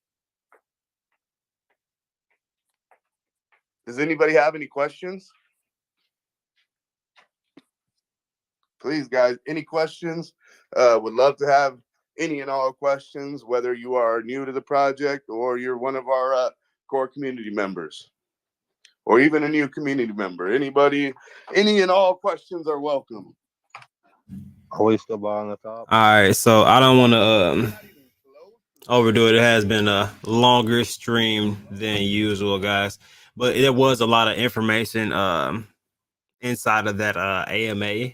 Does anybody have any questions? Please, guys, any questions? Would love to have any and all questions, whether you are new to the project or you're one of our core community members, or even a new community member. Anybody, any and all questions are welcome. Are we still on the top? All right, so I don't want to overdo it. It has been a longer stream than usual, guys, but there was a lot of information inside of that AMA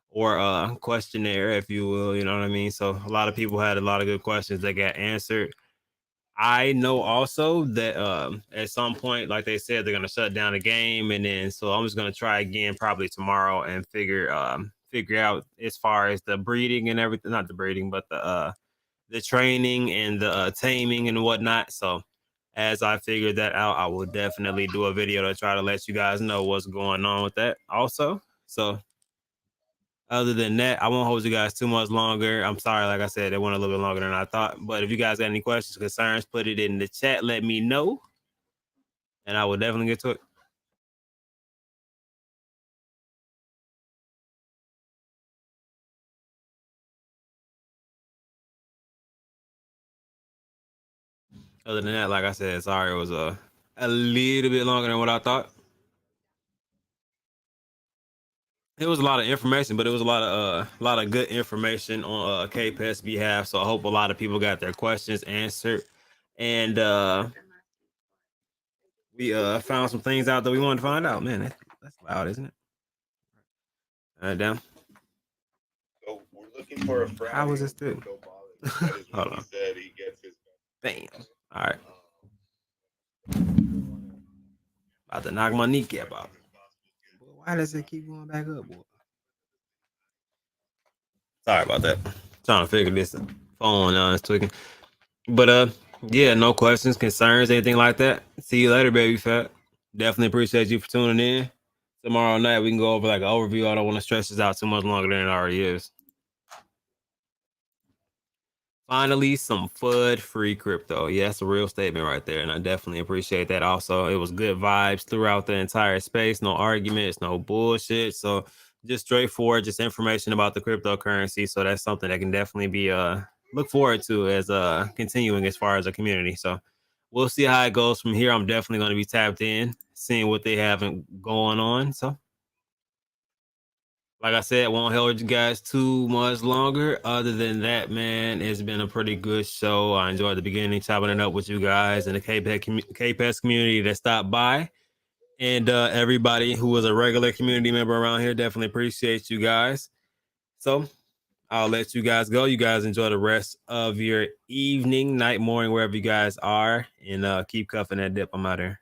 or questionnaire, if you will. You know what I mean? So a lot of people had a lot of good questions that got answered. I know also that at some point, like they said, they're gonna shut down the game, and then so I'm just gonna try again probably tomorrow and figure out as far as the breeding and everything, not the breeding, but the training and the taming and whatnot. So as I figure that out, I will definitely do a video to try to let you guys know what's going on with that also. So other than that, I won't hold you guys too much longer. I'm sorry, like I said, it went a little bit longer than I thought. But if you guys got any questions, concerns, put it in the chat. Let me know, and I will definitely get to it. Other than that, like I said, sorry it was a little bit longer than what I thought. It was a lot of information, but it was a lot of good information on KPES's behalf. So I hope a lot of people got their questions answered, and we found some things out that we wanted to find out. Man, that's loud, isn't it? All right, down. So we're looking for a friend. How was this too? Hold on. He said he gets his. Bam. All right. About to knock my kneecap out. Boy, why does it keep going back up, boy? Sorry about that. Trying to figure this phone out. It's tweaking. But yeah, no questions, concerns, anything like that. See you later, baby fat. Definitely appreciate you for tuning in. Tomorrow night we can go over like an overview. I don't want to stress this out too much longer than it already is. Finally, some FUD-free crypto. Yeah, that's a real statement right there, and I definitely appreciate that. Also, it was good vibes throughout the entire space. No arguments, no bullshit. So just straightforward, just information about the cryptocurrency. So that's something that can definitely be look forward to as continuing as far as a community. So we'll see how it goes from here. I'm definitely going to be tapped in, seeing what they have going on. So like I said, won't hold you guys too much longer. Other than that, man, it's been a pretty good show. I enjoyed the beginning, chopping it up with you guys and the KPES community that stopped by. And everybody who was a regular community member around here, definitely appreciate you guys. So I'll let you guys go. You guys enjoy the rest of your evening, night, morning, wherever you guys are. And keep cuffing that dip. I'm out here.